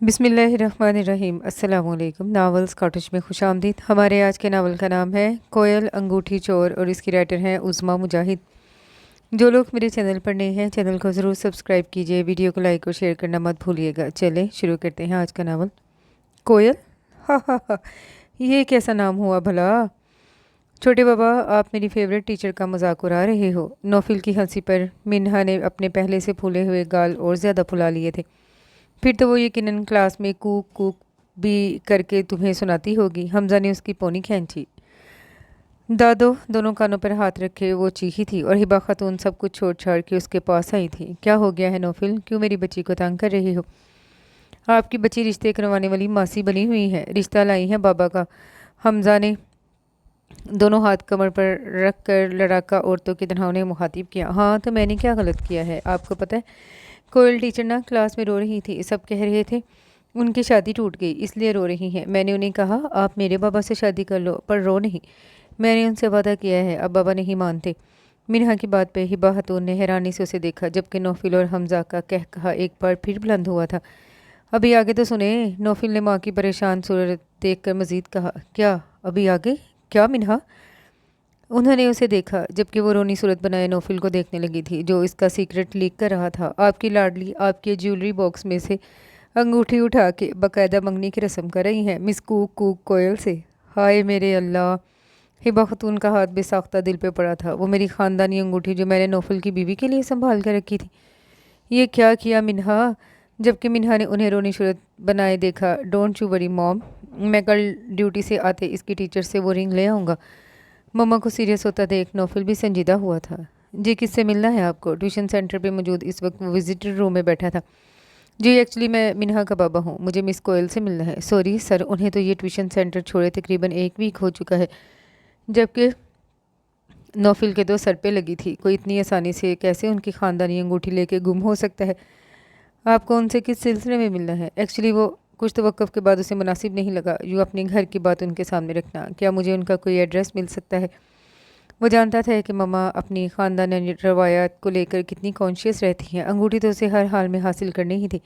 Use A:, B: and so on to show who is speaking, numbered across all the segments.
A: बिस्मिल्लाहिर्रहमानिर्रहीम। अस्सलाम वालेकुम। नावल्स कॉटेज में खुशामदीद। हमारे आज के नावल का नाम है कोयल अंगूठी चोर और इसकी राइटर हैं उज़्मा मुजाहिद। जो लोग मेरे चैनल पर नए हैं चैनल को ज़रूर सब्सक्राइब कीजिए, वीडियो को लाइक और शेयर करना मत भूलिएगा। चलें शुरू करते हैं आज का नावल। कोयल, हा हा हा, ये कैसा नाम हुआ भला? छोटे बाबा, आप मेरी फेवरेट टीचर का मजाक उड़ा रहे हो। नौफिल की हंसी पर मिन्हा ने अपने पहले से फूले हुए गाल और ज़्यादा फुला लिए थे। फिर तो वो यकीनन क्लास में कूक कूक भी करके तुम्हें सुनाती होगी। हमजा ने उसकी पौनी खींची। दादो दोनों कानों पर हाथ रखे वो चीखी थी और हिबा खातून सब कुछ छोड़ छाड़ के उसके पास आई थी। क्या हो गया है नौफिल, क्यों मेरी बच्ची को तंग कर रही हो? आपकी बच्ची रिश्ते करवाने वाली मासी बनी हुई है, रिश्ता लाई है बाबा का। हमजा ने दोनों हाथ कमर पर रख कर लड़ाका औरतों की तरह उन्हें मुखातिब किया। हाँ तो मैंने क्या गलत किया है? आपको पता है कोयल टीचर ना क्लास में रो रही थी, सब कह रहे थे उनकी शादी टूट गई इसलिए रो रही हैं। मैंने उन्हें कहा आप मेरे बाबा से शादी कर लो, पर रो नहीं। मैंने उनसे वादा किया है, अब बाबा नहीं मानते। मिन्हा की बात पे हिबा खातून ने हैरानी से उसे देखा, जबकि नौफिल और हमजा का कह कहा एक बार फिर बुलंद हुआ था। अभी आगे तो सुने। नौफिल ने माँ की परेशान सूरत देख कर मजीद कहा। क्या अभी आगे? क्या मिन्हा? उन्होंने उसे देखा जबकि वो रोनी सूरत बनाए नौफिल को देखने लगी थी, जो इसका सीक्रेट लीक कर रहा था। आपकी लाडली आपके ज्वेलरी बॉक्स में से अंगूठी उठा के बाकायदा मंगनी की रस्म कर रही हैं मिस कूक कूक कोयल से। हाय मेरे अल्लाह! हिबा खतून का हाथ बेसाख्ता दिल पे पड़ा था। वो मेरी ख़ानदानी अंगूठी जो मैंने नौफिल की बीवी के लिए संभाल कर रखी थी। ये क्या किया मिन्हा? जबकि मिन्हा ने उन्हें रोनी सूरत बनाए देखा। डोंट यू वरी मॉम, मैं कल ड्यूटी से आते इसकी टीचर से वो रिंग ले आऊँगा। मम्मा को सीरियस होता देख नौफिल भी संजीदा हुआ था। जी किससे मिलना है आपको? ट्यूशन सेंटर पे मौजूद इस वक्त वो विजिटर रूम में बैठा था। जी एक्चुअली मैं मिन्हा का बाबा हूँ, मुझे मिस कोयल से मिलना है। सॉरी सर, उन्हें तो ये ट्यूशन सेंटर छोड़े तकरीबन 1 वीक हो चुका है। जबकि नौफिल के तो सर पे लगी थी। कोई इतनी आसानी से कैसे उनकी ख़ानदानी अंगूठी लेके गुम हो सकता है? आपको उनसे किस सिलसिले में मिलना है? एक्चुअली वो कुछ तवक्कुफ़ के बाद उसे मुनासिब नहीं लगा यूँ अपने घर की बात उनके सामने रखना। क्या मुझे उनका कोई एड्रेस मिल सकता है? वो जानता था कि मम्मा अपनी ख़ानदानी रवायात को लेकर कितनी कॉन्शियस रहती हैं। अंगूठी तो उसे हर हाल में हासिल करनी ही थी।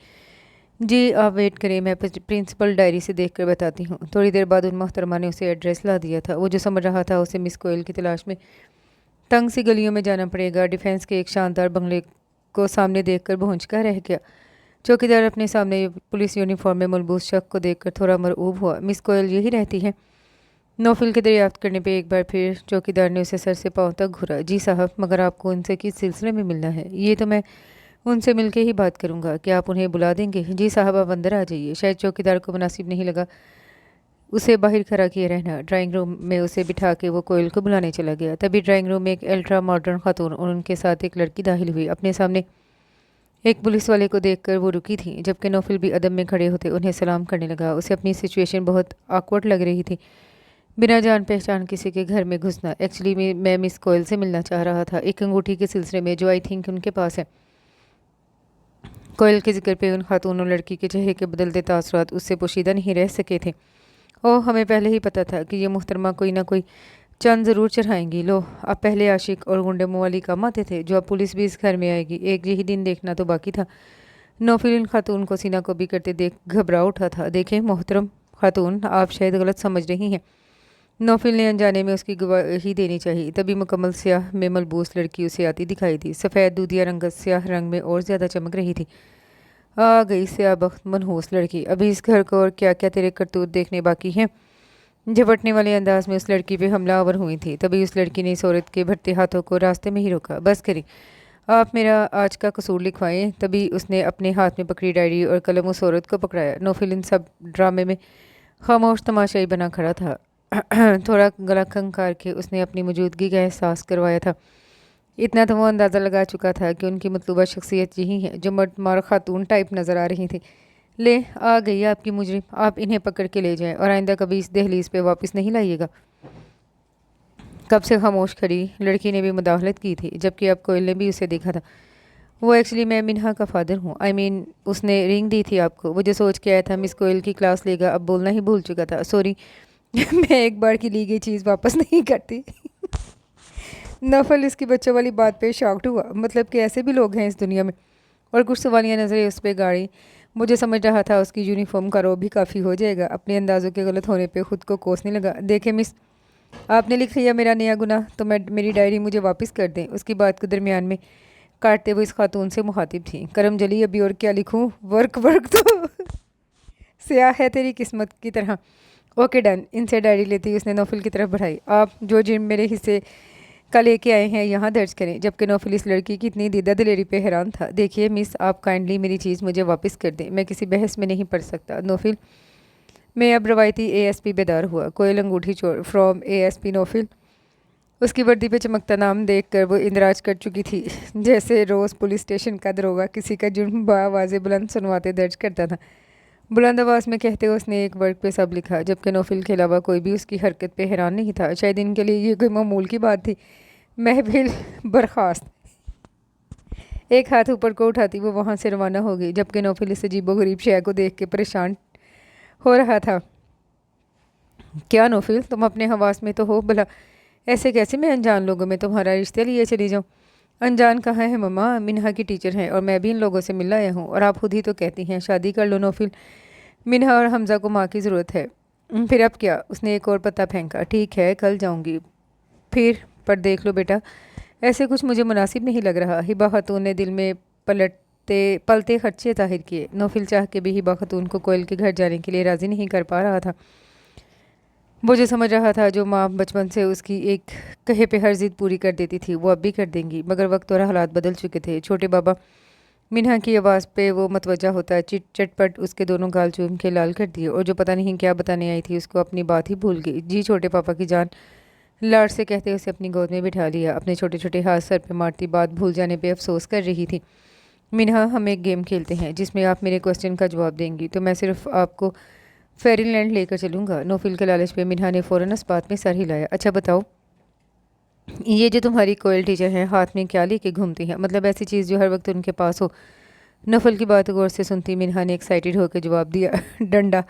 A: जी आप वेट करें, मैं प्रिंसिपल डायरी से देख कर बताती हूँ। थोड़ी देर बाद उन मोहतरमा ने उसे एड्रेस ला दिया था। वो जो समझ रहा था उसे मिस कोयल की तलाश में तंग सी गलियों में जाना पड़ेगा, डिफेंस के एक शानदार बंगले को सामने देख कर भौंच कर रह गया। चौकीदार अपने सामने पुलिस यूनिफॉर्म में मलबूस शख्स को देखकर थोड़ा मरऊब हुआ। मिस कोयल यही रहती है? नौफिल के दरियाफ्त करने पे एक बार फिर चौकीदार ने उसे सर से पांव तक घूरा। जी साहब, मगर आपको उनसे किस सिलसिले में मिलना है? ये तो मैं उनसे मिलके ही बात करूंगा। क्या आप उन्हें बुला देंगे? जी साहब आप अंदर आ जाइए। शायद चौकीदार को मुनासिब नहीं लगा उसे बाहर खड़ा किए रहना। ड्राइंग रूम में उसे बिठा के वो कोयल को बुलाने चला गया। तभी ड्राइंग रूम में एक अल्ट्रा मॉडर्न खातून और उनके साथ एक लड़की दाखिल हुई। अपने सामने एक पुलिस वाले को देखकर वो रुकी थी, जबकि नौफिल भी अदब में खड़े होते उन्हें सलाम करने लगा। उसे अपनी सिचुएशन बहुत ऑकवर्ड लग रही थी, बिना जान पहचान किसी के घर में घुसना। एक्चुअली मैं मिस कोयल से मिलना चाह रहा था, एक अंगूठी के सिलसिले में जो आई थिंक उनके पास है। कोयल के जिक्र पे उन खातून और लड़की के चेहरे के बदलते तासुरात उससे पोशीदा नहीं रह सके थे। ओह, हमें पहले ही पता था कि ये मुहतरमा कोई ना कोई चंद ज़रूर चढ़ाएंगी। लो, अब पहले आशिक और गुंडे मुँह काम आते थे, जो अब पुलिस भी इस घर में आएगी। एक यही दिन देखना तो बाकी था। नौफिल इन खातून को सीना को भी करते देख घबरा उठा था। देखें मोहतरम खातून, आप शायद गलत समझ रही हैं। नौफिल ने अनजाने में उसकी गवाही देनी चाहिए। तभी मुकम्मल स्याह में मलबूस लड़की उसे आती दिखाई दी। सफ़ेद दूधिया रंगत स्याह रंग में और ज़्यादा चमक रही थी। आ गई स्याह बख्त मनहूस लड़की, अभी इस घर को और क्या क्या तेरे करतूत देखने बाकी हैं। झपटने वाले अंदाज में उस लड़की पे हमलावर हुई थी। तभी उस लड़की ने इस औरत के भरते हाथों को रास्ते में ही रोका। बस करी, आप मेरा आज का कसूर लिखवाएं। तभी उसने अपने हाथ में पकड़ी डायरी और कलम उस औरत को पकड़ाया। नौफिल इन सब ड्रामे में खामोश तमाशाई बना खड़ा था। थोड़ा गला खंखार के उसने अपनी मौजूदगी का एहसास करवाया था। इतना तो वो अंदाज़ा लगा चुका था कि उनकी मतलूबा शख्सियत यही है, जो मर्द मार खातून टाइप नज़र आ रही थी। ले आ गई आपकी मुजरिम, आप इन्हें पकड़ के ले जाएं और आइंदा कभी इस दहलीज पे वापस नहीं लाइएगा। कब से खामोश खड़ी लड़की ने भी मुदाखलत की थी, जबकि अब कोयल ने भी उसे देखा था। वो एक्चुअली मैं मिन्हा का फादर हूँ। आई मीन उसने रिंग दी थी आपको। वो जो सोच के आया था मिस कोयल की क्लास लेगा, अब बोलना ही भूल चुका था। सॉरी, मैं एक बार की ली गई चीज़ वापस नहीं करती। नफल इसकी बच्चों वाली बात पे शॉक्ड हुआ। मतलब कि ऐसे भी लोग हैं इस दुनिया में। और कुछ सवालिया नज़रें उस पर गाड़ी। मुझे समझ रहा था उसकी यूनिफॉर्म का रौब भी काफ़ी हो जाएगा। अपने अंदाज़ों के गलत होने पे खुद को कोसने लगा। देखे मिस, आपने लिख लिया मेरा नया गुनाह, तो मेरी डायरी मुझे वापस कर दें। उसकी बात को दरमियान में काटते हुए इस खातून से मुखातिब थी। करम जली, अभी और क्या लिखूं? वर्क वर्क तो स्याह है तेरी किस्मत की तरह। Okay done. इनसे डायरी लेती ही उसने नौफिल की तरफ बढ़ाई। आप जो जिन मेरे हिस्से का लेके आए हैं यहाँ दर्ज करें। जबकि नौफिल इस लड़की की इतनी दीदा दिलेरी पे हैरान था। देखिए मिस, आप काइंडली मेरी चीज़ मुझे वापस कर दें, मैं किसी बहस में नहीं पड़ सकता। नौफिल, मैं अब रवायती एएसपी बेदार हुआ। कोयल अंगूठी चोर फ्रॉम एएसपी नौफिल। उसकी वर्दी पे चमकता नाम देखकर वो इंदराज कर चुकी थी, जैसे रोज़ पुलिस स्टेशन का दरोगा किसी का जुर्म बावाज़े बुलंद सुनवाते दर्ज करता था। बुलंद आवाज़ में कहते हुए उसने एक वर्ड पे सब लिखा, जबकि नौफिल के अलावा कोई भी उसकी हरकत पे हैरान नहीं था। शायद इनके लिए ये कोई मामूल की बात थी। महफिल बर्खास्त। एक हाथ ऊपर को उठाती वो वहाँ से रवाना हो गई, जबकि नौफिल इस अजीबो गरीब शय को देख के परेशान हो रहा था। क्या नौफिल, तुम अपने हवास में तो हो? भला ऐसे कैसे मैं अनजान लोगों में तुम्हारा रिश्ते लिए चली जाऊँ? अनजान कहाँ है मम्मा, मिन्हा की टीचर हैं और मैं भी इन लोगों से मिल आया हूँ, और आप खुद ही तो कहती हैं शादी कर लो नौफिल। मिन्हा और हमज़ा को माँ की ज़रूरत है। फिर अब क्या? उसने एक और पत्ता फेंका। ठीक है, कल जाऊँगी फिर, पर देख लो बेटा, ऐसे कुछ मुझे मुनासिब नहीं लग रहा। हिबा खातून ने दिल में पलते खर्चे जाहिर किए। नौफिल चाह के भी हिबा खातून को कोयल के घर जाने के लिए राज़ी नहीं कर पा रहा था। वो जो समझ रहा था जो माँ बचपन से उसकी एक कहे पे हर जिद पूरी कर देती थी, वो अब भी कर देंगी। मगर वक्त और हालात बदल चुके थे। छोटे बाबा मिन्हा की आवाज़ पे वो मतवजा होता है, चटपट उसके दोनों गाल चूम के लाल कर दिए, और जो पता नहीं क्या बताने आई थी उसको अपनी बात ही भूल गई। जी छोटे पापा की जान, लाड से कहते उसे अपनी गोद में बिठा लिया। अपने छोटे छोटे हाथ सर पे मारती बात भूल जाने पे अफसोस कर रही थी। मिन्हा, हम एक गेम खेलते हैं जिसमें आप मेरे क्वेश्चन का जवाब देंगी, तो मैं सिर्फ आपको फेरीलैंड लेकर चलूँगा। नौफिल के लालच पे मिन्हा ने फ़ौरन इस बात में सर हिलाया। अच्छा बताओ, ये जो तुम्हारी कोयल टीचर है हाथ में क्या लेके घूमती है? मतलब ऐसी चीज़ जो हर वक्त उनके पास हो। नौफिल की बात गौर से सुनती मिन्हा ने एक्साइटेड होकर जवाब दिया, डंडा,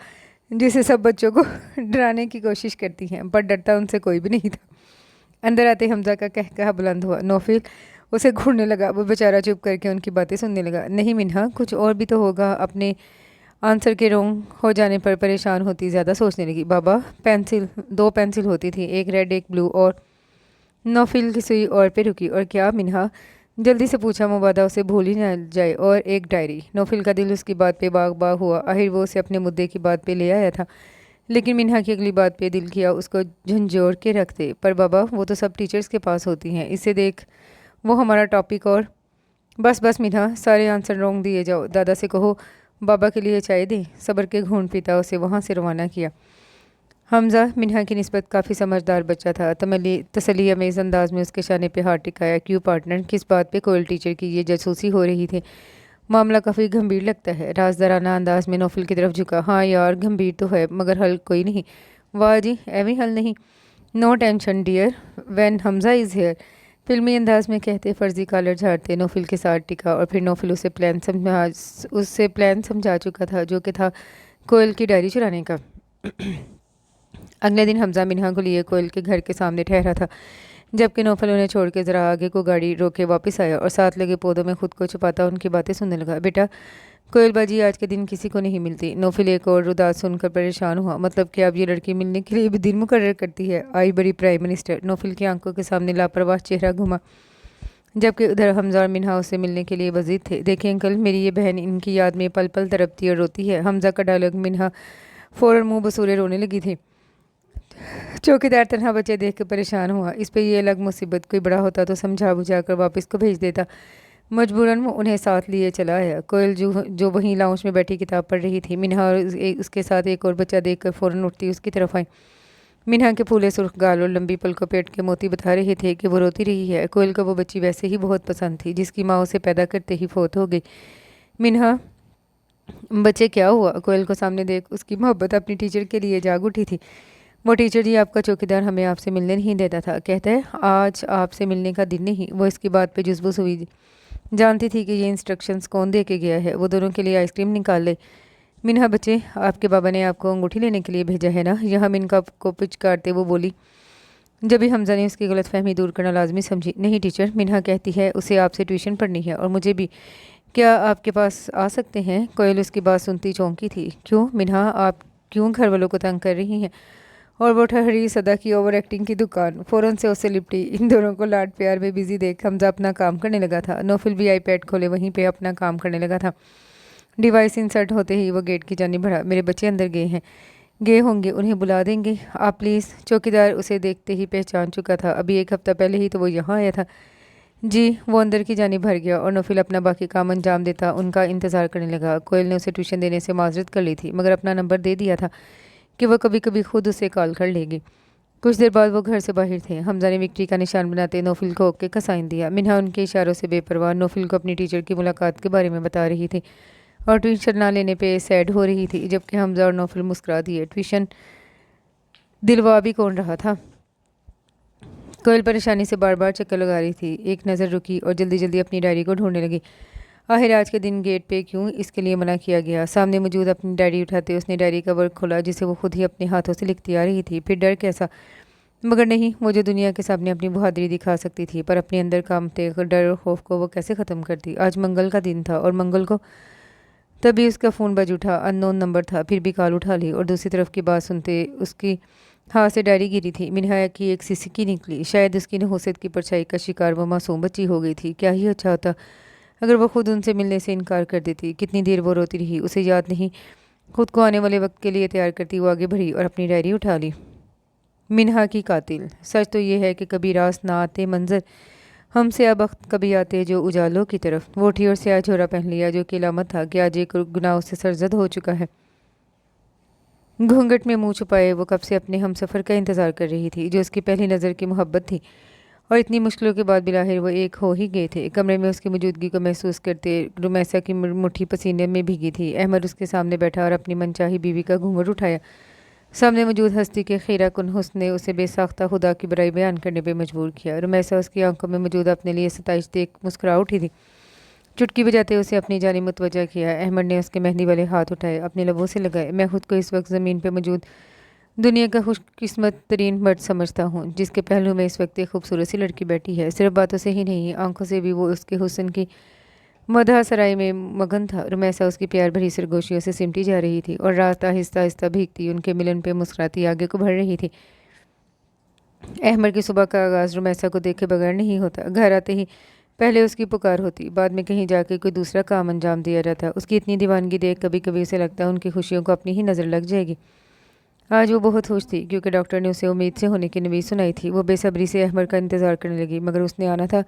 A: जिसे सब बच्चों को डराने की कोशिश करती हैं, पर डरता उनसे कोई भी नहीं था। अंदर आते हमजा का कहकहा बुलंद हुआ। नौफिल उसे घूरने लगा। वो बेचारा चुप करके उनकी बातें सुनने लगा। नहीं मिन्हा, कुछ और भी तो होगा। अपने आंसर के रॉन्ग हो जाने पर परेशान होती ज़्यादा सोचने लगी। बाबा, पेंसिल, 2 पेंसिल होती थी, एक रेड एक ब्लू, और नौफिल की सुई और पे रुकी। और क्या मिन्हा? जल्दी से पूछा, मुबादा उसे भूल ही ना जाए। और एक डायरी। नौफिल का दिल उसकी बात पे बाग बाग हुआ। आखिर वो उसे अपने मुद्दे की बात पे ले आया था, लेकिन मिन्हा की अगली बात पे दिल किया उसको झंझोड़ के रखते। पर बाबा, वो तो सब टीचर्स के पास होती हैं, इसे देख वो हमारा टॉपिक। और बस बस मिन्हा, सारे आंसर रॉन्ग दिए जाओ। दादा से कहो बाबा के लिए चाय दें। सब्र के घूंट पीता उसे वहाँ से रवाना किया। हमज़ा मिन्हा की निस्बत काफ़ी समझदार बच्चा था। तसली अमेज़ अंदाज में उसके शाने पे हाथ टिकाया। क्यों पार्टनर, किस बात पे कोयल टीचर की ये जासूसी हो रही थी? मामला काफ़ी गंभीर लगता है। राजदाराना अंदाज में नौफिल की तरफ झुका। हाँ यार, गंभीर तो है, मगर हल कोई नहीं। वाह जी, एवं हल नहीं? No tension dear, when Hamza is here. फिल्मी अंदाज में कहते फर्जी कॉलर झाड़ते नौफिल के साथ टिका, और फिर नौफिल उससे प्लान समझा चुका था, जो कि था कोयल की डायरी चुराने का। अगले दिन हमज़ा मिन्हा को लिए कोयल के घर के सामने ठहरा था, जबकि नौफिल उन्हें छोड़ के ज़रा आगे को गाड़ी रोके वापस आया और साथ लगे पौधों में खुद को छुपाता उनकी बातें सुनने लगा। बेटा, कोयल बाजी आज के दिन किसी को नहीं मिलती। नौफिल एक और उदास सुनकर परेशान हुआ। मतलब कि अब ये लड़की मिलने के लिए भी दिन मुकर्रर करती है? आई बड़ी प्राइम मिनिस्टर। नौफिल की आंखों के सामने लापरवाह चेहरा घुमा, जबकि उधर हमज़ा और मिन्हा उससे मिलने के लिए वजीद थे। देखिए अंकल, मेरी ये बहन इनकी याद में पल पल तड़पती और रोती है। हमज़ा का डायलॉग मिन्हा फ़ौरन मुँह बसूरे रोने लगी थी। चौकीदार तनहा बच्चे देख कर परेशान हुआ। इस पे ये अलग मुसीबत कोई बड़ा होता तो समझा बुझा कर वापस को भेज देता। मजबूरन वो उन्हें साथ लिए चला आया। कोयल जो वहीं लाउंज में बैठी किताब पढ़ रही थी, मिन्हा और उसके साथ एक और बच्चा देखकर फ़ौरन उठती उसकी तरफ आई। मिन्हा के फूले सुर्ख गाल और लंबी पलकों पेट के मोती बता रहे थे कि वो रोती रही है। कोयल को वो बच्ची वैसे ही बहुत पसंद थी, जिसकी माँ उसे पैदा करते ही फौत हो गई। मिन्हा, बच्चे क्या हुआ? कोयल को सामने देख उसकी मोहब्बत अपनी टीचर के लिए जाग उठी थी। वो टीचर जी, आपका चौकीदार हमें आपसे मिलने नहीं देता था। कहता है आज आपसे मिलने का दिन नहीं। वो इसकी बात पे जुज़बुज़ हुई। जानती थी कि ये इंस्ट्रक्शंस कौन दे के गया है। वो दोनों के लिए आइसक्रीम निकाल ले। मिन्हा, बच्चे, आपके बाबा ने आपको अंगूठी लेने के लिए भेजा है ना? यहाँ मिनका को पुचकारते वो बोली। जब भी हमज़ा ने उसकी गलतफहमी दूर करना लाजमी समझी। नहीं टीचर, मिन्हा कहती है उसे आपसे ट्यूशन पढ़नी है और मुझे भी। کیا آپ کے پاس آ سکتے ہیں؟ کوئل اس کی بات سنتی چونکی تھی۔ کیوں منہا، آپ کیوں گھر والوں کو تنگ کر رہی ہیں؟ اور وہ ٹھہری صدا کی اوور ایکٹنگ کی دکان فوراً سے اسے لپٹی۔ ان دونوں کو لاڈ پیار میں بزی دیکھ حمزہ اپنا کام کرنے لگا تھا۔ نوفل بھی آئی پیڈ کھولے وہیں پہ اپنا کام کرنے لگا تھا۔ ڈیوائس انسرٹ ہوتے ہی وہ گیٹ کی جانب بڑھا۔ میرے بچے اندر گئے ہوں گے، انہیں بلا دیں گے آپ پلیز۔ چوکیدار اسے دیکھتے ہی پہچان چکا تھا، ابھی ایک ہفتہ پہلے ہی تو وہ یہاں آیا تھا۔ جی، وہ اندر کی جانب بھر گیا اور نوفل اپنا باقی کام انجام دیتا ان کا انتظار کرنے لگا۔ کوئل نے اسے ٹیوشن دینے سے معذرت کر لی تھی، مگر اپنا نمبر دے دیا تھا کہ وہ کبھی کبھی خود اسے کال کر لے گی۔ کچھ دیر بعد وہ گھر سے باہر تھے۔ حمزہ نے وکٹری کا نشان بناتے نوفل کو اوکے کا سائن دیا۔ منہا ان کے اشاروں سے بے پرواہ نوفل کو اپنی ٹیچر کی ملاقات کے بارے میں بتا رہی تھی اور ٹیوشن نہ لینے پہ سیڈ ہو رہی تھی، جبکہ حمزہ اور نوفل مسکرا دیے۔ ٹیوشن دلوا بھی کون رہا تھا؟ کوئل پریشانی سے بار بار چکر لگا رہی تھی، ایک نظر رکی اور جلدی جلدی اپنی ڈائری کو ڈھونڈنے لگی۔ آخر آج کے دن گیٹ پہ کیوں اس کے لیے منع کیا گیا؟ سامنے موجود اپنی ڈائری اٹھاتے اس نے ڈائری کا ورق کھولا جسے وہ خود ہی اپنے ہاتھوں سے لکھتی آ رہی تھی۔ پھر ڈر کیسا؟ مگر نہیں، وہ جو دنیا کے سامنے اپنی بہادری دکھا سکتی تھی، پر اپنے اندر کامتے ڈر اور خوف کو وہ کیسے ختم کرتی؟ آج منگل کا دن تھا اور منگل کو تبھی اس کا فون بج اٹھا۔ ان نون نمبر تھا، پھر بھی کال اٹھا لی اور دوسری طرف کی بات سنتے اس کی ہاتھ سے ڈائری گری تھی۔ منہا کی ایک سسکی نکلی، شاید اس کی نحوست کی پرچھائی کا شکار وہ معصوم بچی ہو گئی تھی۔ کیا ہی اچھا ہوتا اگر وہ خود ان سے ملنے سے انکار کر دیتی۔ کتنی دیر وہ روتی رہی، اسے یاد نہیں۔ خود کو آنے والے وقت کے لیے تیار کرتی وہ آگے بڑھی اور اپنی ڈائری اٹھا لی۔ منہا کی قاتل۔ سچ تو یہ ہے کہ کبھی راست نہ آتے منظر ہم سے اب وقت کبھی آتے جو اجالوں کی طرف۔ وہ اٹھی اور سیاہ جھورا پہن لیا جو کہ علامت تھا کہ آج ایک گناہ اس سے سرزد ہو چکا ہے۔ گھونگھٹ میں منہ چھپائے وہ کب سے اپنے ہم سفر کا انتظار کر رہی تھی، جو اس کی پہلی نظر کی محبت تھی، اور اتنی مشکلوں کے بعد بلاخر وہ ایک ہو ہی گئے تھے۔ کمرے میں اس کی موجودگی کو محسوس کرتے رمیسا کی مٹھی پسینے میں بھیگی تھی۔ احمد اس کے سامنے بیٹھا اور اپنی منچاہی بیوی کا گھونگھٹ اٹھایا۔ سامنے موجود ہستی کے خیرہ کن حسن نے اسے بے ساختہ خدا کی برائی بیان کرنے پہ مجبور کیا۔ رمیسا اس کی آنکھوں میں موجود اپنے لیے ستائش دیکھ مسکرا اٹھی تھی، چٹکی بجاتے اسے اپنی جانب متوجہ کیا۔ احمد نے اس کے مہندی والے ہاتھ اٹھائے، اپنے لبوں سے لگائے۔ میں خود کو اس وقت زمین پہ موجود دنیا کا خوش قسمت ترین مرد سمجھتا ہوں، جس کے پہلو میں اس وقت ایک خوبصورت سی لڑکی بیٹھی ہے۔ صرف باتوں سے ہی نہیں، آنکھوں سے بھی وہ اس کے حسن کی مدح سرائی میں مگن تھا۔ رمیسا اس کی پیار بھری سرگوشیوں سے سمٹی جا رہی تھی اور رات آہستہ آہستہ بھیگتی ان کے ملن پہ مسکراتی آگے کو بڑھ رہی تھی۔ احمد کی صبح کا آغاز رمیسا کو دیکھے بغیر نہیں ہوتا۔ گھر آتے ہی پہلے اس کی پکار ہوتی، بعد میں کہیں جا کے کوئی دوسرا کام انجام دیا جاتا۔ اس کی اتنی دیوانگی دیکھ کبھی کبھی اسے لگتا ان کی خوشیوں کو اپنی ہی نظر لگ جائے گی۔ آج وہ بہت خوش تھی کیونکہ ڈاکٹر نے اسے امید سے ہونے کی نوید سنائی تھی۔ وہ بے صبری سے احمد کا انتظار کرنے لگی، مگر اس نے آنا تھا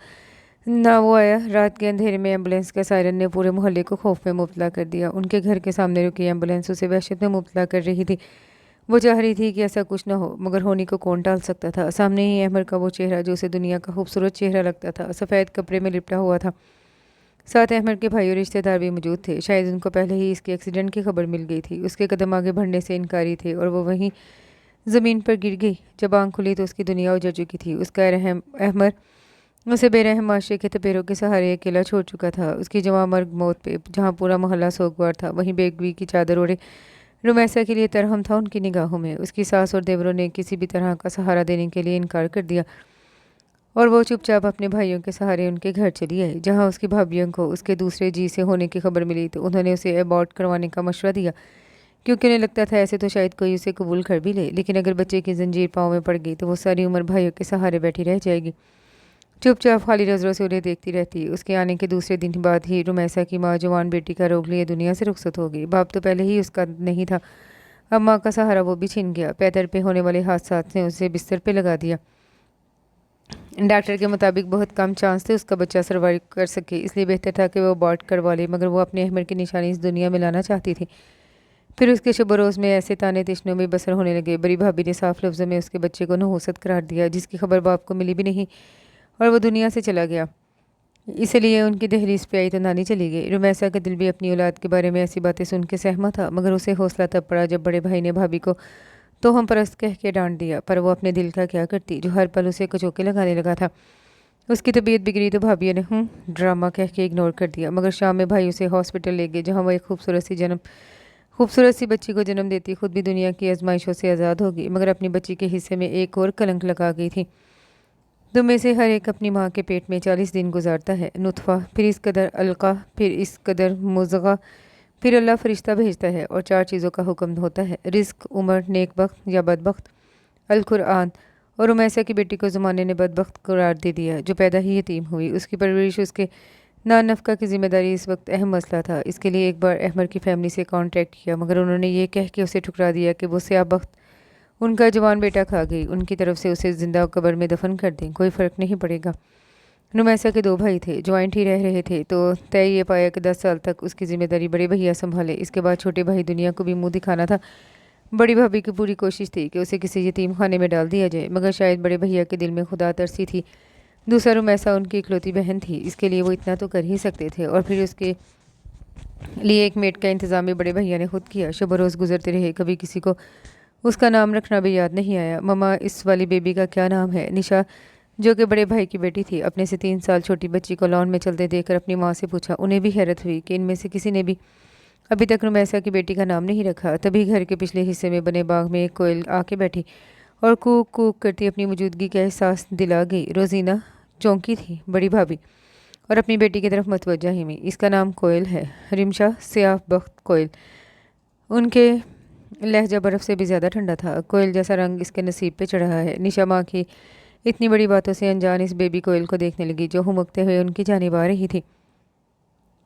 A: نہ وہ آیا۔ رات کے اندھیرے میں ایمبولینس کا سائرن نے پورے محلے کو خوف میں مبتلا کر دیا۔ ان کے گھر کے سامنے رکی ایمبولینس اسے وحشت میں مبتلا کر رہی تھی۔ وہ چاہ رہی تھی کہ ایسا کچھ نہ ہو، مگر ہونے کو کون ٹال سکتا تھا؟ سامنے ہی احمد کا وہ چہرہ جو اسے دنیا کا خوبصورت چہرہ لگتا تھا، سفید کپڑے میں لپٹا ہوا تھا۔ ساتھ احمد کے بھائی اور رشتہ دار بھی موجود تھے۔ شاید ان کو پہلے ہی اس کے ایکسیڈنٹ کی خبر مل گئی تھی۔ اس کے قدم آگے بڑھنے سے انکاری تھے اور وہ وہیں زمین پر گر گئی۔ جب آنکھ کھلی تو اس کی دنیا اجڑ چکی تھی۔ اس کا رحم احمد اسے بے رحم معاشرے کے تپیروں کے سہارے اکیلا چھوڑ چکا تھا۔ اس کی جواں مرگ موت پہ جہاں پورا محلہ سوگوار تھا، وہیں بیگوی کی چادر اوڑھے رمیسا کے لیے ترہم تھا ان کی نگاہوں میں۔ اس کی ساس اور دیوروں نے کسی بھی طرح کا سہارا دینے کے لیے انکار کر دیا اور وہ چپ چاپ اپنے بھائیوں کے سہارے ان کے گھر چلی آئی۔ جہاں اس کی بھابھیوں کو اس کے دوسرے جی سے ہونے کی خبر ملی تو انہوں نے اسے ابارٹ کروانے کا مشورہ دیا، کیونکہ انہیں لگتا تھا ایسے تو شاید کوئی اسے قبول کر بھی لے، لیکن اگر بچے کی زنجیر پاؤں میں پڑ گئی تو وہ ساری عمر بھائیوں کے سہارے بیٹھی رہ جائے گی، چپ چاپ خالی نظروں سے انہیں دیکھتی رہتی۔ اس کے آنے کے دوسرے دن بعد ہی رمیسا کی ماں جوان بیٹی کا روگ لیے دنیا سے رخصت ہو گئی۔ باپ تو پہلے ہی اس کا نہیں تھا، اب ماں کا سہارا وہ بھی چھن گیا۔ پیدر پہ ہونے والے حادثات نے اسے بستر پہ لگا دیا۔ ڈاکٹر کے مطابق بہت کم چانس تھے اس کا بچہ سروائیو کر سکے، اس لیے بہتر تھا کہ وہ ابارٹ کروا لے، مگر وہ اپنے احمد کی نشانی اس دنیا میں لانا چاہتی تھی۔ پھر اس کے شب و روز میں ایسے تانے تشنوں میں بسر ہونے لگے۔ بڑی بھابھی نے صاف لفظوں میں اس کے بچے کو نحوست قرار دیا، جس کی خبر باپ کو ملی بھی نہیں، اور وہ دنیا سے چلا گیا۔ اس لیے ان کی دہلیز پہ آئی تو نانی چلی گئی۔ رمیسا کا دل بھی اپنی اولاد کے بارے میں ایسی باتیں سن کے سہما تھا، مگر اسے حوصلہ تب پڑا جب بڑے بھائی نے بھابھی کو توہم پرست کہہ کے ڈانٹ دیا۔ پر وہ اپنے دل کا کیا کرتی جو ہر پل اسے کچوکے لگانے لگا تھا۔ اس کی طبیعت بگڑی تو بھابھیوں نے ڈرامہ کہہ کے اگنور کر دیا، مگر شام میں بھائی اسے ہاسپٹل لے گئے، جہاں وہ ایک خوبصورت سی بچی کو جنم دیتی خود بھی دنیا کی آزمائشوں سے آزاد ہوگی، مگر اپنی بچی کے حصے میں ایک اور کلنک لگا گئی تھی۔ तुम में से हर एक अपनी माँ के पेट में 40 दिन गुजारता है, नुतफ़ा, फिर इस कदर अलका, फिर इस कदर मुज़ग़ा, फिर अल्लाह फरिश्ता भेजता है और 4 चीज़ों का हुक्म होता है, रिज़्क़, उम्र, नेकबख्त या बदबख्त। अल कुरआन। और उमैसा की बेटी को ज़माने ने बदबख्त करार दे दिया, जो पैदा ही यतीम हुई। उसकी परवरिश, उसके नान नफ़का की ज़िम्मेदारी इस वक्त अहम मसला था। इसके लिए एक बार अहमद की फैमिली से कॉन्टैक्ट किया, मगर उन्होंने ये कह के उसे ठुकरा दिया कि वो स्याहबख्त उनका जवान बेटा खा गई, उनकी तरफ से उसे ज़िंदा कब्र में दफन कर दें, कोई फ़र्क नहीं पड़ेगा। नुमैसा के 2 भाई थे, ज्वाइंट ही रह रहे थे, तो तय ये पाया कि 10 साल तक उसकी ज़िम्मेदारी बड़े भैया संभाले। इसके बाद छोटे भाई दुनिया को भी मुंह दिखाना था। बड़ी भाभी की पूरी कोशिश थी कि उसे किसी यतीम खाने में डाल दिया जाए, मगर शायद बड़े भैया के दिल में खुदा तरसी थी। दूसरा रुमैसा उनकी इकलौती बहन थी, इसके लिए वो इतना तो कर ही सकते थे। और फिर उसके लिए एक मेड का इंतज़ाम भी बड़े भैया ने खुद किया। शब रोज़ गुजरते रहे, कभी किसी को उसका नाम रखना भी याद नहीं आया। ममा, इस वाली बेबी का क्या नाम है? निशा, जो कि बड़े भाई की बेटी थी, अपने से 3 साल छोटी बच्ची को लॉन में चलते देखकर अपनी माँ से पूछा। उन्हें भी हैरत हुई कि इनमें से किसी ने भी अभी तक रुमैसा की बेटी का नाम नहीं रखा। तभी घर के पिछले हिस्से में बने बाग में एक कोयल आके बैठी और कूक कूक करती अपनी मौजूदगी का एहसास दिला गई। रोजीना चौंकी थी बड़ी भाभी और अपनी बेटी की तरफ मतवज्जा ही में। इसका नाम कोयल है, रिमशा, स्याह बख्त कोयल। उनके लहजा बर्फ़ से भी ज़्यादा ठंडा था। कोयल जैसा रंग इसके नसीब पे चढ़ा है। निशा माँ की इतनी बड़ी बातों से अनजान इस बेबी कोयल को देखने लगी, जो हुमकते हुए उनकी जानिब आ रही थी।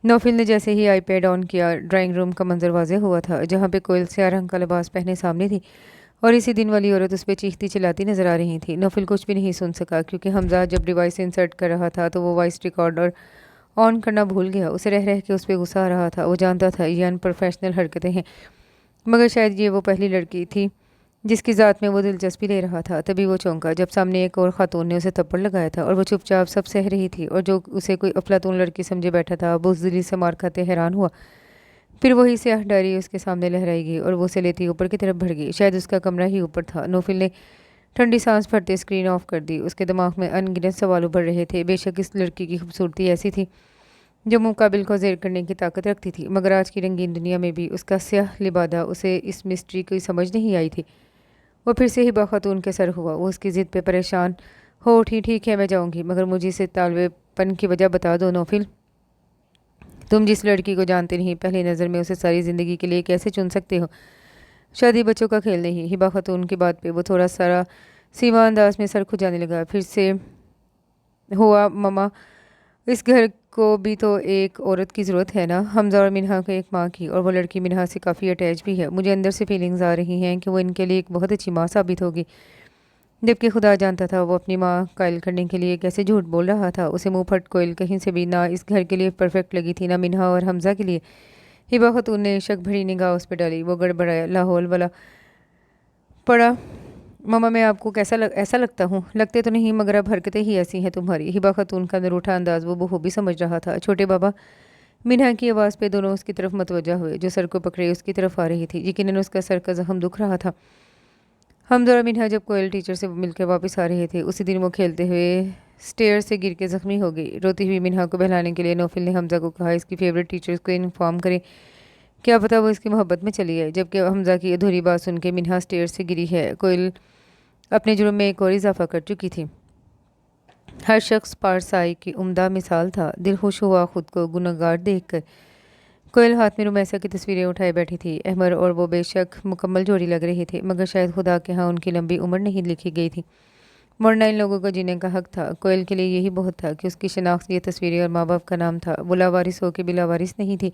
A: नौफिल ने जैसे ही आईपैड ऑन किया, ड्राइंग रूम का मंजर वाज़ेह हुआ था, जहाँ पे कोयल स्याह रंग का लिबास पहने सामने थी और इसी दिन वाली औरत उस पर चीखती चिल्लाती नजर आ रही थी। नौफिल कुछ भी नहीं सुन सका, क्योंकि हमजा जब डिवाइस इंसर्ट कर रहा था तो वो वॉइस रिकॉर्डर ऑन करना भूल गया। उसे रह रह के उस पर गुस्सा आ रहा था। वो जानता था ये अनप्रोफेशनल हरकतें हैं, मगर शायद ये वो पहली लड़की थी जिसकी ज़ात में वो दिलचस्पी ले रहा था। तभी वो चौंका जब सामने एक और ख़ातून ने उसे थप्पड़ लगाया था और वो चुपचाप सब सह रही थी, और जो उसे कोई अफलातून लड़की समझे बैठा था बुज़दिली से मार खाते हैरान हुआ। फिर वही स्याह डायरी उसके सामने लहराई गई और वो उसे लेती ऊपर की तरफ बढ़ गई। शायद उसका कमरा ही ऊपर था। नौफिल ने ठंडी सांस भरते स्क्रीन ऑफ कर दी। उसके दिमाग में अनगिनत सवाल उभर रहे थे। बेशक इस लड़की की खूबसूरती ऐसी थी जो मुकाबिल को ज़ेर करने की ताकत रखती थी, मगर आज की रंगीन दुनिया में भी उसका स्याह लिबादा उसे इस मिस्ट्री की समझ नहीं आई थी। वो फिर से ही बखातून के सर हुआ। वो उसकी ज़िद पे परेशान हो उठी। ठीक है, मैं जाऊंगी, मगर मुझे से तालबेपन की वजह बता दो नौफिल। तुम जिस लड़की को जानते नहीं, पहली नज़र में उसे सारी ज़िंदगी के लिए कैसे चुन सकते हो? शादी बच्चों का खेल नहीं। हिबा खातून की बात पे वो थोड़ा सारा सीमा अंदाज में सर खुजाने लगा। फिर से हुआ, ममा, इस घर को भी तो एक औरत की ज़रूरत है ना। हमजा और मिन्हा को एक माँ की, और वो लड़की मिन्हा से काफ़ी अटैच भी है। मुझे अंदर से फीलिंग्स आ रही हैं कि वो इनके लिए एक बहुत अच्छी माँ साबित होगी, जबकि खुदा जानता था वो अपनी माँ कायल करने के लिए कैसे झूठ बोल रहा था। उसे मुँह फट कोयल कहीं से भी ना इस घर के लिए परफेक्ट लगी थी, ना मिन्हा और हमजा के लिए। हिबा खातून ने शक भरी निगाह उस पर डाली। वो गड़बड़ाया, लाहौल वाला पड़ा। ममा, मैं आपको ऐसा लगता हूँ? लगते तो नहीं, मगर अब हरकतें ही ऐसी हैं तुम्हारी। हिबा खातून का नरूठा अंदाज वो बखूबी समझ रहा था। छोटे बाबा, मिन्हा की आवाज़ पे दोनों उसकी तरफ मतवज्जा हुए, जो सर को पकड़े उसकी तरफ आ रही थी। यकीनन उसका सर का जख्म दुख रहा था। हमजा और मिन्हा जब कोयल टीचर से मिलकर वापस आ रहे थे, उसी दिन वो खेलते हुए स्टेयर से गिर के ज़ख्मी हो गई। रोती हुई मिन्हा को बहलाने के लिए नौफिल ने हमजा को कहा इसकी फेवरेट टीचर्स को इन्फॉर्म करे, क्या पता वो इसकी मोहब्बत में चली है। जबकि हमजा की अधूरी बात सुन के मिन्हा स्टेयर से गिरी है। कोयल अपने जुर्म में एक और इजाफा कर चुकी थी। हर शख्स पारसाई की उम्दा मिसाल था। दिल खुश हुआ खुद को गुनहगार देखकर। कोयल हाथ में रुमैसा की तस्वीरें उठाए बैठी थी। अहमर और वो बेशक मुकम्मल जोड़ी लग रही थी, मगर शायद खुदा के यहाँ उनकी लंबी उम्र नहीं लिखी गई थी। मरना इन लोगों को जीने का हक था। कोयल के लिए यही बहुत था कि उसकी शनाख्त ये तस्वीरें और माँ बाप का नाम था। वो लावारिस हो के भी लावारिस नहीं थी।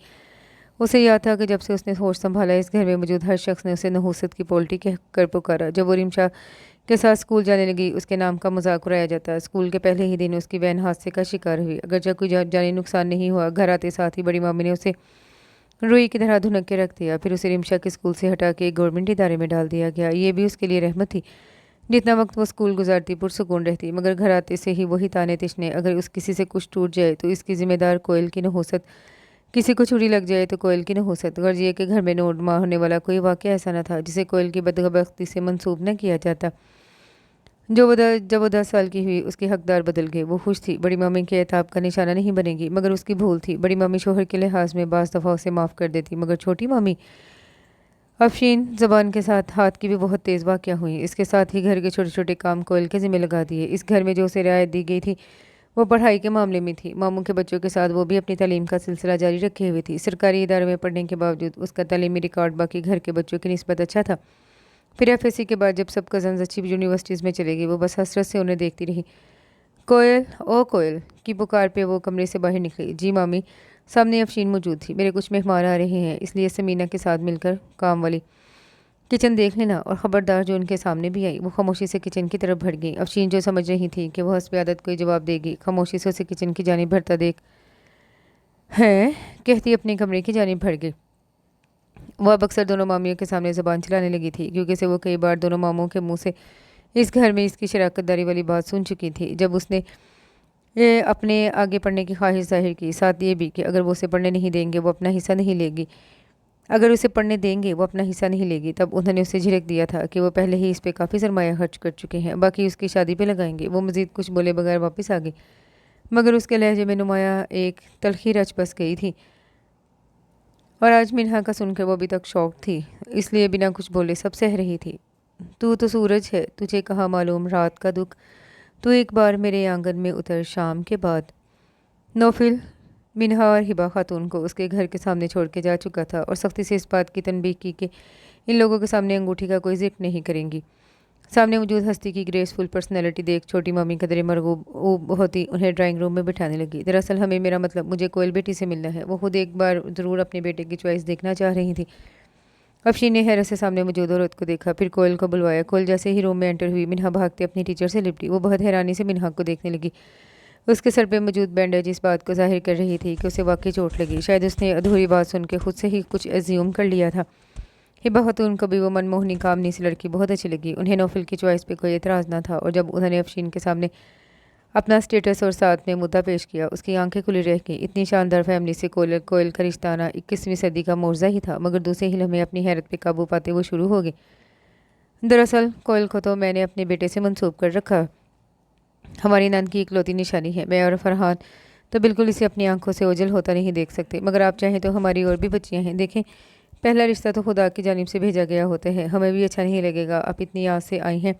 A: उसे याद था कि जब से उसने होश संभाला, इस घर में मौजूद हर शख्स ने उसे नहूसत की पोल्ट्री कह कर पुकारा। जब वो रिमशा के साथ स्कूल जाने लगी, उसके नाम का मजाक उड़ाया जाता। स्कूल के पहले ही दिन उसकी वैन हादसे का शिकार हुई। अगरचे कोई जानी नुकसान नहीं हुआ, घर आते साथ ही बड़ी मामी ने उसे रुई की तरह धुनक के रख दिया। फिर उसे रिमशा के स्कूल से हटा के एक गवर्नमेंट इदारे में डाल दिया गया। ये भी उसके लिए रहमत थी। जितना वक्त वो स्कूल गुजारती पुरसुकून रहती, मगर घर आते से ही वही ताने तिशने। अगर उस किसी से कुछ टूट जाए तो इसकी जिम्मेदार कोयल की नहूसत, किसी को छुरी लग जाए तो कोयल की नहूसत। गर्ज ये कि घर में नोरमा होने वाला कोई वाक़या ऐसा न था जिसे कोयल की बदबख्ती से मंसूब न किया जाता। जब वो 10 साल की हुई, उसके हकदार बदल गए। वो खुश थी। बड़ी मम्मी के एताब का निशाना नहीं बनेगी, मगर उसकी भूल थी। बड़ी मम्मी शोहर के लिहाज में बाज़ दफ़ा उसे माफ़ कर देती, मगर छोटी मम्मी अफशीन ज़बान के साथ हाथ की भी बहुत तेज़ वाक़या हुई। इसके साथ ही घर के छोटे छोटे काम कोयल के ज़िम्मे लगा दिए। इस घर में जो उसे रियायत दी गई थी वो पढ़ाई के मामले में थी। मामू के बच्चों के साथ वो भी अपनी तालीम का सिलसिला जारी रखे हुए थी। सरकारी इदारे में पढ़ने के बावजूद उसका तालीमी रिकॉर्ड बाकी घर के बच्चों की निस्बत अच्छा था। फिर एफएससी के बाद जब सब कज़न्स अच्छी यूनिवर्सिटीज़ में चले गए वो बस हसरत से उन्हें देखती रही। कोयल ओ कोयल की पुकार पे वो कमरे से बाहर निकली। जी मामी। सामने अफशीन मौजूद थी। मेरे कुछ मेहमान आ रहे हैं, इसलिए समीना के साथ मिलकर काम वाली किचन देख लेना, और ख़बरदार जो उनके सामने भी आई वो खामोशी से किचन की तरफ बढ़ गई। अफशीन जो समझ रही थी कि वह हस्ब आदत कोई जवाब देगी, खामोशी से उसे किचन की जानिब बढ़ता देख है कहती अपने कमरे की जानिब बढ़ गई। वह अब अक्सर दोनों मामियों के सामने ज़बान चलाने लगी थी, क्योंकि से वो कई बार दोनों मामों के मुंह से इस घर में इसकी शराकत दारी वाली बात सुन चुकी थी। जब उसने ये अपने आगे पढ़ने की ख्वाहिश जाहिर की, साथ ये भी कि अगर वो उसे पढ़ने नहीं देंगे वो अपना हिस्सा नहीं लेगी, अगर उसे पढ़ने देंगे वो अपना हिस्सा नहीं लेगी, तब उन्होंने उसे झिड़क दिया था कि वो पहले ही इस पे काफ़ी सरमाया खर्च कर चुके हैं, बाकी उसकी शादी पे लगाएंगे। वो मज़ीद कुछ बोले बगैर वापस आ गई, मगर उसके लहजे में नुमाया एक तलखी रच बस गई थी, और आज मिन्हा का सुनकर वो अभी तक शौक थी, इसलिए बिना कुछ बोले सब सह रही थी। तू तो सूरज है, तुझे कहाँ मालूम रात का दुख, तू एक बार मेरे आंगन में उतर शाम के बाद। नौफिल मिन्हा और हिबा खातून को उसके घर के सामने छोड़ के जा चुका था, और सख्ती से इस बात की तनबीह की कि इन लोगों के सामने अंगूठी का कोई जिक्र नहीं करेंगी। सामने मौजूद हस्ती की ग्रेसफुल पर्सनैलिटी देख छोटी मम्मी कदरे मरगूब होती उन्हें ड्राइंग रूम में बिठाने लगी। दरअसल हमें, मेरा मतलब मुझे कोयल बेटी से मिलना है। वो खुद एक बार ज़रूर अपने बेटे की चॉइस देखना चाह रही थी। अफशीन ने हैरत से सामने मौजूद औरत को देखा, फिर कोयल को बुलवाया। कोयल जैसे ही रूम में एंटर हुई, मिन्हा भागते अपनी टीचर से लिपटी। वो बहुत हैरानी से मिन्हा को देखने लगी। उसके सर पे मौजूद बैंडेज इस बात को जाहिर कर रही थी कि उसे वाकई चोट लगी। शायद उसने अधूरी बात सुन के खुद से ही कुछ एज्यूम कर लिया था। हिबा खातून को भी वो मनमोहनी कामनी सी लड़की बहुत अच्छी लगी। उन्हें नौफिल की चॉइस पे कोई एतराज़ ना था, और जब उन्होंने अफशीन के सामने अपना स्टेटस और साथ में मुद्दा पेश किया, उसकी आंखें खुली रह गईं। इतनी शानदार फैमिली से कोयल का रिश्ता आना 21वीं सदी का मोर्जा ही था, मगर दूसरे ही लम्हे अपनी हैरत पे काबू पाते वो शुरू हो गई। दरअसल कोयल को तो मैंने अपने बेटे से मंसूब कर रखा, हमारी नंद की इकलौती निशानी है। मैं और फरहान तो बिल्कुल इसे अपनी आंखों से ओझल होता नहीं देख सकते, मगर आप चाहें तो हमारी और भी बच्चियां हैं। देखें, पहला रिश्ता तो खुदा की जानिब से भेजा गया होता है, हमें भी अच्छा नहीं लगेगा आप इतनी आस से आई हैं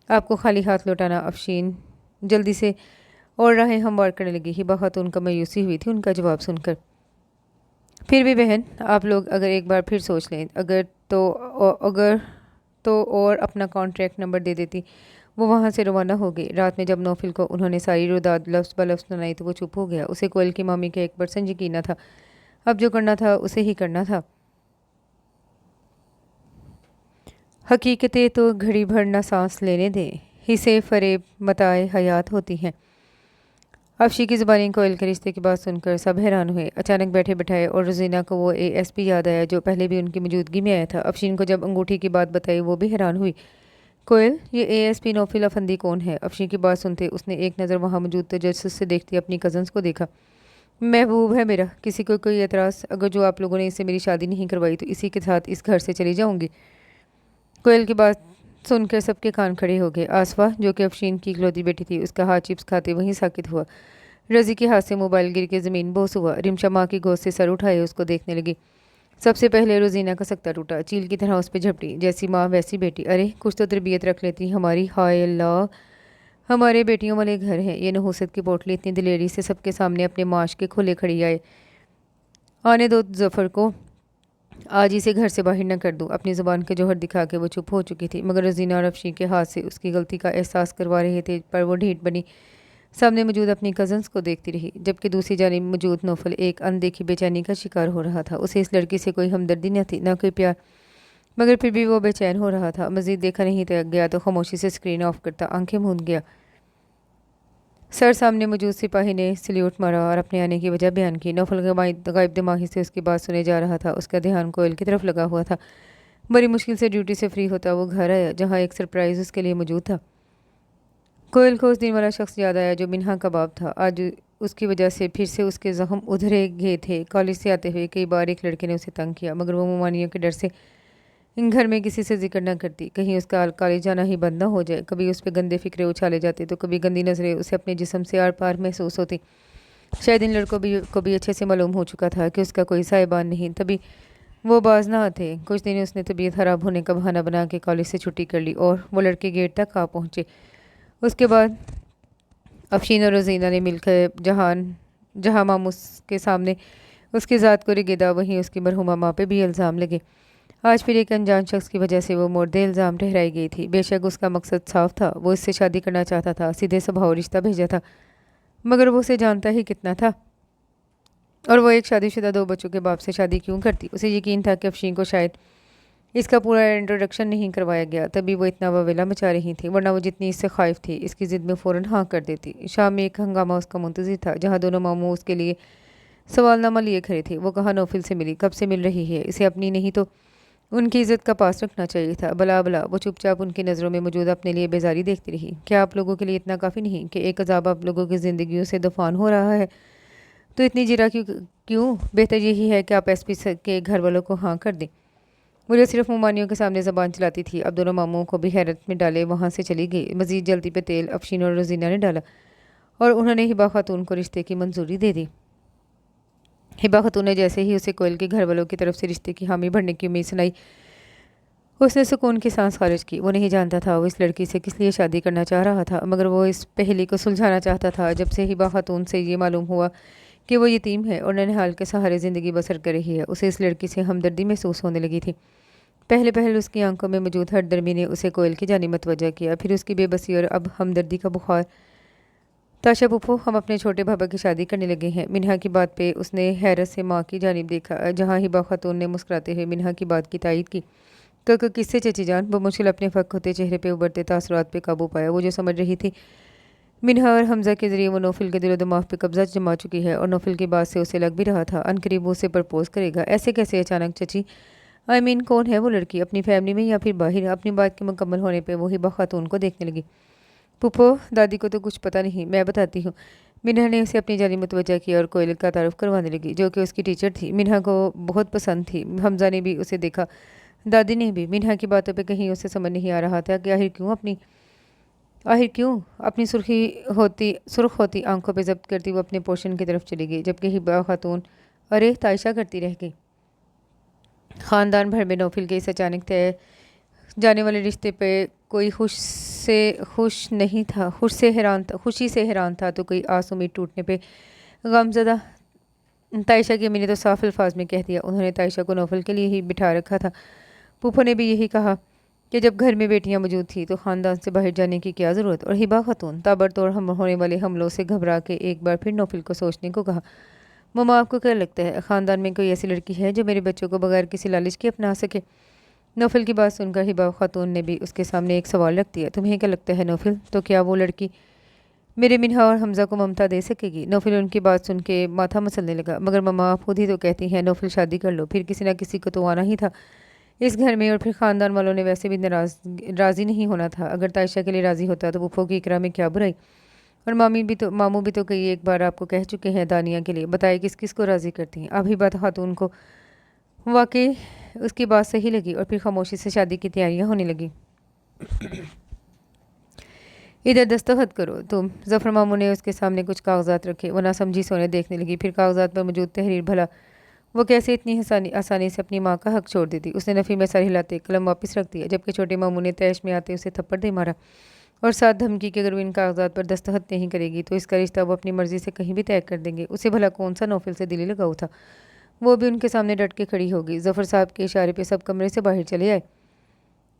A: आपको खाली हाथ लौटाना। अफशीन जल्दी से और राहें हमवार करने लगी। हिबा खातून का मायूसी हुई थी उनका जवाब सुनकर। फिर भी बहन, आप लोग अगर एक बार फिर सोच लें, अगर तो और अपना कॉन्ट्रैक्ट नंबर दे देती। वो वहाँ से रवाना हो गई। रात में जब नौफिल को उन्होंने सारी रुदाद लफ्ज़ ब लफ्ज़ सुनाई तो वो चुप हो गया। उसे कोयल की मामी का 1% यकीन न था। अब जो करना था उसे ही करना था। हकीकतें तो घड़ी भर ना सांस लेने दें, हिस्से फरेब मताए हयात होती हैं। अफशी की ज़बानी कोयल के रिश्ते की बात सुनकर सब हैरान हुए। अचानक बैठे बैठाए और रोजीना को वो एएसपी याद आया जो पहले भी उनकी मौजूदगी में आया था। अफशीन को जब अंगूठी की बात बताई वो भी हैरान हुई। कोयल, ये एएसपी नौफिल अफंदी कौन है? अफशीन की बात सुनते उसने एक नज़र वहाँ मौजूद तजस्सुस से देखती अपनी कज़न्स को देखा। महबूब है मेरा, किसी को कोई एतराज़? अगर जो आप लोगों ने इससे मेरी शादी नहीं करवाई तो इसी के साथ इस घर से चली जाऊँगी। कोयल की बात सुनकर सबके कान खड़े हो गए। आसफा, जो कि अफशीन की इकलौती बेटी थी, उसका हाथ चिप्स खाते वहीं साकित हुआ। रज़ी के हाथ से मोबाइल गिर के ज़मीन बोस हुआ। रिमशा माँ की गोद से सर उठाए उसको देखने लगी। सबसे पहले रोजीना का सकता टूटा। चील की तरह उस पर झपटी। जैसी माँ वैसी बेटी, अरे कुछ तो तरबियत रख लेती हमारी। हाय अल्लाह, हमारे बेटियों वाले घर हैं। ये नहुसत की पोटली इतनी दिलेरी से सबके सामने अपने माश के खोले खड़ी आए। आने दो जफ़र को, आज इसे घर से बाहर न कर दूँ। अपनी ज़ुबान के जौहर दिखा के वो चुप हो चुकी थी, मगर रोजीना और अफशी के हाथ से उसकी गलती का एहसास करवा रहे थे, पर वो ढीठ बनी सामने मौजूद अपनी कज़न्स को देखती रही। जबकि दूसरी जानिब मौजूद नौफल एक अनदेखी बेचैनी का शिकार हो रहा था। उसे इस लड़की से कोई हमदर्दी न थी, न कोई प्यार, मगर फिर भी वो बेचैन हो रहा था। मज़ीद देखा नहीं गया तो खामोशी से स्क्रीन ऑफ करता आंखें मूंद गया। सर सामने मौजूद सिपाही ने सल्यूट मारा और अपने आने की वजह बयान की। नौफल गायब दिमागी से उसकी बात सुने जा रहा था। उसका ध्यान कोयल की तरफ लगा हुआ था। बड़ी मुश्किल से ड्यूटी से फ्री होता वो घर आया, जहाँ एक सरप्राइज़ उसके लिए मौजूद था। कोयल को उस दिन वाला शख्स याद आया जो मिन्हा का बाप था। आज उसकी वजह से फिर से उसके जख्म उधरे गए थे। कॉलेज से आते हुए कई बार एक लड़के ने उसे तंग किया, मगर वो मुमानियों के डर से इन घर में किसी से जिक्र न करती। कहीं उसका कॉलेज जाना ही बंद न हो जाए। कभी उस पर गंदे फिक्रे उछाले जाते तो कभी गंदी नज़रें उसे अपने जिस्म से आर पार महसूस होती। शायद इन लड़कों को भी अच्छे से मालूम हो चुका था कि उसका कोई साहिबान नहीं। तभी वो बाज ना आते। कुछ दिन उसने तबीयत खराब होने का बहाना बना के कॉलेज से छुट्टी कर ली और वो लड़के गेट तक आ पहुँचे। उसके बाद अफशीन और रोजीना ने मिलकर जहाँ मामूस के सामने उसकी ज़ात को रिगेदा, वहीं उसकी मरहुमा माँ पे भी इल्ज़ाम लगे। आज फिर एक अनजान शख्स की वजह से वो मुर्दे इल्ज़ाम ठहराई गई थी। बेशक उसका मकसद साफ था, वो इससे शादी करना चाहता था, सीधे स्वभाव रिश्ता भेजा था, मगर वो उसे जानता ही कितना था। और वो एक शादीशुदा 2 बच्चों के बाप से शादी क्यों करती। उसे यकीन था कि अफशीन को शायद इसका पूरा इंट्रोडक्शन नहीं करवाया गया, तभी वो इतना ववेला मचा रही थी, वरना वो जितनी इससे खाइफ थी इसकी ज़िद में फ़ौरन हाँ कर देती। शाम में एक हंगामा उसका मुंतज़िर था, जहाँ दोनों मामू उसके लिए सवालनामा लिए खड़े थे। वो कहाँ नौफिल से मिली, कब से मिल रही है, इसे अपनी नहीं तो उनकी इज्जत का पास रखना चाहिए था। भला भला वो चुपचाप उनकी नज़रों में मौजूद अपने लिए बेजारी देखती रही। क्या आप लोगों के लिए इतना काफ़ी नहीं कि एक अजाब आप लोगों की ज़िंदगियों से दफान हो रहा है, तो इतनी जिरा क्यों? बेहतर यही है कि आप एसपी के घर वालों को हाँ कर दें। मुझे सिर्फ मुमानियों के सामने ज़बान चलाती थी। अब दोनों मामुओं को भी हैरत में डाले वहाँ से चली गई। मज़ीद जल्दी पे तेल अफशीन और रोजीना ने डाला और उन्होंने हिबा खातून को रिश्ते की मंजूरी दे दी। हिबा खातून ने जैसे ही उसे कोयल के घर वालों की तरफ से रिश्ते की हामी भरने की उम्मीद सुनाई, उसने सुकून की सांस खारिज की। वो नहीं जानता था वो इस लड़की से किस लिए शादी करना चाह रहा था, मगर वो इस पहेली को सुलझाना चाहता था। जब से हिबा खातून से ये मालूम हुआ कि वो यतीम है और ननिहाल के सहारे ज़िंदगी बसर कर रही है, उसे इस लड़की से हमदर्दी महसूस होने लगी थी। पहले पहले उसकी आंखों में मौजूद हरदर्मी ने उसे कोयल की जानिब मतवज्जा किया, फिर उसकी बेबसी और अब हमदर्दी का बुखार। ताशा पुप्पो, हम अपने छोटे भाभा की शादी करने लगे हैं। मिन्हा की बात पे उसने हैरत से माँ की जानिब देखा, जहाँ हिबा खातून ने मुस्कुराते हुए मिन्हा की बात की तायद की। किससे चची जान? वो मुश्किल अपने फक होते चेहरे पे उभरते तासुरात पे काबू पाया। वो जो समझ रही थी मिन्हा और हमजा के ज़रिए वो नौफिल के दिलो दिमाग पे कब्जा जमा चुकी है, और नौफिल की बात से उसे लग भी रहा था अनकरीब वो उसे प्रपोज करेगा। ऐसे कैसे अचानक चची? कौन है वो लड़की, अपनी फैमिली में या फिर बाहर? अपनी बात के मुकम्मल होने पर वो हिबा खातून को देखने लगी। पुप्पो, दादी को तो कुछ पता नहीं, मैं बताती हूँ। मिन्हा ने उसे अपनी जानिब मुतवज्जा किया और कोयल का तारुफ करवाने लगी, जो कि उसकी टीचर थी। मिन्हा को बहुत पसंद थी। हमजा ने भी उसे देखा, दादी ने भी। मिन्हा की बातों पे कहीं उसे समझ नहीं आ रहा था कि आखिर क्यों अपनी सुर्ख होती आंखों पे जब्त करती वो अपने पोर्शन की तरफ चली गई, जबकि हिबा खातून अरे तायशा करती रह गई। ख़ानदान भर में नौफिल के इस अचानक तय जाने वाले रिश्ते पे कोई खुशी से हैरान था तो कोई आस उम्मीद टूटने पे गमज़दा। तायशा की अम्मी ने तो साफ अल्फाज में कह दिया, उन्होंने तायशा को नौफिल के लिए ही बिठा रखा था। फूफो ने भी यही कहा कि जब घर में बेटियां मौजूद थी तो ख़ानदान से बाहर जाने की क्या ज़रूरत। और हिबा खातून ताबड़तोड़ होने वाले हमलों से घबरा के एक बार फिर नौफिल को सोचने को कहा। मम्मा, आपको क्या लगता है ख़ानदान में कोई ऐसी लड़की है जो मेरे बच्चों को बगैर किसी लालच के अपना सके? नौफिल की बात सुनकर हिबा खातून ने भी उसके सामने एक सवाल रख दिया। तुम्हें क्या लगता है नौफिल, तो क्या वो लड़की मेरे मिन्हा और हमजा को ममता दे सकेगी? नौफिल उनकी बात सुन के माथा मसलने लगा। मगर मम्मा, आप खुद ही तो कहती हैं नौफिल शादी कर लो, फिर किसी ना किसी को तो आना ही था इस घर में, और फिर ख़ानदान वालों ने वैसे भी राज़ी नहीं होना था। अगर तायशा के लिए राज़ी होता तो फूफो की इकरा में क्या बुराई? और मामू भी तो कई एक बार आपको कह चुके हैं दानिया के लिए। बताए किस किस को राज़ी करती हैं? अभी बात खातून को वाकई उसकी बात सही लगी और फिर खामोशी से शादी की तैयारियां होने लगी। इधर दस्तखत करो तुम। जफ़र मामू ने उसके सामने कुछ कागजात रखे। वो ना समझी सोने देखने लगी। फिर कागजात पर मौजूद तहरीर, भला वो कैसे इतनी आसानी से अपनी माँ का हक छोड़ देती। उसने नफ़ी में सर हिलाते कलम वापस रख दिया, जबकि छोटे मामू ने तैश में आते उसे थप्पड़ दे मारा और साथ धमकी कि अगर वो इन कागजात पर दस्तखत नहीं करेगी तो इसका रिश्ता वो अपनी मर्ज़ी से कहीं भी तय कर देंगे। उसे भला कौन सा नौफिल से दिली लगाऊ था? वो भी उनके सामने डट के खड़ी हो गई। जफ़र साहब के इशारे पे सब कमरे से बाहर चले आए।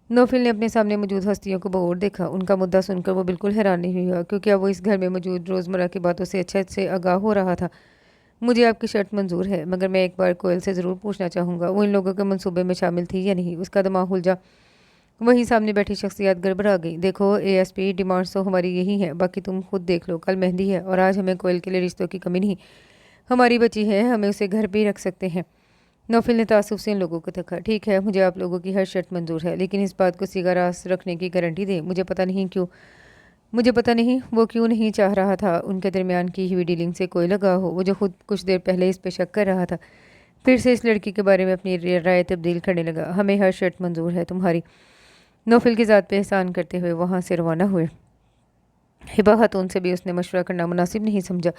A: नौफिल ने अपने सामने मौजूद हस्तियों को बगौर देखा। उनका मुद्दा सुनकर वो बिल्कुल हैरान नहीं हुआ, क्योंकि अब वो इस घर में मौजूद रोज़मर्रा की बातों से अच्छे से आगाह हो रहा था। मुझे आपकी शर्त मंजूर है, मगर मैं एक बार कोयल से ज़रूर पूछना चाहूँगा, वो इन लोगों के मंसूबे में शामिल थी या नहीं? उसका दिमाग उलझा। वहीं सामने बैठी शख्सियत गड़बड़ा गई। देखो ASP, डिमांड्स तो हमारी यही है, बाकी तुम खुद देख लो। कल मेहंदी है और आज हमें कोयल के लिए रिश्तों की कमी नहीं। हमारी बच्ची है, हमें उसे घर भी रख सकते हैं। नौफिल ने तासुफ से इन लोगों को देखा। ठीक है, मुझे आप लोगों की हर शर्त मंजूर है, लेकिन इस बात को सीधा रास रखने की गारंटी दे। मुझे पता नहीं वो क्यों नहीं चाह रहा था उनके दरमियान की हुई डीलिंग से कोई लगा हो। वो जो खुद कुछ देर पहले इस पे शक कर रहा था, फिर से इस लड़की के बारे में अपनी राय तब्दील करने लगा। हमें हर शर्त मंजूर है तुम्हारी। नौफिल की ज़ात पे एहसान करते हुए वहाँ से रवाना हुए। हिबा खातून से भी उसने मशवरा करना मुनासिब नहीं समझा।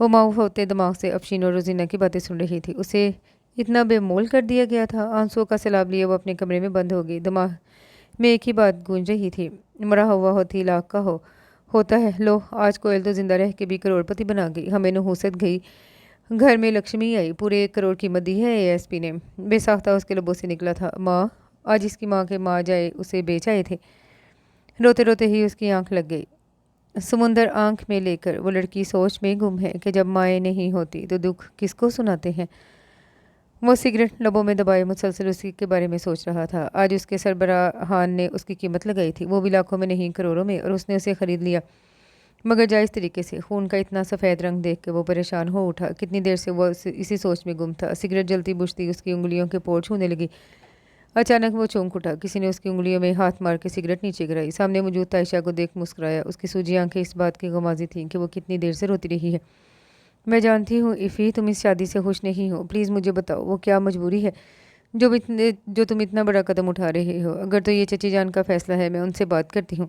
A: वो माऊफ होते दिमाग से अफशीन और रोजीना की बातें सुन रही थी। उसे इतना बेमोल कर दिया गया था। आंसुओं का सैलाब लिए वो अपने कमरे में बंद हो गई। दिमाग में एक ही बात गूंज रही थी, मरा हुआ होती लाख का होता है। लो, आज कोयल तो जिंदा रह के भी करोड़पति बना गई। हमें नहुसत गई, घर में लक्ष्मी आई। पूरे 1 करोड़ कीमत दी है एएसपी ने। बेसाख्ता उसके लबों से निकला था, माँ। आज इसकी माँ के माँ जाए उसे बेच आए थे। रोते रोते ही उसकी आंख लग गई। समुंदर आंख में लेकर वो लड़की सोच में गुम है कि जब माएँ नहीं होती तो दुख किसको सुनाते हैं। वो सिगरेट लबों में दबाए मुसलसल उसी के बारे में सोच रहा था। आज उसके सरबराहान ने उसकी कीमत लगाई थी, वो भी लाखों में नहीं करोड़ों में, और उसने उसे खरीद लिया, मगर जायज़ तरीके से। खून का इतना सफ़ेद रंग देख के वो परेशान हो उठा। कितनी देर से वो इसी सोच में गुम था। सिगरेट जलती बुझती उसकी उंगलियों के पोर छूने लगी। अचानक वो चौंक उठा। किसी ने उसकी उंगलियों में हाथ मार के सिगरेट नीचे गिराई। सामने मौजूद तायशा को देख मुस्कुराया। उसकी सूजी आंखें इस बात की गमाजी थीं कि वो कितनी देर से रोती रही है। मैं जानती हूँ इफ़ी, तुम इस शादी से खुश नहीं हो। प्लीज़ मुझे बताओ, वो क्या मजबूरी है जो तुम इतना बड़ा कदम उठा रहे हो। अगर तो ये चची जान का फैसला है, मैं उनसे बात करती हूँ।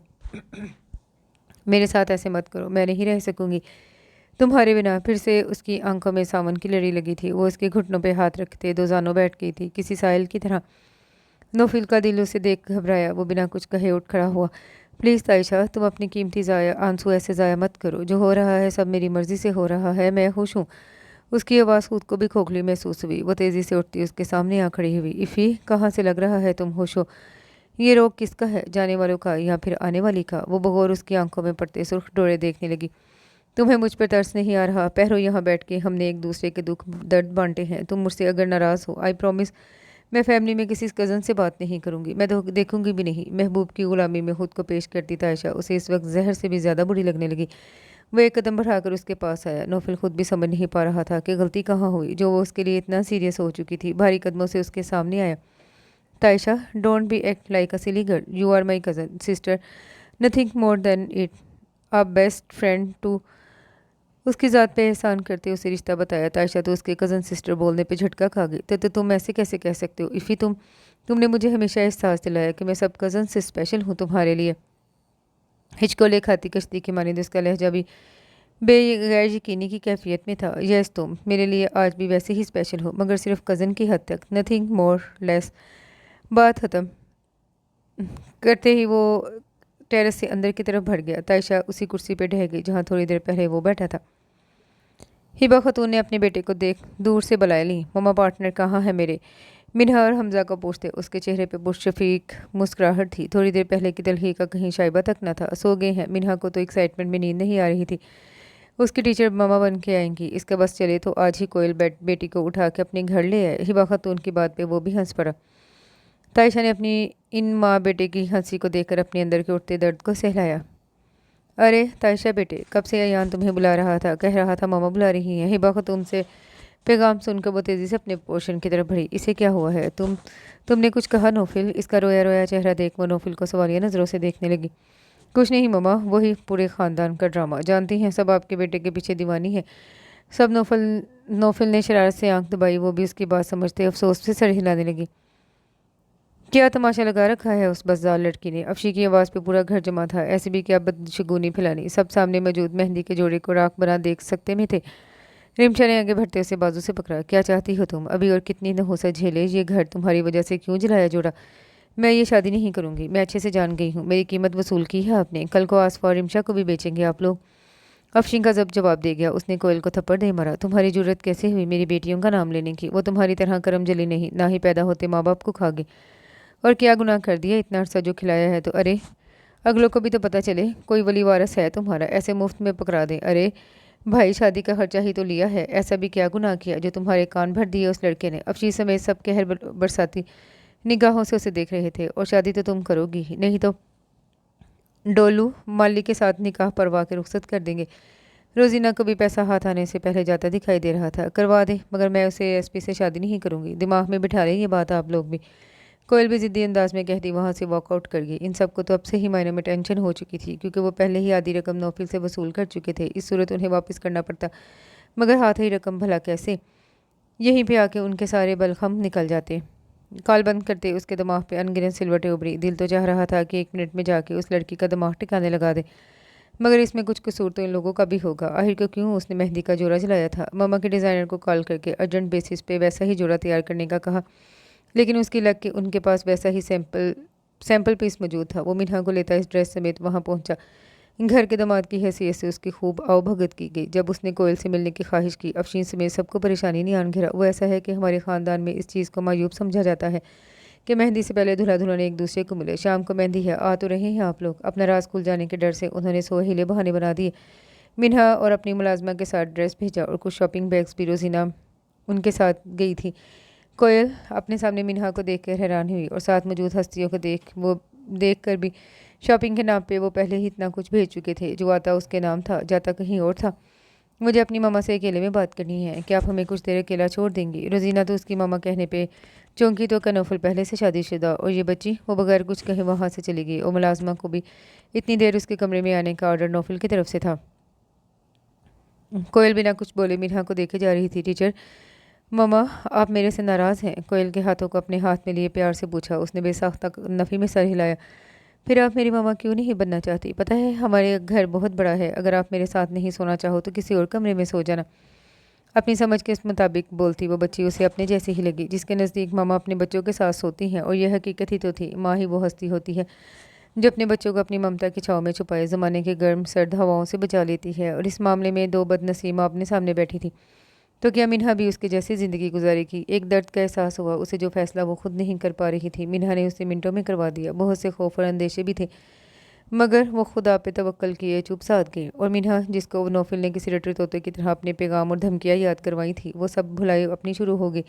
A: मेरे साथ ऐसे मत करो, मैं नहीं रह सकूंगी तुम्हारे बिना। फिर से उसकी आंखों में सावन की लड़ी लगी थी। वो उसके घुटनों पे हाथ रखते दो जानों बैठ गई थी, किसी साहिल की तरह। नौफिल का दिल उसे देख घबराया। वो बिना कुछ कहे उठ खड़ा हुआ। प्लीज़ तायशा, तुम अपनी कीमती आंसू ऐसे ज़ाया मत करो। जो हो रहा है सब मेरी मर्ज़ी से हो रहा है, मैं खुश हूँ। उसकी आवाज़ खुद को भी खोखली महसूस हुई। वो तेज़ी से उठती उसके सामने आ खड़ी हुई। इफ़ी, कहाँ से लग रहा है तुम खुश हो? ये रोग किसका है, जाने वालों का या फिर आने वाली का? वो बगौर उसकी आंखों में पड़ते सुर्ख डोरे देखने लगी। तुम्हें मुझ पर तरस नहीं आ रहा? पहरो यहाँ बैठ के हमने एक दूसरे के दुख दर्द बांटे हैं। तुम मुझसे अगर नाराज़ हो, आई प्रॉमिस, मैं फैमिली में किसी कज़न से बात नहीं करूंगी। मैं तो देखूंगी भी नहीं। महबूब की गुलामी में खुद को पेश करती तायशा उसे इस वक्त जहर से भी ज़्यादा बुरी लगने लगी। वो एक कदम बढ़ाकर उसके पास आया। नौफिल खुद भी समझ नहीं पा रहा था कि गलती कहाँ हुई जो वो उसके लिए इतना सीरियस हो चुकी थी। भारी कदमों से उसके सामने आया। Taysha, don't be act like a silly girl. You are my cousin sister, nothing more than it, a best friend too. उसकी ज़ात पे एहसान करते उसे रिश्ता बताया। तायशा तो उसके कज़न सिस्टर बोलने पे झटका खा गई। तो तुम ऐसे कैसे कह सकते हो इफ़ी? तुमने मुझे हमेशा एहसास दिलाया कि मैं सब कज़न से स्पेशल हूँ तुम्हारे लिए। हिचकोले खाती कश्ती की मानिंद उसका लहजा भी गैर यकीनी की कैफियत में था। यस, तुम मेरे लिए आज भी वैसे ही स्पेशल हो, मगर सिर्फ कज़न की हद तक, नथिंग मोर लेस। बात ख़त्म करते ही वो टेरेस से अंदर की तरफ बढ़ गया। तायशा उसी कुर्सी पर ढह गई जहाँ थोड़ी देर पहले वो बैठा था। हिबा खतून ने अपने बेटे को देख दूर से बुला ली। ममा, पार्टनर कहाँ है मेरे? मिनहा और हमजा को पूछते उसके चेहरे पे पुरशफीक मुस्कुराहट थी। थोड़ी देर पहले की तलही का कहीं शाइबा तक न था। सो गए हैं। मिनहा को तो एक्साइटमेंट में नींद नहीं आ रही थी। उसकी टीचर मामा बन के आएंगी, इसका बस चले तो आज ही कोयल बेटी को उठा के अपने घर ले आए। हिबा खतून की बात पे वो भी हंस पड़ा। तायशा ने अपनी इन माँ बेटे की हंसी को देखकर अपने अंदर के उठते दर्द को सहलाया। अरे तायशा बेटे, कब से अयान तुम्हें बुला रहा था, कह रहा था मामा बुला रही हैं। हिबा खतून से पैगाम सुनकर वो तेज़ी से अपने पोर्शन की तरफ बढ़ी। इसे क्या हुआ है? तुमने कुछ कहा नौफिल? इसका रोया रोया चेहरा देख वो नौफिल को सवालिया नज़रों से देखने लगी। कुछ नहीं ममा, वही पूरे ख़ानदान का ड्रामा। जानती हैं सब आपके बेटे के पीछे दीवानी है सब। नौफिल ने शरारत से आंख दबाई। वो भी उसकी बात समझते अफसोस से सर हिलाने लगी। क्या तमाशा लगा रखा है उस बज़दार लड़की ने? अफशी की आवाज़ पे पूरा घर जमा था। ऐसे भी क्या बदशगुनी फैलानी। सब सामने मौजूद मेहंदी के जोड़े को राख बना देख सकते में थे। रिमशा ने आगे बढ़ते उसे बाजू से पकड़ा। क्या चाहती हो तुम? अभी और कितनी नहुसत झेले? ये घर तुम्हारी वजह से क्यों जलाया जोड़ा? मैं ये शादी नहीं करूंगी। मैं अच्छे से जान गई हूँ, मेरी कीमत वसूल की है आपने। कल को आसफा और रिमशा को भी बेचेंगे आप लोग। अफशीन का जब जवाब दे गया। उसने कोयल को थप्पड़ दे मारा। तुम्हारी जरूरत कैसे हुई मेरी बेटियों का नाम लेने की? वो तुम्हारी तरह करम जली नहीं, ना ही पैदा होते माँ बाप को खा गए। और क्या गुनाह कर दिया? इतना अरसा जो खिलाया है तो। अरे, अगलों को भी तो पता चले कोई वली वारस है तुम्हारा, ऐसे मुफ्त में पकड़ा दे। अरे भाई, शादी का खर्चा ही तो लिया है। ऐसा भी क्या गुनाह किया जो तुम्हारे कान भर दिए उस लड़के ने? अफशी समेत सब कहर बरसाती निगाहों से उसे देख रहे थे। और शादी तो तुम करोगी ही, नहीं तो डोलू माली के साथ निकाह परवा के रुखसत कर देंगे। रोजीना को भी पैसा हाथ आने से पहले जाता दिखाई दे रहा था। करवा दे, मगर मैं उसे एसपी से शादी नहीं करूंगी। दिमाग में बिठा लें ये बात आप लोग भी। कोयल भी ज़िद्दी अंदाज में कहती वहाँ से वॉकआउट कर गई। इन सबको तो अब से ही मायने में टेंशन हो चुकी थी, क्योंकि वो पहले ही आधी रकम नौफिल से वसूल कर चुके थे। इस सूरत उन्हें वापस करना पड़ता, मगर हाथ ही रकम भला कैसे? यहीं पे आके उनके सारे बलखम निकल जाते। कॉल बंद करते उसके दिमाग पे अनगिनत सिलवटें उभरी। दिल तो चाह रहा था कि 1 मिनट में जाके उस लड़की का दिमाग टिकाने लगा दे, मगर इसमें कुछ कसूर तो इन लोगों का भी होगा। आखिर को क्यों उसने मेहंदी का जोड़ा जलाया था। मामा के डिज़ाइनर को कॉल करके अर्जेंट बेसिस पे वैसा ही जोड़ा तैयार करने का कहा, लेकिन उसकी लग के उनके पास वैसा ही सैम्पल पीस मौजूद था। वो मिन्हा को लेता इस ड्रेस समेत वहाँ पहुँचा। घर के दामाद की हैसियत से उसकी खूब आवभगत की गई। जब उसने कोयल से मिलने की ख्वाहिश की, अफशीन समेत सबको परेशानी नहीं आन घिरा। वो ऐसा है कि हमारे ख़ानदान में इस चीज़ को मायूब समझा जाता है कि मेहंदी से पहले दूल्हा दुल्हन एक दूसरे को मिले। शाम को मेहंदी है, आ तो रहे हैं आप लोग। अपना राज खुल जाने के डर से उन्होंने सोहेले बहाने बना दिए। मिन्हा और अपनी मुलाजमा के साथ ड्रेस भेजा और कुछ शॉपिंग बैग्स भी रोजीना उनके साथ गई थी। कोयल अपने सामने मिन्हा को देखकर हैरान हुई और साथ मौजूद हस्तियों को देख कर भी। शॉपिंग के नाम पे वो पहले ही इतना कुछ भेज चुके थे। जो आता उसके नाम था, जाता कहीं और था। मुझे अपनी मामा से अकेले में बात करनी है। क्या आप हमें कुछ देर अकेला छोड़ देंगी। रोजीना तो उसकी मामा कहने पे चौंकी तो कनौफल पहले से शादीशुदा और ये बच्ची। वो बगैर कुछ कहे वहाँ से चली गई और मुलाजमा को भी इतनी देर उसके कमरे में आने का ऑर्डर नौफल की तरफ से था। कोयल बिना कुछ बोले मिन्हा को देखे जा रही थी। टीचर, मामा आप मेरे से नाराज़ हैं। कोयल के हाथों को अपने हाथ में लिए प्यार से पूछा। उसने बेसाख्ता नफ़ी में सर हिलाया। फिर आप मेरी मामा क्यों नहीं बनना चाहती। पता है हमारे घर बहुत बड़ा है। अगर आप मेरे साथ नहीं सोना चाहो तो किसी और कमरे में सो जाना। अपनी समझ के इस मुताबिक बोलती वो बच्ची उसे अपने जैसी ही लगी, जिसके नज़दीक मामा अपने बच्चों के साथ सोती हैं। और यह हकीकत ही तो थी। माँ ही वो हस्ती होती है जो अपने बच्चों को अपनी ममता की छाँव में छुपाए, ज़माने के गर्म सर्द हवाओं से बचा लेती है। और इस मामले में दो बदनसीब माँ अपने सामने बैठी थी। तो क्या मिन्हा भी उसके जैसी ज़िंदगी गुजारेगी। एक दर्द का एहसास हुआ उसे। जो फैसला वो खुद नहीं कर पा रही थी, मिन्हा ने उसे मिनटों में करवा दिया। बहुत से खौफ और अंदेशे भी थे, मगर वो खुदा पे तवक्ल किए चुप साध गई। और मिन्हा, जिसको नौफिल ने किसी रटे तोते की तरह अपने पैगाम और धमकियाँ याद करवाई थी, वो सब भुलाई अपनी शुरू हो गई।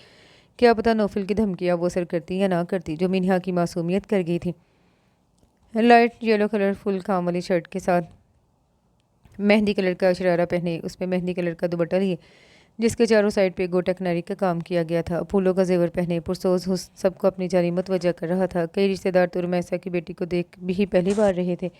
A: क्या पता नौफिल की धमकियाँ वो असर करती या ना करती, जो मिन्हा की मासूमियत कर गई थी। लाइट येलो कलर फुल काम वाली शर्ट के साथ मेहंदी कलर का शरारा पहने, उस पर मेहंदी कलर का दुपट्टा लिए जिसके चारों साइड पे गोटा किनारी का काम किया गया था। फूलों का जेवर पहने पुरसोज हुस्न सबको अपनी जानी मुतवज्जा कर रहा था। कई रिश्तेदार तो रुमैसा की बेटी को देख भी पहली बार रहे थे।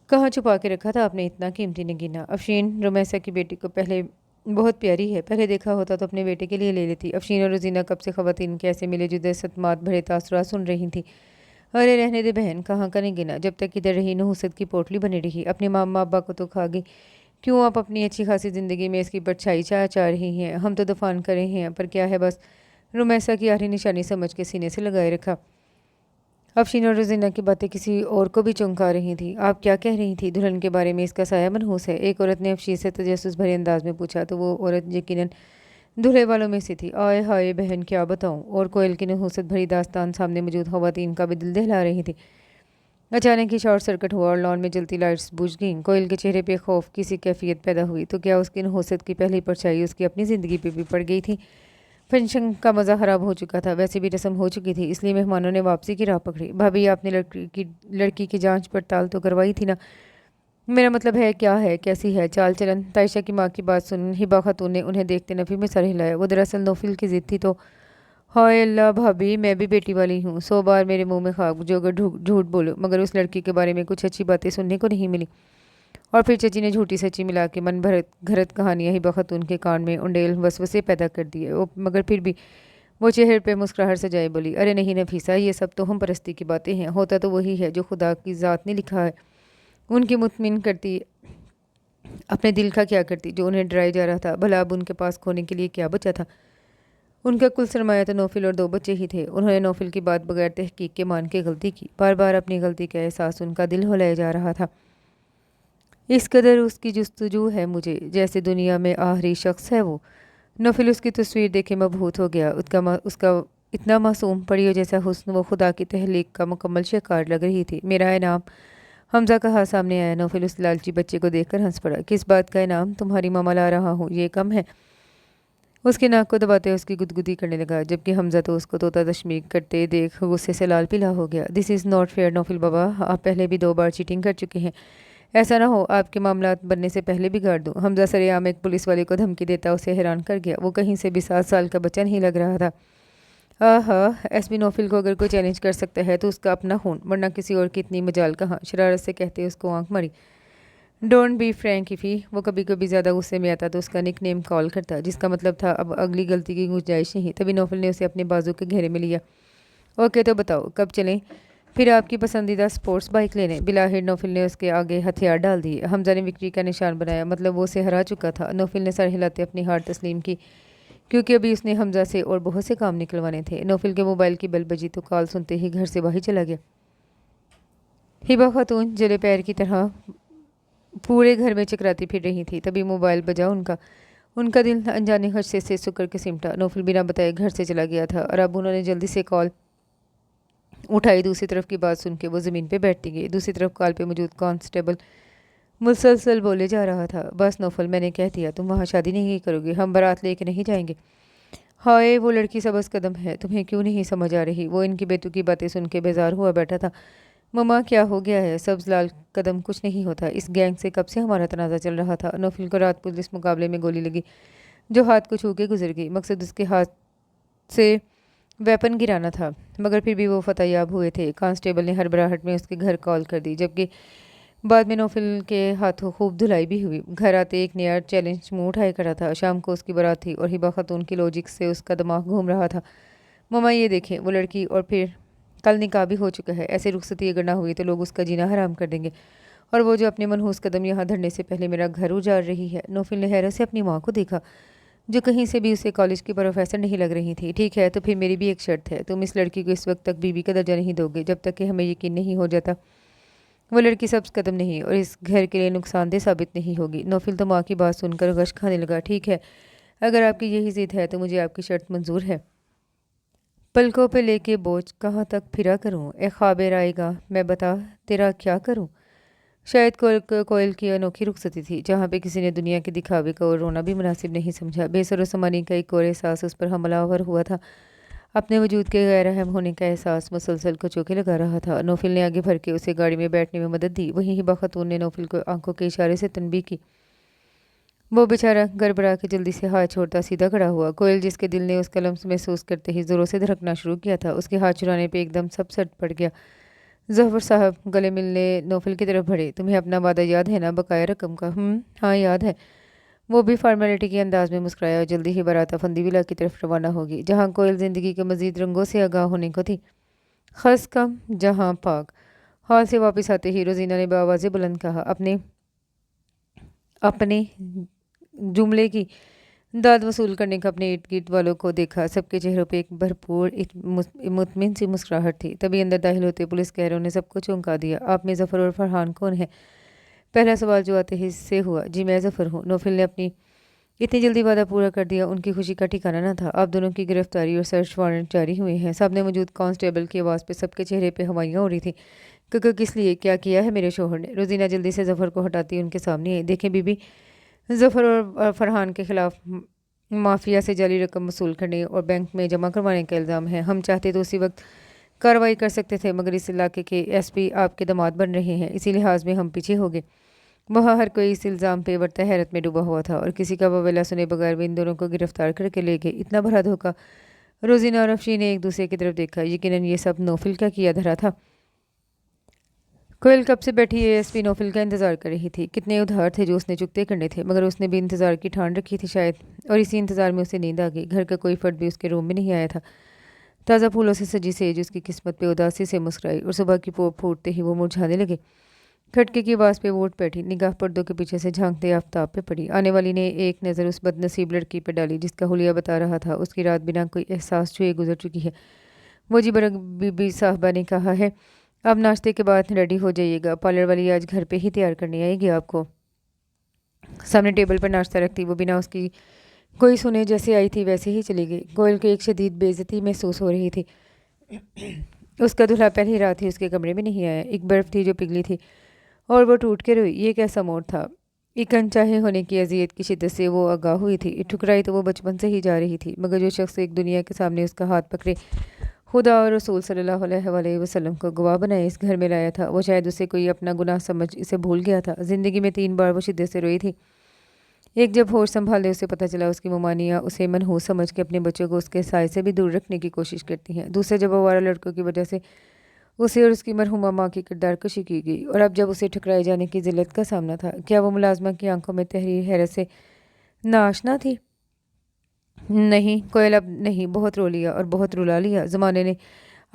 A: कहाँ छुपा के रखा था आपने इतना कीमती नगीना। अफशीन रुमैसा की बेटी को पहले बहुत प्यारी है। पहले देखा होता तो अपने बेटे के लिए ले लेती। अफशीन और रोजीना कब से ख़वातीन के ऐसे मिले जुदे सतमात भरे तासुरात सुन रही थी। अरे रहने दे बहन, कहाँ का नगीना। जब तक इधर रही नहुसत की पोटली बनी रही। अपने मामा अब्बा को तो खा गई। क्यों आप अपनी अच्छी खासी ज़िंदगी में इसकी परछाई चाह रही हैं। हम तो दफान कर रहे हैं, पर क्या है बस रुमैसा की आखिरी निशानी समझ के सीने से लगाए रखा। अफशीन और रोजीना की बातें किसी और को भी चौंका रही थी। आप क्या कह रही थी। दुल्हन के बारे में इसका साया मनहूस है। एक औरत ने अफशीन से तजस्सुस भरे अंदाज में पूछा, तो वो औरत यकीनन दूल्हे वालों में से थी। आए हाय बहन, क्या बताऊं। और कोयल की नहुसत भरी दास्तान सामने मौजूद ख़वातीन का भी दिल दहला रही थी। अचानक ही शॉर्ट सर्किट हुआ और लॉन में जलती लाइट्स बुझ गईं। कोयल के चेहरे पे खौफ की सी कैफियत पैदा हुई। तो क्या उसकी नहुसत की पहली परछाई उसकी अपनी ज़िंदगी पे भी पड़ गई थी। फंक्शन का मज़ा ख़राब हो चुका था। वैसे भी रस्म हो चुकी थी, इसलिए मेहमानों ने वापसी की राह पकड़ी। भाभी, आपने लड़की की जांच पड़ताल तो करवाई थी ना। मेरा मतलब है क्या है, कैसी है चाल चलन। तायशा की माँ की बात सुन हिबा खातून ने उन्हें देखते नफ़ी में सर हिलाया। वो दरअसल नौफिल की ज़िद थी। तो हाय अल्लाह भाभी, मैं भी बेटी वाली हूँ। 100 बार मेरे मुंह में खाक जो अगर झूठ बोलो, मगर उस लड़की के बारे में कुछ अच्छी बातें सुनने को नहीं मिली। और फिर चची ने झूठी सच्ची मिला के मन भरत घरत कहानियाँ हिबा खातून के कान में उंडेल वसवसे पैदा कर दिए। मगर फिर भी वो चेहरे पे मुस्कुराहट सजाए बोली, अरे नहीं नफीसा, ये सब तो हम परस्ती की बातें हैं। होता तो वही है जो खुदा की ज़ात ने लिखा है। उनकी मुतमिन करती, अपने दिल का क्या करती जो उन्हें डराया जा रहा था। भला अब उनके पास खोने के लिए क्या बचा था। उनका कुल सरमाया तो नौफिल और 2 बच्चे ही थे। उन्होंने नौफिल की बात बगैर तहकीक के मान के गलती की। बार बार अपनी गलती का एहसास उनका दिल हिलाया जा रहा था। इस कदर उसकी जुस्तजू है मुझे, जैसे दुनिया में आखिरी शख्स है वो। नौफिल उसकी तस्वीर देखे मबहूत हो गया। उसका इतना मासूम पड़ी हो जैसा हुस्न वो खुदा की तहलीक का मुकम्मल शिकार लग रही थी। मेरा इनाम। हमजा का हाथ सामने आया। नौफिल उस लालची बच्चे को देखकर हंस पड़ा। किस बात का इनाम। तुम्हारी मामा ला रहा हूँ, ये कम है। उसकी नाक को दबाते उसकी गुदगुदी करने लगा, जबकि हमजा तो उसको तोता तशमीक करते देख गुस्से से लाल पीला हो गया। This is not fair Naufil बाबा, आप पहले भी 2 बार चीटिंग कर चुके हैं। ऐसा ना हो आपके मामलात बनने से पहले बिगाड़ दूँ। हमजा सरेआम एक पुलिस वाले को धमकी देता उसे हैरान कर गया। वो कहीं से भी 7 साल का बच्चा नहीं लग रहा था। आहा, एसपी नौफिल को अगर कोई चैलेंज कर सकता है तो उसका अपना खून, वरना किसी और की इतनी मजाल कहाँ। शरारत से कहते उसको आंख मारी। Don't be frank Iffi. वो कभी कभी ज़्यादा गुस्से में आता तो उसका निक नेम कॉल करता, जिसका मतलब था अब अगली गलती की गुंजाइश नहीं। तभी नौफिल ने उसे अपने बाजू के घेरे में लिया। ओके तो बताओ कब चलें। फिर आपकी पसंदीदा स्पोर्ट्स बाइक लेने। बिलाहिर नौफिल ने उसके आगे हथियार डाल दिए। हमजा ने विक्ट्री का निशान बनाया, मतलब वो उसे हरा चुका था। नौफिल ने सर हिलाते अपनी हार तस्लीम की, क्योंकि अभी उसने हमजा से और बहुत से काम निकलवाने थे। नौफिल के मोबाइल की बेल बजी तो कॉल सुनते ही घर से बाहर चला गया। हिबा खातून जले पैर की तरह पूरे घर में चकराती फिर रही थी। तभी मोबाइल बजा उनका। उनका दिल अनजाने खदशे से सुकर के सिमटा। नौफिल बिना बताए घर से चला गया था और अब उन्होंने जल्दी से कॉल उठाई। दूसरी तरफ की बात सुन के वो ज़मीन पे बैठती गई। दूसरी तरफ कॉल पे मौजूद कांस्टेबल मुसलसल बोले जा रहा था, बस नौफल, मैंने कह दिया, तुम वहाँ शादी नहीं करोगे, हम बारात लेके नहीं जाएंगे। हाय, वो लड़की सबस कदम है, तुम्हें क्यों नहीं समझ आ रही? वो इनकी बेतुकी बातें सुन के बेजार हुआ बैठा था। मम्मा, क्या हो गया है? सब्ज लाल कदम, कुछ नहीं होता। इस गैंग से कब से हमारा तनाज़ा चल रहा था। नौफिल को रात पुलिस मुकाबले में गोली लगी जो हाथ को छू के गुजर गई। मकसद उसके हाथ से वेपन गिराना था, मगर फिर भी वो फतेहयाब हुए थे। कांस्टेबल ने हड़बड़ाहट में उसके घर कॉल कर दी, जबकि बाद में नौफिल के हाथों खूब धुलाई भी हुई। घर आते एक नया चैलेंज मुंह उठाए खड़ा था। शाम को उसकी बारात थी और हिबा खातून की लॉजिक से उसका दिमाग घूम रहा था। मम्मा, ये देखें, वो लड़की, और फिर कल निकाह भी हो चुका है। ऐसे रुखसती अगर ना हुई तो लोग उसका जीना हराम कर देंगे। और वो जो अपने मनहूस कदम यहाँ धरने से पहले मेरा घर उजाड़ रही है। नौफिल ने हैरत से अपनी माँ को देखा, जो कहीं से भी उसे कॉलेज की प्रोफेसर नहीं लग रही थी। ठीक है, तो फिर मेरी भी एक शर्त है, तुम इस लड़की को इस वक्त तक बीवी का दर्जा नहीं दोगे जब तक कि हमें यकीन नहीं हो जाता वो लड़की सब्ज कदम नहीं और इस घर के लिए नुकसानदेह साबित नहीं होगी। नौफिल तो माँ की बात सुनकर गश खाने लगा। ठीक है, अगर आपकी यही जिद है तो मुझे आपकी शर्त मंजूर है। पलकों पे लेके बोझ कहाँ तक फिरा करूँ? ए ख्वाबेर आएगा, मैं बता तेरा क्या करूँ? शायद कोयल की अनोखी रुखसती थी, जहाँ पे किसी ने दुनिया के दिखावे का और रोना भी मुनासिब नहीं समझा। बेसरो समानी का एक और एहसास उस पर हमलावर हुआ था। अपने वजूद के गैर अहम होने का एहसास मुसलसल को चौके लगा रहा था। नौफिल ने आगे भर के उसे गाड़ी में बैठने में मदद दी। वहीं हिबा खातून ने नौफिल को आंखों के इशारे से तनबीह की। वो बेचारा गड़बड़ा के जल्दी से हाथ छोड़ता सीधा खड़ा हुआ। कोयल, जिसके दिल ने उसका लम्स महसूस करते ही ज़ोरों से धड़कना शुरू किया था, उसके हाथ छुड़ाने पे एकदम सब सट पड़ गया। जफ़र साहब गले मिलने नौफिल की तरफ बढ़े। तुम्हें अपना वादा याद है ना, बकाया रकम का? हाँ, याद है। वो भी फॉर्मेलिटी के अंदाज में मुस्कुराया और जल्दी ही बारात फंदीविला की तरफ रवाना होगी, जहाँ कोयल ज़िंदगी के मज़ीद रंगों से आगाह होने को थी। खस कम जहाँ पाक। हॉल से वापस आते ही रोजीना ने बावाज़े बुलंद कहा, अपने अपने जुमले की दाद वसूल करने का अपने इर्द गिर्द वालों को देखा। सबके चेहरों पे एक भरपूर मुतमिन सी मुस्कुराहट थी। तभी अंदर दाखिल होते पुलिस कहरों ने सबको चौंका दिया। आप में ज़फ़र और फरहान कौन है? पहला सवाल जो आते ही से हुआ। जी, मैं ज़फ़र हूँ। नौफिल ने अपनी इतनी जल्दी वादा पूरा कर दिया, उनकी खुशी का ठिकाना न था। आप दोनों की गिरफ्तारी और सर्च वारंट जारी हुए हैं। सामने मौजूद कांस्टेबल की आवाज़ पे सबके चेहरे पे हवाइयाँ उड़ी थी। किस लिए? क्या किया है मेरे शोहर ने? रोजीना जल्दी से ज़फ़र को हटाती उनके सामने आई। देखें बीबी, ज़फ़र और फरहान के खिलाफ माफिया से जाली रकम वसूल करने और बैंक में जमा करवाने का इल्ज़ाम है। हम चाहते तो उसी वक्त कार्रवाई कर सकते थे, मगर इस इलाके के एसपी आपके दामाद बन रहे हैं, इसी लिहाज में हम पीछे हो गए। वहाँ हर कोई इस इल्ज़ाम पे बढ़ता हैरत में डूबा हुआ था और किसी का ववेला सुने बगैर भी इन दोनों को गिरफ्तार करके ले गए। इतना बड़ा धोखा। रोजीना और अफशी ने एक दूसरे की तरफ देखा। यकीनन ये सब नौफिल का किया धरा था। कोयल कब से बैठी एएसपी नौफिल का इंतज़ार कर रही थी। कितने उधार थे जो उसने चुकते करने थे, मगर उसने भी इंतज़ार की ठान रखी थी शायद, और इसी इंतज़ार में उसे नींद आ गई। घर का कोई फर्द भी उसके रूम में नहीं आया था। ताज़ा फूलों से सजी सेज उसकी किस्मत पे उदासी से मुस्कुराई और सुबह की पोप फूटते ही वो मुरझाने लगे। खटके की आवाज़ पे वो उठ बैठी। निगाह पर्दों के पीछे से झांकते आफ्ताब पे पड़ी। आने वाली ने एक नज़र उस बदनसीब लड़की पर डाली जिसका हुलिया बता रहा था उसकी रात बिना कोई एहसास छुए गुजर चुकी है। वो जी बरग बीबी साहबा ने कहा है, अब नाश्ते के बाद रेडी हो जाइएगा, पार्लर वाली आज घर पे ही तैयार करनी आएगी आपको। सामने टेबल पर नाश्ता रखती वो बिना उसकी कोई सुने जैसे आई थी वैसे ही चली गई। कोयल को एक शदीद बेइज्जती महसूस हो रही थी। उसका दूल्हा पहली रात ही उसके कमरे में नहीं आया। एक बर्फ़ थी जो पिघली थी और वो टूट के रोई। ये कैसा मोड़ था? एक अनचाहे होने की अजियत की शिद्दत से वो आगाह हुई थी। ठुकराई तो वो बचपन से ही जा रही थी, मगर जो शख्स एक दुनिया के सामने उसका हाथ पकड़े, खुदा और रसूल सल्लल्लाहु अलैहि वसल्लम को गवाह बनाए इस घर में लाया था, वो शायद उसे कोई अपना गुनाह समझ इसे भूल गया था। ज़िंदगी में 3 बार वो शिद्दत से रोई थी। एक जब होश संभाले उसे पता चला उसकी ममानियाँ उसे मनहूस समझ के अपने बच्चों को उसके साय से भी दूर रखने की कोशिश करती हैं। दूसरे जब आवारा लड़कों की वजह से उसे और उसकी मरहुमा माँ की किरदार कशी की गई, और अब जब उसे ठुकराए जाने की जिल्लत का सामना था, क्या वो मुलाजमा की आंखों में तहरीर हैरत से नाशना थी? नहीं, कोयल अब नहीं, बहुत रो लिया और बहुत रुला लिया। ज़माने ने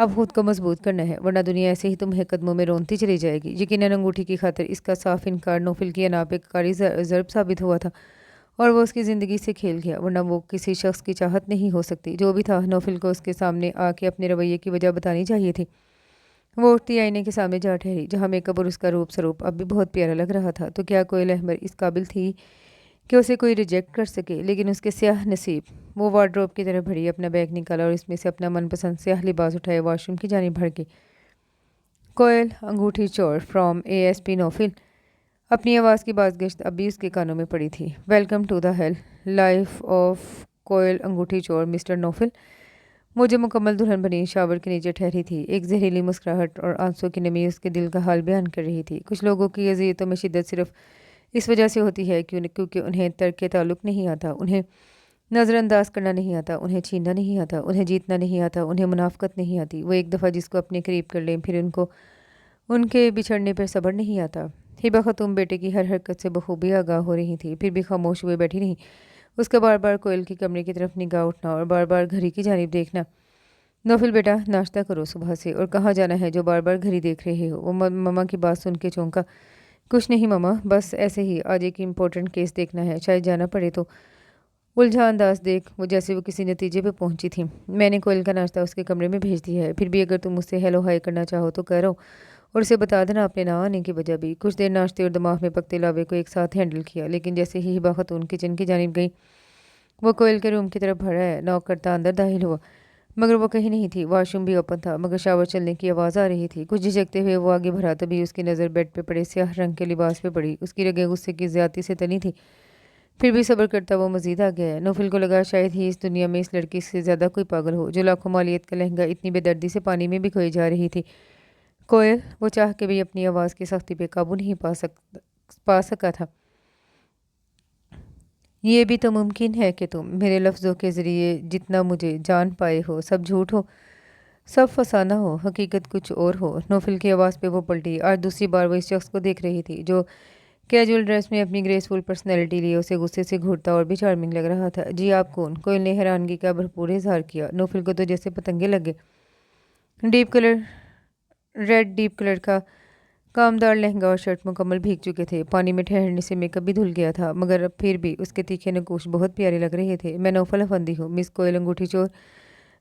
A: अब खुद को मजबूत करना है, वरना दुनिया ऐसे ही तुम्हें कदमों में रोनती चली जाएगी। यकीनन अंगूठी की खातिर इसका साफ इनकार नोफिल की अनापेक्षकारी ज़र्ब साबित हुआ था और वो उसकी ज़िंदगी से खेल गया, वरना वो किसी शख्स की चाहत नहीं हो सकती। जो भी था, नोफिल को उसके सामने आके अपने रवैये की वजह बतानी चाहिए थी। वो उठती आईने के सामने जा ठहरी, जहाँ मेकअप और उसका रूप स्वरूप अब भी बहुत प्यारा लग रहा था। तो क्या कोयल अहमद इस काबिल थी कि उसे कोई रिजेक्ट कर सके? लेकिन उसके स्याह नसीब। वो वार्डरोब की तरफ बढ़ी, अपना बैग निकाला और इसमें से अपना मनपसंद स्याह लिबास उठाए वॉशरूम की जानिब भड़ गई। कोयल अंगूठी चोर फ्रॉम ASP नोफिल। अपनी आवाज़ की बाज़गश्त अभी उसके कानों में पड़ी थी। Welcome to the hell life of Koyal अंगूठी चोर मिस्टर नोफिल। मुझे मुकम्मल दुल्हन बनी शावर के नीचे ठहरी थी। एक जहरीली मुस्कुराहट और आंसुओं की नमी उसके दिल का हाल बयान कर रही थी। कुछ लोगों की अज़ियतों में शिद्दत सिर्फ इस वजह से होती है क्योंकि उन्हें तर्क ताल्लुक़ नहीं आता, उन्हें नज़रअंदाज करना नहीं आता, उन्हें छीनना नहीं आता, उन्हें जीतना नहीं आता, उन्हें मुनाफ़कत नहीं आती। वो एक दफ़ा जिसको अपने करीब कर लें, फिर उनके बिछड़ने पर सब्र नहीं आता। हिबा खातून बेटे की हर हरकत से बखूबी आगाह हो रही थी, फिर भी खामोश हुए बैठी रही। उसका बार बार कोयल के कमरे की तरफ निगाह उठना और बार बार घड़ी की जानिब देखना। नोफिल बेटा, नाश्ता करो सुबह से, और कहाँ जाना है जो बार बार घड़ी देख रहे हो? वो मम्मा की बात सुन के चौंका। कुछ नहीं मम्मा, बस ऐसे ही, आज एक इम्पोर्टेंट केस देखना है, शायद जाना पड़े तो। उलझा अंदाज देख वो जैसे वो किसी नतीजे पे पहुंची थी। मैंने कोयल का नाश्ता उसके कमरे में भेज दिया है, फिर भी अगर तुम उससे हेलो हाय करना चाहो तो करो, और उसे बता देना अपने ना आने की वजह भी। कुछ देर नाश्ते और दिमाग में पकते लावे को एक साथ हैंडल किया, लेकिन जैसे ही हिबा खातून किचन की जानिब गई, वो कोयल के रूम की तरफ बढ़ा है, नॉक करता अंदर दाखिल हुआ। मगर वो कहीं नहीं थी। वॉशरूम भी ओपन था, मगर शावर चलने की आवाज़ आ रही थी। कुछ झिझकते हुए वो आगे बढ़ा, तभी उसकी नज़र बेड पे पड़े स्याह रंग के लिबास पे पड़ी। उसकी रगें गुस्से की ज्यादती से तनी थी, फिर भी सब्र करता वो मजीद आ गया है। नोफिल को लगा शायद ही इस दुनिया में इस लड़की से ज़्यादा कोई पागल हो, जो लाखों मालियत का लहंगा इतनी बेदर्दी से पानी में भी खोई जा रही थी। कोयल, वो चाह के भी अपनी आवाज़ की सख्ती पे काबू नहीं पा सका था। ये भी तो मुमकिन है कि तुम मेरे लफ्ज़ों के ज़रिए जितना मुझे जान पाए हो, सब झूठ हो, सब फसाना हो, हकीकत कुछ और हो। नोफिल की आवाज़ पे वो पलटी। आज दूसरी बार वो इस शख्स को देख रही थी, जो कैजुअल ड्रेस में अपनी ग्रेसफुल पर्सनैलिटी लिए उसे गुस्से से घूरता और भी चार्मिंग लग रहा था। जी आप कौन? कोयल ने हैरानगी का भरपूर इजहार किया। नोफिल को तो जैसे पतंगे लगे। डीप कलर का कामदार लहंगा और शर्ट मुकम्मल भीग चुके थे। पानी में ठहरने से मेकअप भी धुल गया था, मगर अब फिर भी उसके तीखे नकूश बहुत प्यारे लग रहे थे। मैं नौफल अफंदी हूँ, मिस कोयल अंगूठी चोर।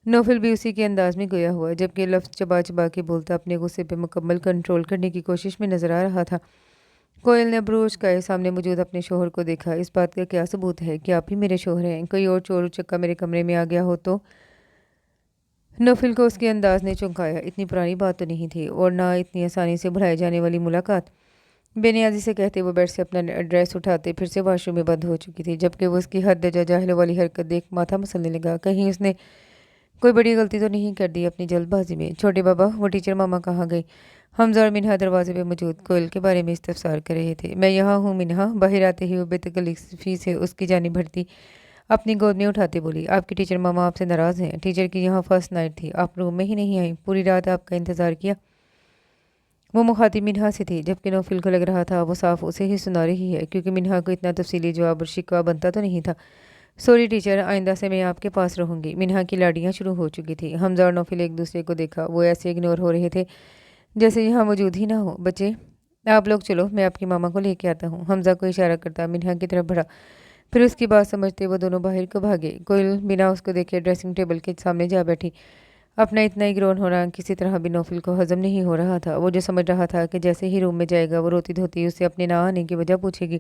A: नोफिल भी उसी के अंदाज में गोया हुआ, जबकि लफ्ज़ चबा चबा के बोलता अपने गुस्से पे मुकम्मल कंट्रोल करने की कोशिश में नजर आ रहा था। कोयल ने अबरूज का सामने मौजूद अपने शोहर को देखा। इस बात का क्या सबूत है कि आप ही मेरे शोहर हैं? कोई और चोर उचक्का मेरे कमरे में आ गया हो तो? नोफिल को उसके अंदाज ने चौंकाया। इतनी पुरानी बात तो नहीं थी, और ना इतनी आसानी से भुलाए जाने वाली मुलाकात। बेनियाजी से कहते वो बेड से अपना ड्रेस उठाते फिर से वॉशरूम में बंद हो चुकी थी, जबकि वो उसकी हद दर्जा जाहिल वाली हरकत देख माथा मसलने लगा। कहीं उसने कोई बड़ी गलती तो नहीं कर दी अपनी जल्दबाजी में? छोटे बाबा, वो टीचर मामा कहाँ गई? हमजा और मिनहा दरवाजे पे मौजूद कोयल के बारे में इस्तफसार कर रहे थे। मैं यहाँ हूँ मिनहा। बाहर आते ही वो बेतकल्लुफ़ी से उसकी जानिब बढ़ती अपनी गोद में उठाते बोली, आपकी टीचर मामा आपसे नाराज़ हैं। टीचर की यहाँ फर्स्ट नाइट थी, आप रूम में ही नहीं आई, पूरी रात आपका इंतज़ार किया। वो मुखातिब मिनहा से थी, जबकि नौफिल को लग रहा था वो साफ उसे ही सुना रही है, क्योंकि मिनहा को इतना तफसीली जवाब और शिकवा बनता तो नहीं था। सॉरी टीचर, आइंदा से मैं आपके पास रहूंगी। मिनहा की लाड़ियाँ शुरू हो चुकी थी। हमजा और नौफिल एक दूसरे को देखा, वो ऐसे इग्नोर हो रहे थे जैसे यहाँ मौजूद ही ना हो। बच्चे, आप लोग चलो, मैं आपकी मामा को लेके आता हूँ। हमजा को इशारा करता मिनहा की तरफ बढ़ा, फिर उसकी बात समझते वो दोनों बाहर को भागे। कोयल बिना उसको देखे ड्रेसिंग टेबल के सामने जा बैठी। अपना इतना इग्नोर होना किसी तरह भी नौफिल को हजम नहीं हो रहा था। वो जो समझ रहा था कि जैसे ही रूम में जाएगा वो रोती धोती उससे अपने ना आने की वजह पूछेगी,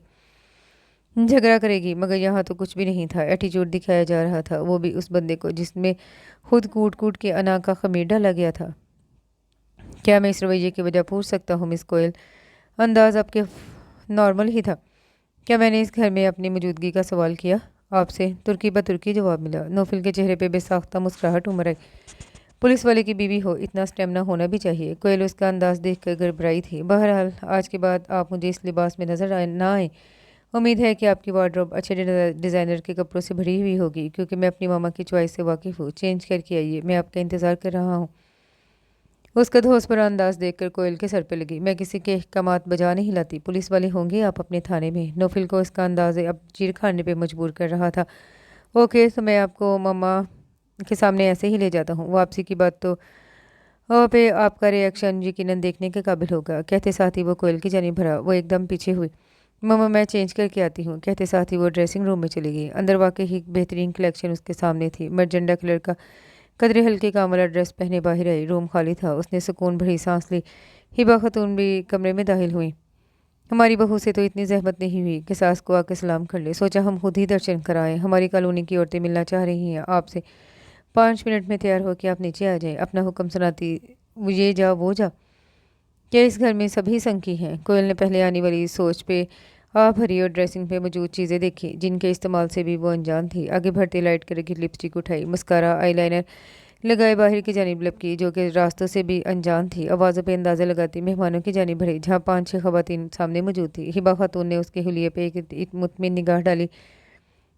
A: झगड़ा करेगी, मगर यहाँ तो कुछ भी नहीं था। एटीट्यूड दिखाया जा रहा था, वो भी उस बंदे को जिसमें खुद कूट कूट के अना का खमीर डाला गया था। क्या मैं इस रवैये की वजह पूछ सकता हूँ मिस कोयल? अंदाज आपके नॉर्मल ही था। क्या मैंने इस घर में अपनी मौजूदगी का सवाल किया आपसे? तुर्की ब तुर्की जवाब मिला। नौफिल के चेहरे पे बेसाख्ता मुस्कुराहट उमड़ आई। पुलिस वाले की बीवी हो, इतना स्टेमिना होना भी चाहिए। कोयल उसका अंदाज देखकर गड़बड़ाई थी। बहरहाल आज के बाद आप मुझे इस लिबास में नजर ना आए। उम्मीद है कि आपकी वार्डरोब अच्छे डिज़ाइनर के कपड़ों से भरी हुई होगी, क्योंकि मैं अपनी मामा की चॉइस से वाकिफ़ हूँ। चेंज करके आइए, मैं आपका इंतज़ार कर रहा हूँ। उसका धोस पर अंदाज देखकर कोयल के सर पे लगी। मैं किसी के अहकामात बजा नहीं लाती। पुलिस वाले होंगे आप अपने थाने में। नौफिल को उसका अंदाज अब चीर खाने पे मजबूर कर रहा था। ओके, तो मैं आपको मामा के सामने ऐसे ही ले जाता हूँ। वापसी की बात तो और पे आपका रिएक्शन यकीनन देखने के काबिल होगा, कहते साथ ही वो कोयल की जानी भरा। वो एकदम पीछे हुई। मम्मा मैं चेंज करके आती हूँ, कहते साथ ही वो ड्रेसिंग रूम में चली गई। अंदर वाकई ही एक बेहतरीन कलेक्शन उसके सामने थी। मर्जेंडा कलर का कदरे हल्के काम वाला ड्रेस पहने बाहर आई। रूम खाली था। उसने सुकून भरी सांस ली। हिबा खातून भी कमरे में दाखिल हुई। हमारी बहू से तो इतनी जहमत नहीं हुई कि सास को आके सलाम कर ले। सोचा हम खुद ही दर्शन कराएं। हमारी कॉलोनी की औरतें मिलना चाह रही हैं आपसे। 5 मिनट में तैयार हो के आप नीचे आ जाएं। अपना हुक्म सुनाती ये जा वो जा। क्या इस घर में सभी संग हैं? कोयल ने पहले आने वाली सोच पे आ भरी और ड्रेसिंग पे मौजूद चीज़ें देखी जिनके इस्तेमाल से भी वो अनजान थी। आगे बढ़ते लाइट कलर की लिपस्टिक उठाई, मस्कारा आईलाइनर लगाए बाहर की जानिब लपकी जो कि रास्तों से भी अनजान थी। आवाज़ों पे अंदाज़ा लगाती मेहमानों की जानिब बढ़ी जहाँ 5-6 खवातीन सामने मौजूद थी। हिबा खातून ने उसके हुलिये पे एक मुतमिन निगाह डाली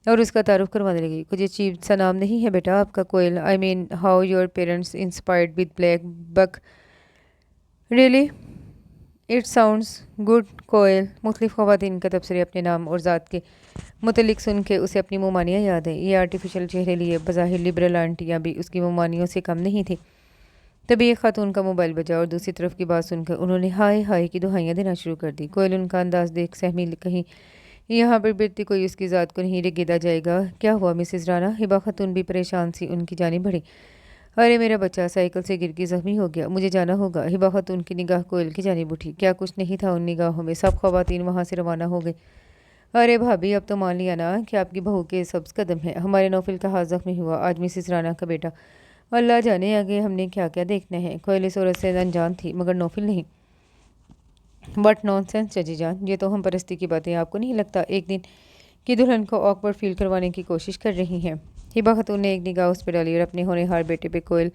A: और उसका तारुफ करवाने लगी। कुछ अजीब सा नाम नहीं है बेटा आपका Koyal? I mean how your parents inspired with black buck? Really it sounds good Koyal. मुख्तलिफ ख़वातीन का तबसरे अपने नाम और ज़ात के मुतलिक सुन के उसे अपनी मुमानियाँ याद है। ये आर्टिफिशियल चेहरे लिए बज़ाहिर लिबरल आंटियाँ भी उसकी मुमानियों से कम नहीं थी। तभी एक खातून का मोबाइल बजा और दूसरी तरफ की बात सुनकर उन्होंने हाय हाय की दुहाइयाँ देना शुरू कर दी। कोयल उनका अंदाज देख सहमी कहीं यहाँ पर बेटी कोई उसकी ज़ात को नहीं रेगेदा जाएगा। क्या हुआ मिसेज़ राना? हिबा खातून भी परेशान सी उनकी जानिब बढ़ी। अरे मेरा बच्चा साइकिल से गिर के जख्मी हो गया, मुझे जाना होगा। हिबा खातून की निगाह कोयल की जानिब उठी। क्या कुछ नहीं था उन निगाहों में? सब खवातीन वहाँ से रवाना हो गई। अरे भाभी अब तो मान लिया ना कि आपकी बहू के सब्ज़ कदम है। हमारे नौफिल का हाथ जख्मी हुआ आज मिसेस राना का बेटा। अल्लाह जाने आगे हमने क्या क्या देखना है। कोयल इस औरत से अनजान थी मगर नौफिल नहीं। बट नॉनसेंस चची जान, ये तो हम परस्ती की बातें। आपको नहीं लगता एक दिन की दुल्हन को ऑकवर्ड फील करवाने की कोशिश कर रही हैं? हिबा खातून ने एक निगाह उस पर डाली और अपने होनहार बेटे पे कोयल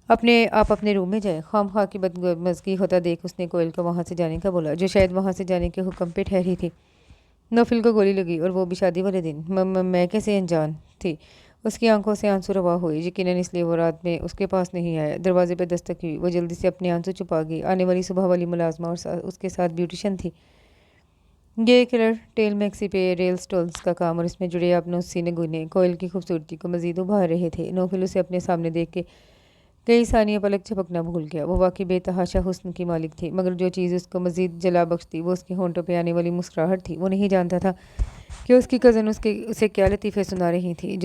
A: अपने रूम में जाए। खामखा की बदमज़गी होता देख उसने कोयल को वहाँ से जाने का बोला जो शायद वहाँ से जाने के हुक्म पे ठहरी थी। नौफिल को गोली लगी और वो भी शादी वाले दिन। मैं कैसे अनजान थी? उसकी आंखों से आंसू रवा हुए, यकीनन इसलिए वो रात में उसके पास नहीं आया। दरवाजे पे दस्तक हुई। वो जल्दी से अपने आंसू छुपा गई। आने वाली सुबह वाली मुलाजमा और उसके साथ ब्यूटिशन थी। ये कलर टेल मैक्सी पे रेल स्टोल्स का काम और इसमें जुड़े अपनों सीने गुने कोयल की खूबसूरती को मजीद उभार रहे थे। नौफिल उसे अपने सामने देख के कई सानिया पलक झपकना भूल गया। वो वाकई बेतहाशा हुस्न की मालिक थी मगर जो चीज़ उसको मजीद जला बख्शती वो उसके होंठों पे आने वाली मुस्कुराहट थी। वो नहीं जानता था कि उसकी कज़न उसे क्या लतीफ़े सुना रही थी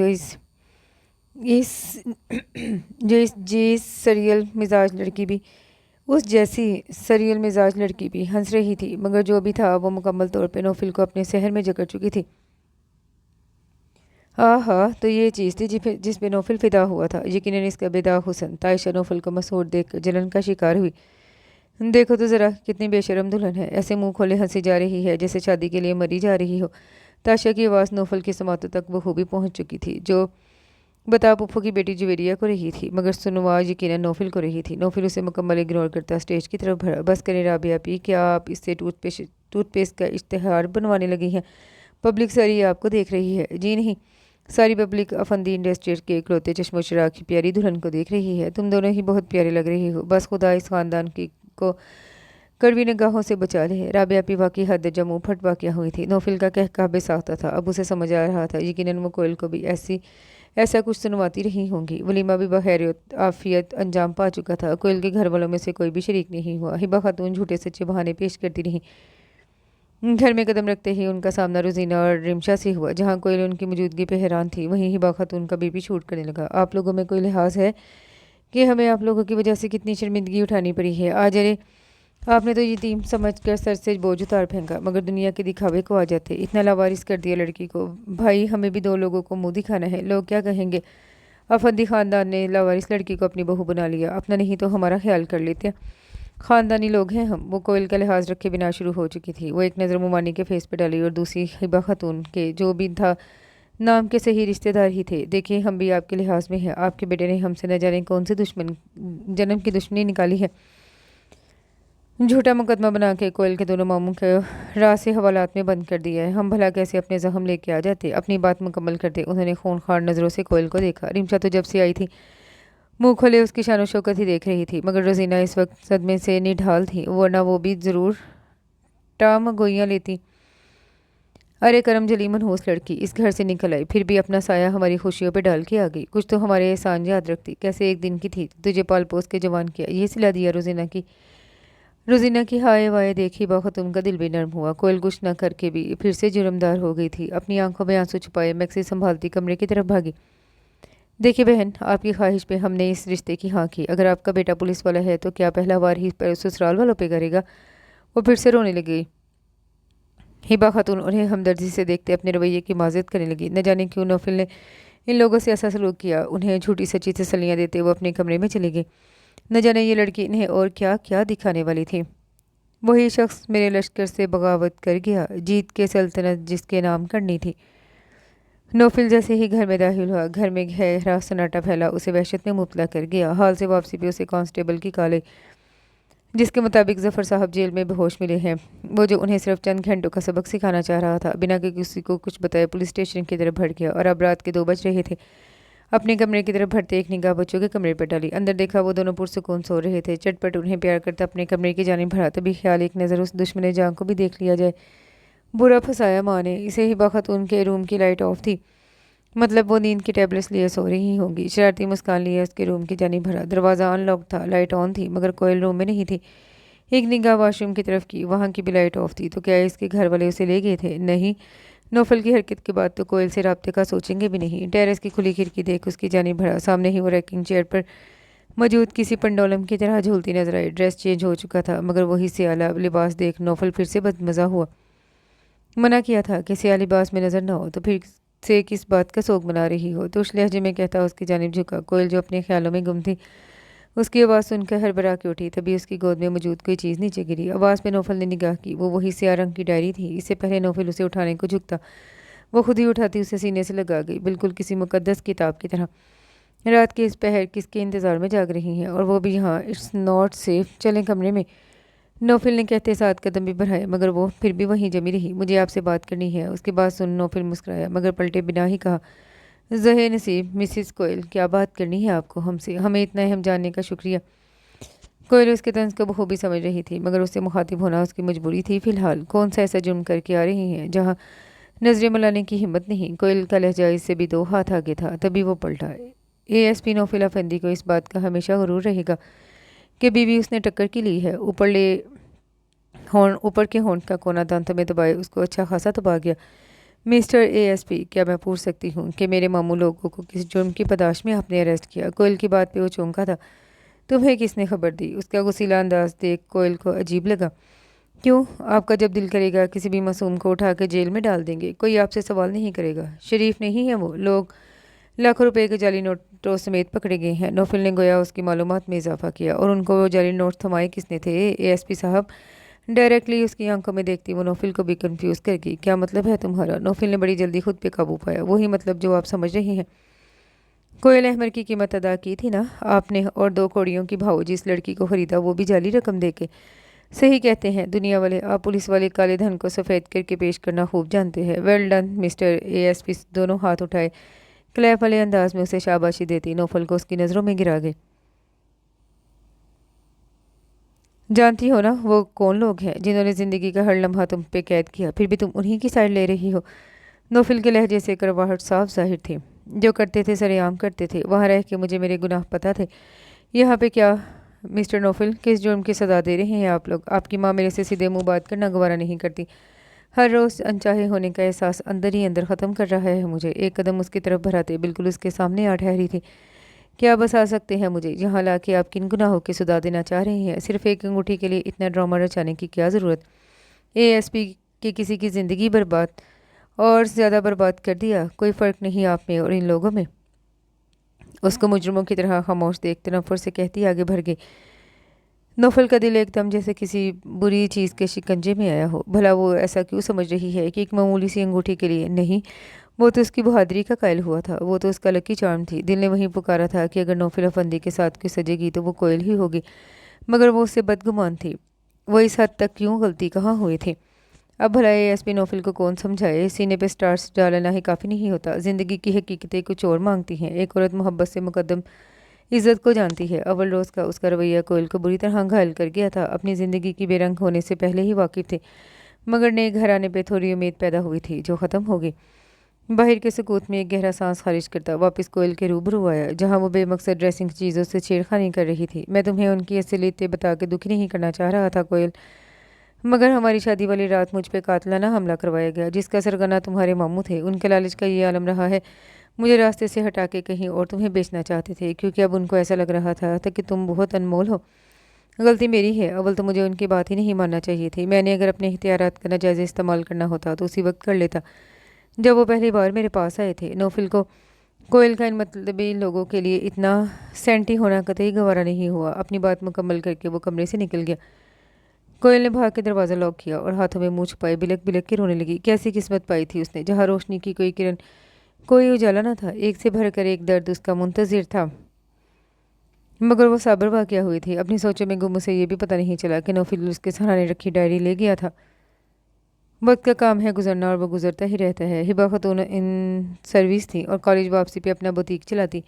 A: इस जिस सरियल मिजाज लड़की भी उस जैसी सरियल मिजाज लड़की भी हंस रही थी मगर जो भी था वो मुकम्मल तौर पे नौफिल को अपने शहर में जकड़ चुकी थी। हाँ तो ये चीज़ थी जिस पे नौफिल फिदा हुआ था। यकीनन इसका बेदाग हुस्न। तायशा नौफिल को मसहूर देख जलन का शिकार हुई। देखो तो ज़रा कितनी बेशरम दुल्हन है, ऐसे मुंह खोले हंसी जा रही है जैसे शादी के लिए मरी जा रही हो। तायशा की आवाज़ नौफिल की समातों तक बखूबी पहुँच चुकी थी। जो बता पुप्पो की बेटी जुवेरिया को रही थी मगर सुनवा यकीनन नौफिल को रही थी। नौफिल उसे मुकम्मल इग्नोर करता स्टेज की तरफ बढ़ा। बस करें राबिया पी, क्या आप इससे टूथपेस्ट का इश्तेहार बनवाने लगी हैं? पब्लिक सारी आपको देख रही है। जी नहीं, सारी पब्लिक अफंदी इंडस्ट्रियल के इकलौते चश्मो चराग की प्यारी दुल्हन को देख रही है। तुम दोनों ही बहुत प्यारे लग रही हो। बस खुदा इस खानदान की को कड़वी निगाहों से बचा ले। राबिया पी वाकई हद जमू फट वाक़या हुई थी। नौफिल का कहका बेसाख्ता था। अब उसे समझ आ रहा था यकीनन वो कोयल को भी ऐसा कुछ सुनवाती रही होंगी। वलीमा भी बखैर आफियत अंजाम पा चुका था। कोयल के घर वालों में से कोई भी शरीक नहीं हुआ। हिबा खातून झूठे सच्चे बहाने पेश करती रही। घर में कदम रखते ही उनका सामना रोजीना और रिमशा से हुआ। जहाँ कोयल उनकी मौजूदगी पे हैरान थी वहीं हिबा खातून का बीपी शूट करने लगा। आप लोगों में कोई लिहाज है कि हमें आप लोगों की वजह से कितनी शर्मिंदगी उठानी पड़ी है? आज अरे आपने तो यतीम समझकर सर से बोझ उतार फेंका मगर दुनिया के दिखावे को आ जाते। इतना लावारिस कर दिया लड़की को। भाई हमें भी 2 लोगों को मुँह दिखाना है। लोग क्या कहेंगे? अफंदी खानदान ने लावारिस लड़की को अपनी बहू बना लिया। अपना नहीं तो हमारा ख्याल कर लेते। खानदानी लोग हैं हम। वो कोयल का लिहाज रखे बिना शुरू हो चुकी थी। वो एक नज़र मुमानी के फेस पे डाली और दूसरी हिबा खातून के जो भी था नाम के सही रिश्तेदार ही थे। देखिए हम भी आपके लिहाज में हैं। आपके बेटे ने हमसे न जाने कौन से जन्म की दुश्मनी निकाली है। झूठा मुकदमा बना के कोयल के दोनों मामों के राह से हवालात में बंद कर दिया है। हम भला कैसे अपने जख्म लेके आ जाते? अपनी बात मुकम्मल करते उन्होंने खूनखार नज़रों से कोयल को देखा। रिमशा तो जब से आई थी मुंह खोले उसकी शान शौकत ही देख रही थी मगर रोजीना इस वक्त सदमे से निढाल थी वरना वो भी ज़रूर टाम गोइयाँ लेती। अरे करम जली मनहूस लड़की, इस घर से निकल आई, फिर भी अपना साया हमारी खुशियों पे डाल के आ गई। कुछ तो हमारे एहसान याद रखती। कैसे एक दिन की थी, तुझे पाल पोस के जवान किया, ये सिला दिया रोजीना की हाय वाय देखी बखतूम का दिल भी नरम हुआ। कोयल कुछ न करके भी फिर से जुर्मदार हो गई थी। अपनी आंखों में आंसू छुपाए मैक्सी संभालती कमरे की तरफ भागी। देखिए बहन, आपकी ख्वाहिश पे हमने इस रिश्ते की हाँ की। अगर आपका बेटा पुलिस वाला है तो क्या पहला वार ही पर ससुराल वालों पे करेगा? वो फिर से रोने लगी। हिबा खातून उन्हें हमदर्दी से देखते अपने रवैये की माजरत करने लगी। न जाने क्यों नौफिल ने इन लोगों से ऐसा सलूक किया। उन्हें झूठी सच्ची तसल्लियाँ देते वो अपने कमरे में चली गई। न जाने ये लड़की इन्हें और क्या क्या दिखाने वाली थी। वही शख्स मेरे लश्कर से बगावत कर गया, जीत के सल्तनत जिसके नाम करनी थी। नौफिल जैसे ही घर में दाखिल हुआ, घर में गहरा सन्नाटा फैला, उसे वहशत में मुबतला कर गया। हाल से वापसी पे उसे कांस्टेबल की कॉल आई, जिसके मुताबिक जफ़र साहब जेल में बेहोश मिले हैं। वो जो उन्हें सिर्फ चंद घंटों का सबक सिखाना चाह रहा था, बिना कि किसी को कुछ बताए पुलिस स्टेशन की तरफ भड़ गया। और अब रात के 2 बज रहे थे। अपने कमरे की तरफ भरते एक निगाह बच्चों के कमरे पर डाली। अंदर देखा वो दोनों पुरसुकून सो रहे थे। चटपट उन्हें प्यार करता अपने कमरे की जानिब भरा, तभी ख्याल एक नज़र उस दुश्मन जान को भी देख लिया जाए। बुरा फंसाया माँ ने इसे। ही बखत उनके रूम की लाइट ऑफ थी, मतलब वो नींद की टेबलेट्स लिए सो रही होंगी। शरारती मुस्कान लिए उसके रूम की जानिब भरा। दरवाज़ा अनलॉक था, लाइट ऑन थी, मगर कोयल रूम में नहीं थी। एक निगाह वॉशरूम की तरफ की, वहाँ की भी लाइट ऑफ थी। तो क्या इसके घर वाले उसे ले गए थे? नहीं, नौफल की हरकत के बाद तो कोयल से राब्ते का सोचेंगे भी नहीं। टेरेस की खुली खिड़की देख उसकी जानिब बढ़ा। सामने ही वो रैकिंग चेयर पर मौजूद किसी पंडोलम की तरह झूलती नजर आई। ड्रेस चेंज हो चुका था, मगर वही सियाला लिबास देख नौफल फिर से बदमज़ा हुआ। मना किया था कि सिया लिबास में नजर न हो, तो फिर से किस बात का शौक बना रही हो? तो उस लहजे में कहता उसकी जानिब झुका। कोयल जो अपने ख्यालों में गुम थी, उसकी आवाज़ सुनकर हड़बड़ा के उठी। तभी उसकी गोद में मौजूद कोई चीज़ नीचे गिरी। आवाज़ पे नौफल ने निगाह की। वो वही स्याह रंग की डायरी थी। इससे पहले नौफल उसे उठाने को झुकता, वो खुद ही उठाती उसे सीने से लगा गई, बिल्कुल किसी मुकद्दस किताब की तरह। रात के इस पहर किसके इंतज़ार में जाग रही हैं, और वो भी यहाँ? इट्स नॉट सेफ, चलें कमरे में। नौफिल ने कहते साथ कदम भी बढ़ाए, मगर वो फिर भी वहीं जमी रही। मुझे आपसे बात करनी है। उसकी बात सुन नौफिल मुस्कुराया, मगर पलटे बिना ही कहा, ज़हे नसीब मिसिस कोयल, क्या बात करनी है आपको हमसे? हमें इतना अहम जानने का शुक्रिया। कोयल उसके तंज को बखूबी समझ रही थी, मगर उससे मुखातिब होना उसकी मजबूरी थी। फिलहाल कौन सा ऐसा जुर्म करके आ रही हैं जहाँ नजरें मिलाने की हिम्मत नहीं? कोयल का लहजा इससे भी 2 हाथ आगे था। तभी वो पलटा। एएसपी नौफिल अफंदी को इस बात का हमेशा गुरूर रहेगा कि बीवी उसने टक्कर की ली है। ऊपर के होंठ का कोना दांतों में दबाए उसको अच्छा खासा दबा गया। मिस्टर एएसपी, क्या मैं पूछ सकती हूँ कि मेरे मामू लोगों को किस जुर्म की पदाश में आपने अरेस्ट किया? कोयल की बात पे वो चौंका था। तुम्हें किसने खबर दी? उसका गुस्सीला अंदाज देख कोयल को अजीब लगा। क्यों, आपका जब दिल करेगा किसी भी मासूम को उठा कर जेल में डाल देंगे, कोई आपसे सवाल नहीं करेगा। शरीफ नहीं है वो लोग? लाखों रुपए के जाली नोटों समेत पकड़े गए हैं। नौफिल ने गोया उसकी मालूमात में इजाफा किया। और उनको वो जाली नोट थमाए किसने थे? एएसपी साहब। डायरेक्टली उसकी आंखों में देखती वो नौफिल को भी कंफ्यूज कर गई। क्या मतलब है तुम्हारा? नौफिल ने बड़ी जल्दी खुद पे काबू पाया। वही मतलब जो आप समझ रही हैं। कोयल अहमर की कीमत अदा की थी ना आपने, और 2 कौड़ियों की भाव जिस लड़की को खरीदा, वो भी जाली रकम दे के। सही कहते हैं दुनिया वाले, आप पुलिस वाले काले धन को सफ़ेद करके पेश करना खूब जानते हैं। Well done mister ASP. दोनों हाथ उठाए क्लैप वाले अंदाज में उसे शाबाशी देती नौफल को उसकी नज़रों में गिरा गए। जानती हो ना वो कौन लोग हैं जिन्होंने ज़िंदगी का हर लम्हा तुम पे कैद किया, फिर भी तुम उन्हीं की साइड ले रही हो? नौफिल के लहजे से करवाहट साफ जाहिर थी। जो करते थे सरेआम करते थे। वहाँ रह के मुझे मेरे गुनाह पता थे। यहाँ पे क्या? मिस्टर नौफिल, किस जुर्म की सज़ा दे रहे हैं आप लोग? आपकी माँ मेरे से सीधे मुँह बात करना गवारा नहीं करती। हर रोज़ अनचाहे होने का एहसास अंदर ही अंदर ख़त्म कर रहा है मुझे। एक कदम उसकी तरफ बढ़ाते बिल्कुल उसके सामने आ ठहरी थी। क्या बस आ सकते हैं मुझे यहाँ ला के आप किन गुनाहों की सजा देना चाह रहे हैं? सिर्फ एक अंगूठी के लिए इतना ड्रामा रचाने की क्या ज़रूरत? एएसपी के किसी की ज़िंदगी बर्बाद और ज़्यादा बर्बाद कर दिया। कोई फ़र्क नहीं आप में और इन लोगों में। उसको मुजरमों की तरह खामोश देख तनफ्फुर से कहती आगे भर गई। नौफल का दिल एकदम जैसे किसी बुरी चीज़ के शिकंजे में आया हो। भला वो ऐसा क्यों समझ रही है कि एक मामूली सी अंगूठी के लिए? नहीं, वो तो उसकी बहादुरी का कायल हुआ था। वो तो उसका लकी चार्म थी। दिल ने वहीं पुकारा था कि अगर नौफिल अफंदी के साथ कोई सजेगी तो वो कोयल ही होगी। मगर वो उससे बदगुमान थी। वो इस हद तक क्यों गलती कहाँ हुई थी? अब भला एएसपी नौफिल को कौन समझाए? सीने पे स्टार्स डालना ही काफ़ी नहीं होता। ज़िंदगी की हकीकतें कुछ और मांगती हैं। एक औरत मोहब्बत से मुकद्दम इज़्ज़त को जानती है। अव्वल रोज़ का उसका रवैया कोयल को बुरी तरह घायल कर गया था। अपनी ज़िंदगी की बेरंग होने से पहले ही वाकिफ़ थे, मगर नए घर आने पे थोड़ी उम्मीद पैदा हुई थी जो ख़त्म हो गई। बाहर के सुकूत में एक गहरा सांस खारिज करता वापस कोयल के रूबरू आया, जहाँ वो बेमकसद ड्रेसिंग चीज़ों से छेड़खानी कर रही थी। मैं तुम्हें उनकी असलियतें बता के दुखी नहीं करना चाह रहा था कोयल, मगर हमारी शादी वाली रात मुझ पे कातिलाना हमला करवाया गया, जिसका सरगना तुम्हारे मामू थे। उनके लालच का ये आलम रहा है, मुझे रास्ते से हटा के कहीं और तुम्हें बेचना चाहते थे, क्योंकि अब उनको ऐसा लग रहा था कि तुम बहुत अनमोल हो। गलती मेरी है, अव्वल तो मुझे उनकी बात ही नहीं मानना चाहिए थी। मैंने अगर अपने इख्तियारात का नाजायज़ इस्तेमाल करना होता तो उसी वक्त कर लेता, जब वो पहली बार मेरे पास आए थे। नौफिल को कोयल का इन मतलबी लोगों के लिए इतना सेंटी होना कतई गवारा नहीं हुआ। अपनी बात मुकम्मल करके वो कमरे से निकल गया। कोयल ने भाग के दरवाज़ा लॉक किया और हाथों में मुँह छुपाए बिलक बिलक के रोने लगी। कैसी किस्मत पाई थी उसने, जहाँ रोशनी की कोई किरण, कोई उजाला न था। एक से भर कर एक दर्द उसका मुंतज़िर था, मगर वो साबर वाक़या हुई थी। अपनी सोचों में गुम उसे ये भी पता नहीं चला कि नौफिल उसके सराहने रखी डायरी ले गया था। वक्त का काम है गुजरना और वो गुजरता ही रहता है। हिबा खातून इन सर्विस थी और कॉलेज वापसी पे अपना बुटीक चलाती।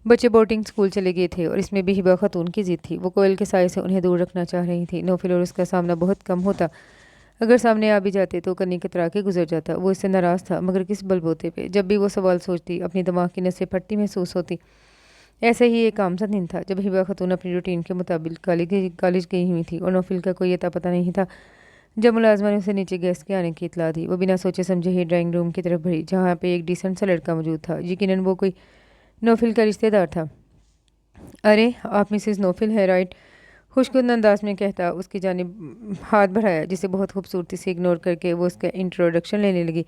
A: बच्चे बोर्डिंग स्कूल चले गए थे और इसमें भी हिबा खातून की जिद थी। वो कोयल के साए से उन्हें दूर रखना चाह रही थी। नौफिल और उसका सामना बहुत कम होता, अगर सामने आ भी जाते तो कन्नी कतरा के गुजर जाता। वो इससे नाराज़ था, मगर किस बलबूते पे। जब भी वो सवाल सोचती अपनी दिमाग की नसें फटती महसूस होती। ऐसे ही एक आम सा दिन था जब हिबा खातून अपनी रूटीन के मुताबिक कॉलेज गई हुई थी और नौफिल का कोई अता पता नहीं था। जब मुलाजमा ने उसे नीचे गेस्ट के आने की इतला दी, वो बिना सोचे समझे ही ड्राइंग रूम की तरफ बढ़ी, जहाँ पे एक डिसेंट सा लड़का मौजूद था। यकीनन वो कोई नौफिल का रिश्तेदार था। अरे आप मिसेस नौफिल है राइट? खुशकुन अंदाज में कहता उसकी जानिब हाथ बढ़ाया, जिसे बहुत खूबसूरती से इग्नोर करके वो उसका इंट्रोडक्शन लेने लगी।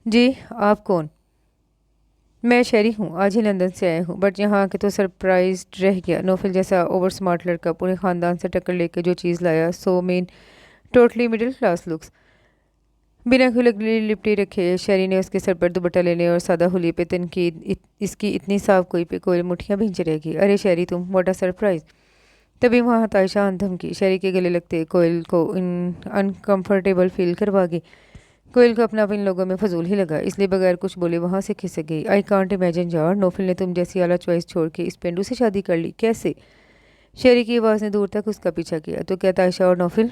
A: जी आप कौन? मैं शेरी हूँ, आज ही लंदन से आया हूँ, बट यहाँ आके तो सरप्राइज्ड रह गया। नौफिल जैसा ओवर स्मार्ट लड़का पूरे ख़ानदान से टक्कर लेके जो चीज़ लाया, so main totally middle class looks. बिना खुलगली लिपटी रखे शेरी ने उसके सर पर दुपट्टा लेने और सादा हुलिये पे तनकीद इसकी इतनी साफ कोई पे कोयल मुठियाँ भींच रहेगी। अरे शेरी तुम, व्हाट अ सरप्राइज। तभी वहाँ तायशा धमकी शेरी के गले लगते कोयल को अनकंफर्टेबल फील करवा गई। कोयल को अपना इन लोगों में फजूल ही लगा, इसलिए बगैर कुछ बोले वहाँ से खिसक गई। आई कांट इमेजिन यार, नौफिल ने तुम जैसी आला चॉइस छोड़ के इस पेंडू से शादी कर ली, कैसे? शेरी की आवाज़ ने दूर तक उसका पीछा किया। तो क्या तायशा और नौफिल?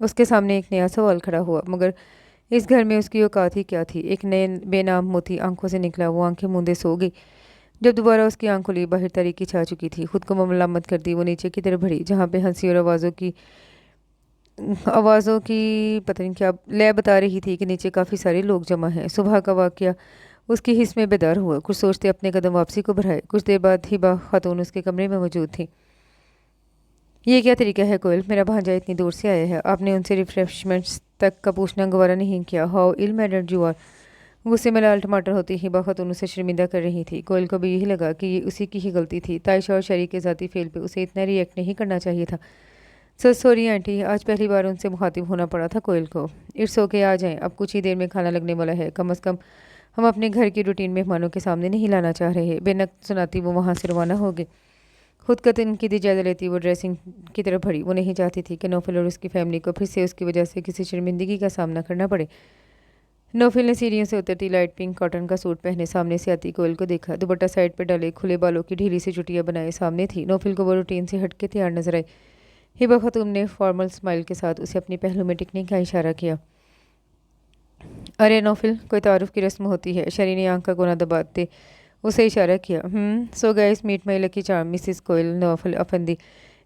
A: उसके सामने एक नया सवाल खड़ा हुआ, मगर इस घर में उसकी औकात ही क्या थी। एक नए बेनाम मोती आंखों से निकला। वो आंखें मूंदे सो गई। जब दोबारा उसकी आंख खुली, बाहर तारीकी छा चुकी थी। खुद को मलम्मत करती वो नीचे की तरफ बढ़ी, जहाँ पे हंसी और आवाज़ों की पता नहीं क्या लय बता रही थी कि नीचे काफ़ी सारे लोग जमा हैं। सुबह का वाक़या उसकी हिस्स में बेदार हुआ। कुछ सोचते अपने कदम वापसी को बढ़ाए। कुछ देर बाद हिबा खातून उसके कमरे में मौजूद थी। ये क्या तरीका है कोयल, मेरा भांजा इतनी दूर से आया है, आपने उनसे रिफ्रेशमेंट्स तक का पूछना गवारा नहीं किया। How ill mannered you are. गुस्से में लाल टमाटर होती हिबा खातून उसे शर्मिंदा कर रही थी। कोयल को भी यही लगा कि ये उसी की ही गलती थी। तायशा और शरी के ज़ाती फेल पे उसे इतना रिएक्ट नहीं करना चाहिए था। सच सॉरी आंटी, आज पहली बार उनसे मुखातिब होना पड़ा था कोयल को। इट्स ओके, आ जाएं, अब कुछ ही देर में खाना लगने वाला है। कम अज़ कम हम अपने घर की रूटीन मेहमानों के सामने नहीं लाना चाह रहे। बेनक सुनाती वो वहाँ से रवाना हो गई। खुद का तनकीदी जायजा लेती वो ड्रेसिंग की तरफ बढ़ी। वो नहीं चाहती थी कि नौफिल और उसकी फैमिली को फिर से उसकी वजह से किसी शर्मिंदगी का सामना करना पड़े। नौफिल ने सीढ़ियों से उतरती लाइट पिंक कॉटन का सूट पहने सामने से आती कोयल को देखा। दुपट्टा साइड पर डाले, खुले बालों की ढीली सी चुटियां बनाए सामने थी। नौफिल को वो रूटीन से हटके तैयार नजर आई। हिबा खातून ने फॉर्मल स्माइल के साथ उसे अपनी पहलू में टिकने का इशारा किया। अरे नौफिल, कोई तारुफ की रस्म होती है। शरी ने आंख का कोना दबाते उसे इशारा किया। So guys meet my lucky charm Mrs Koyal Naufil Afandi.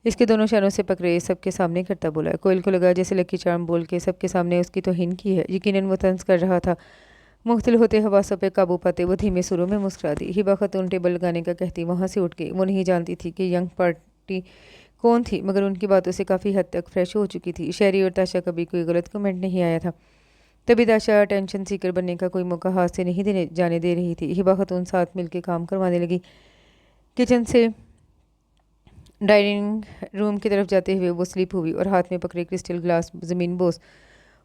A: इसके दोनों शहरों से पकड़े सबके सामने करता बोला। कोयल को लगा जैसे लकी चार्म बोल के सबके सामने उसकी तौहीन की है। यकीनन वो तंज कर रहा था। मुख्तल होते हवासों पे काबू पाते वो धीमे सुरों में मुस्कुरा दी। हिबा खातून टेबल लगाने का कहती वहाँ से उठ गई। वो नहीं जानती थी कि यंग पार्टी कौन थी, मगर उनकी बातों से काफ़ी हद तक फ्रेश हो चुकी थी। शहरी और ताशा का भी कोई गलत कमेंट नहीं आया था। तभी ताशा अटेंशन सीकर बनने का कोई मौका हाथ से नहीं जाने दे रही थी। हिबा खातून साथ मिलकर काम करवाने लगी। किचन से डाइनिंग रूम की तरफ जाते हुए वो स्लिप हुई और हाथ में पकड़े क्रिस्टल ग्लास ज़मीन बोस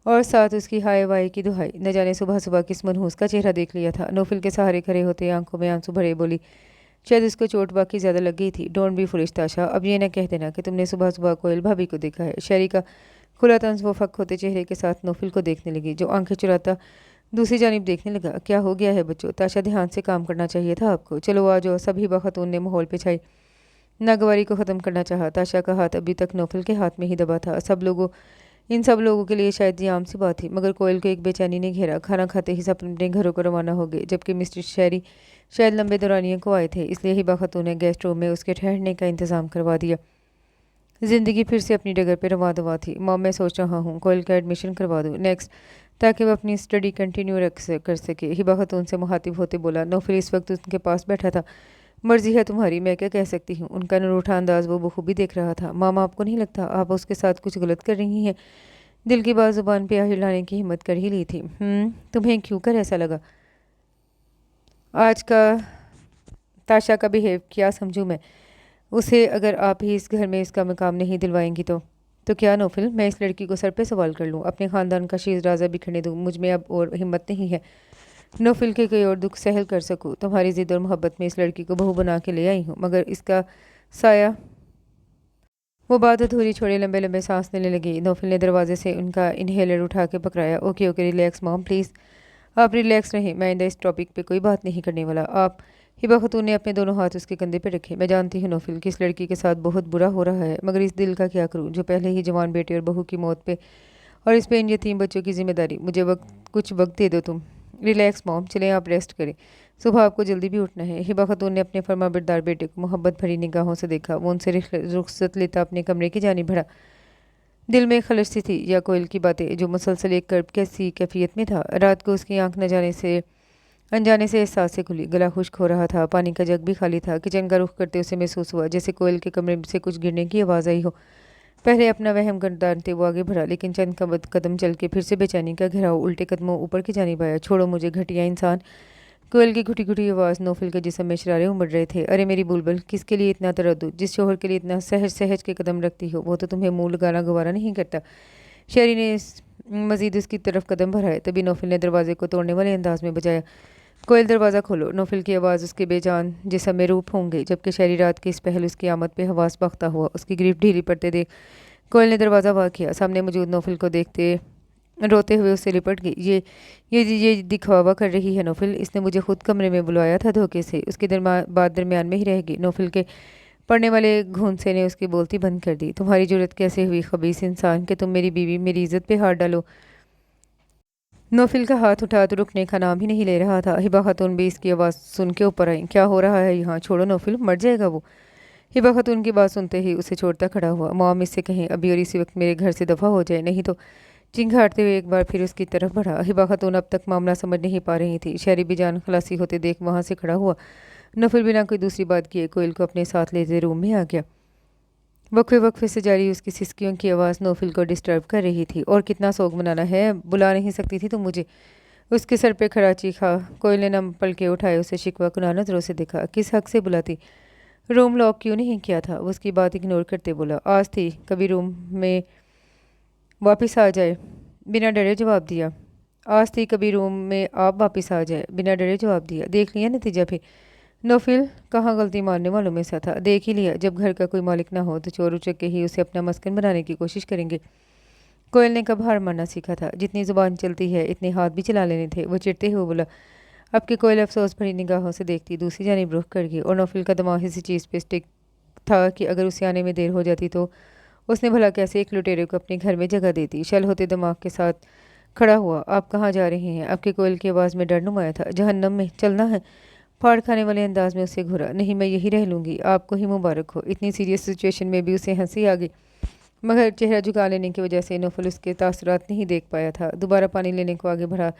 A: और साथ उसकी हाय वाई की दुहाई। न जाने सुबह सुबह किस मनहूस का चेहरा देख लिया था। नौफिल के सहारे खड़े होते आंखों में आंसू भरे बोली, शायद उसको चोट बाकी ज़्यादा लग गई थी। डोंट बी फुलिश ताशा, अब ये न कह देना कि तुमने सुबह सुबह कोयल भाभी को देखा है। शरी का खुला तंज वो फक होते चेहरे के साथ नौफिल को देखने लगी, जो आंखें चुराता दूसरी जानिब देखने लगा। क्या हो गया है बच्चों? ताशा, ध्यान से काम करना चाहिए था आपको। चलो आ जाओ। सब हिबा खातून ने माहौल पे छाई नागवारी को ख़त्म करना चाहा। ताशा का हाथ अभी तक नौफिल के हाथ में ही दबा था। सब लोगों इन सब लोगों के लिए शायद ये आम सी बात थी, मगर कोयल को एक बेचैनी ने घेरा। खाना खाते ही सब अपने घरों को रवाना हो गए, जबकि मिस्टर शहरी शायद लंबे दौरानिये को आए थे, इसलिए हिबा खातून ने गेस्ट रूम में उसके ठहरने का इंतज़ाम करवा दिया। ज़िंदगी फिर से अपनी डगर पे रवा दवा थी। मॉम, मैं सोच रहा हूँ कोयल का एडमिशन करवा दूँ नेक्स्ट, ताकि वो अपनी स्टडी कंटिन्यू कर सके। हिबा खातून से मुखातिब होते बोला। नौफिल इस वक्त उनके पास बैठा था। मर्जी है तुम्हारी, मैं क्या कह सकती हूँ। उनका नरूठा अंदाज वो बखूबी देख रहा था। मामा, आपको नहीं लगता आप उसके साथ कुछ गलत कर रही हैं? दिल की बात जुबान पे हिलाने की हिम्मत कर ही ली थी। तुम्हें क्यों कर ऐसा लगा? आज का ताशा का बिहेव क्या समझूं मैं उसे? अगर आप ही इस घर में इसका मकाम नहीं दिलवाएंगी तो क्या नौफिल, मैं इस लड़की को सर पे सवाल कर लूँ, अपने ख़ानदान का शीज़राज़ा बिखरने दूँ? मुझ में अब और हिम्मत नहीं है नौफिल के कोई और दुख सहल कर सकूँ। तुम्हारी ज़िद और मोहब्बत में इस लड़की को बहू बना के ले आई हूँ, मगर इसका साया। वो बात अधूरी छोड़े लंबे लंबे सांस लेने लगी। नौफिल ने दरवाजे से उनका इन्हेलर उठा के पकड़ाया। Okay okay, relax mom please, आप रिलैक्स रहें। मैं इस टॉपिक पे कोई बात नहीं करने वाला। आप? हिबा खातून ने अपने दोनों हाथ उसके कंधे पे रखे। मैं जानती हूँ नौफिल कि इस लड़की के साथ बहुत बुरा हो रहा है, मगर इस दिल का क्या करूँ जो पहले ही जवान बेटे और बहू की मौत पे, और इस पे इन यतीम बच्चों की जिम्मेदारी। मुझे कुछ वक्त दे दो तुम। रिलैक्स मॉम, चलें आप रेस्ट करें, सुबह आपको जल्दी भी उठना है। हिबा खातून ने अपने फर्माबरदार बेटे को मोहब्बत भरी निगाहों से देखा। वो उनसे रुखसत लेता अपने कमरे की जानिब बढ़ा। दिल में खलश सी थी, या कोयल की बातें जो मुसलसल एक कर्ब कैसी कैफियत में था। रात को उसकी आंख न जाने से अनजाने से एहसास से खुली। गला खुश्क हो रहा था, पानी का जग भी खाली था। किचन का रुख करते उसे महसूस हुआ जैसे कोयल के कमरे से कुछ गिरने की आवाज़ आई हो। पहले अपना वहम गर्दानते वो आगे बढ़ा, लेकिन चंद कदम चल के फिर से बेचैनी का घेराव उल्टे कदमों ऊपर की जानिब आया। छोड़ो मुझे, घटिया इंसान। कोयल की घुटी घुटी आवाज़। नौफिल के जिस्म में शरारे उमड़ रहे थे। अरे मेरी बुलबुल, किसके लिए इतना तरद्दुद? जिस शोहर के लिए इतना सहज सहज के कदम रखती हो, वो तो तुम्हें मुँह लगाना गवारा नहीं करता। शहरी ने मजीद उसकी तरफ कदम बढ़ाए। तभी नौफिल ने दरवाजे को तोड़ने वाले अंदाज में बजाया। कोयल, दरवाज़ा खोलो। नौफिल की आवाज़ उसके बेजान जिस्म में रूप होंगे, जबकि शहरी रात की इस पहल उसकी आमद पे हवास बख्ता हुआ। उसकी ग्रीफ ढीली पड़ते देख कोयल ने दरवाज़ा वार किया। सामने मौजूद नौफिल को देखते रोते हुए उससे लिपट गई। ये दिखावा कर रही है नौफिल, इसने मुझे खुद कमरे में बुलाया था धोखे से। उसकी बात दरमियान में ही रह गई। नौफिल के पढ़ने वाले घूंसे ने उसकी बोलती बंद कर दी। तुम्हारी जुर्रत कैसे हुई खबीस इंसान कि तुम मेरी बीवी, मेरी इज्जत पे हाथ डालो? नौफिल का हाथ उठा तो रुकने का नाम ही नहीं ले रहा था। हिबा खातून भी इसकी आवाज़ सुन के ऊपर आई। क्या हो रहा है यहाँ? छोड़ो नौफिल, मर जाएगा वो। हिबा खातून की बात सुनते ही उसे छोड़ता खड़ा हुआ। मॉम, इससे कहें अभी और इसी वक्त मेरे घर से दफ़ा हो जाए, नहीं तो। चिंघाड़ते हुए एक बार फिर उसकी तरफ बढ़ा। हिबा खातून अब तक मामला समझ नहीं पा रही थी। शहरी भी जान खलासी होते देख वहाँ से खड़ा हुआ। नौफिल बिना कोई दूसरी बात किए कोयल को अपने साथ लेते रूम में आ गया। वक्फे वक्फे से जारी उसकी सिसकियों की आवाज़ नौफिल को डिस्टर्ब कर रही थी। और कितना सोग मनाना है, बुला नहीं सकती थी तुम मुझे? उसके सर पे खड़ा चीखा। कोयल ने नम पलके उठाए, उसे शिकवा कुना नजरों से देखा। किस हक से बुलाती? रूम लॉक क्यों नहीं किया था? वो उसकी बात इग्नोर करते बोला। आज थी, कभी रूम में वापस आ जाए, बिना डरे जवाब दिया। आज थी, कभी रूम में आप वापस आ जाए, बिना डरे जवाब दिया। देख लिया नतीजा फिर? नौफिल कहाँ गलती मारने वालों में सा था। देख ही लिया, जब घर का कोई मालिक ना हो तो चोर उचक्के ही उसे अपना मस्कन बनाने की कोशिश करेंगे। कोयल ने कब हार मारना सीखा था? जितनी जुबान चलती है इतने हाथ भी चला लेने थे। वो चिढ़ते हुए बोला। अब कि कोयल अफसोस भरी निगाहों से देखती दूसरी जानिब रुख कर गई, और नौफिल का दिमाग इसी चीज़ पे स्टिक था कि अगर उसे आने में देर हो जाती तो उसने भला कैसे एक लुटेरे को अपने घर में जगह देती। शल होते दिमाग के साथ खड़ा हुआ। आप कहाँ जा रहे हैं? आपके कोयल की आवाज़ में डर नुमाया था। जहन्नम में चलना है? फाड़ खाने वाले अंदाज में उसे घुरा। नहीं, मैं यही रह लूँगी, आपको ही मुबारक हो। इतनी सीरियस सिचुएशन में भी उसे हंसी आ गई, मगर चेहरा झुका लेने की वजह से नौफिल उसके तासुरात नहीं देख पाया था। दोबारा पानी लेने को आगे बढ़ा।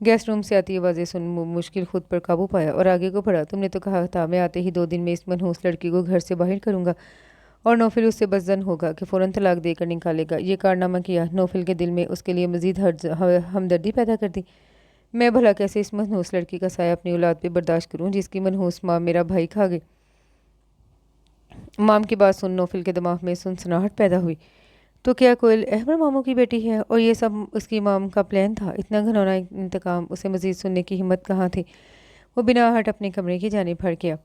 A: गेस्ट रूम से आती आवाज़ें सुन मुश्किल खुद पर काबू पाया और आगे को बढ़ा। तुमने तो कहा था मैं आते ही 2 दिन में इस मनहूस लड़की को घर से बाहर करूँगा और नौफिल उससे बज़्ज़न होगा कि फ़ौरन तलाक देकर निकालेगा। ये कारनामा किया, नौफिल के दिल में उसके लिए मज़ीद हमदर्दी पैदा कर दी। मैं भला कैसे इस मनहूस लड़की का साया अपनी औलाद पे बर्दाश्त करूं जिसकी मनहूस माँ मेरा भाई खा गई? माम की बात सुन नौफिल के दिमाग में सनसनाहट पैदा हुई। तो क्या कोयल अहमद मामू की बेटी है और ये सब उसकी माम का प्लान था? इतना घनौना इंतकाम, उसे मज़ीद सुनने की हिम्मत कहाँ थी। वो बिना हट अपने कमरे की जानिब भड़ गया।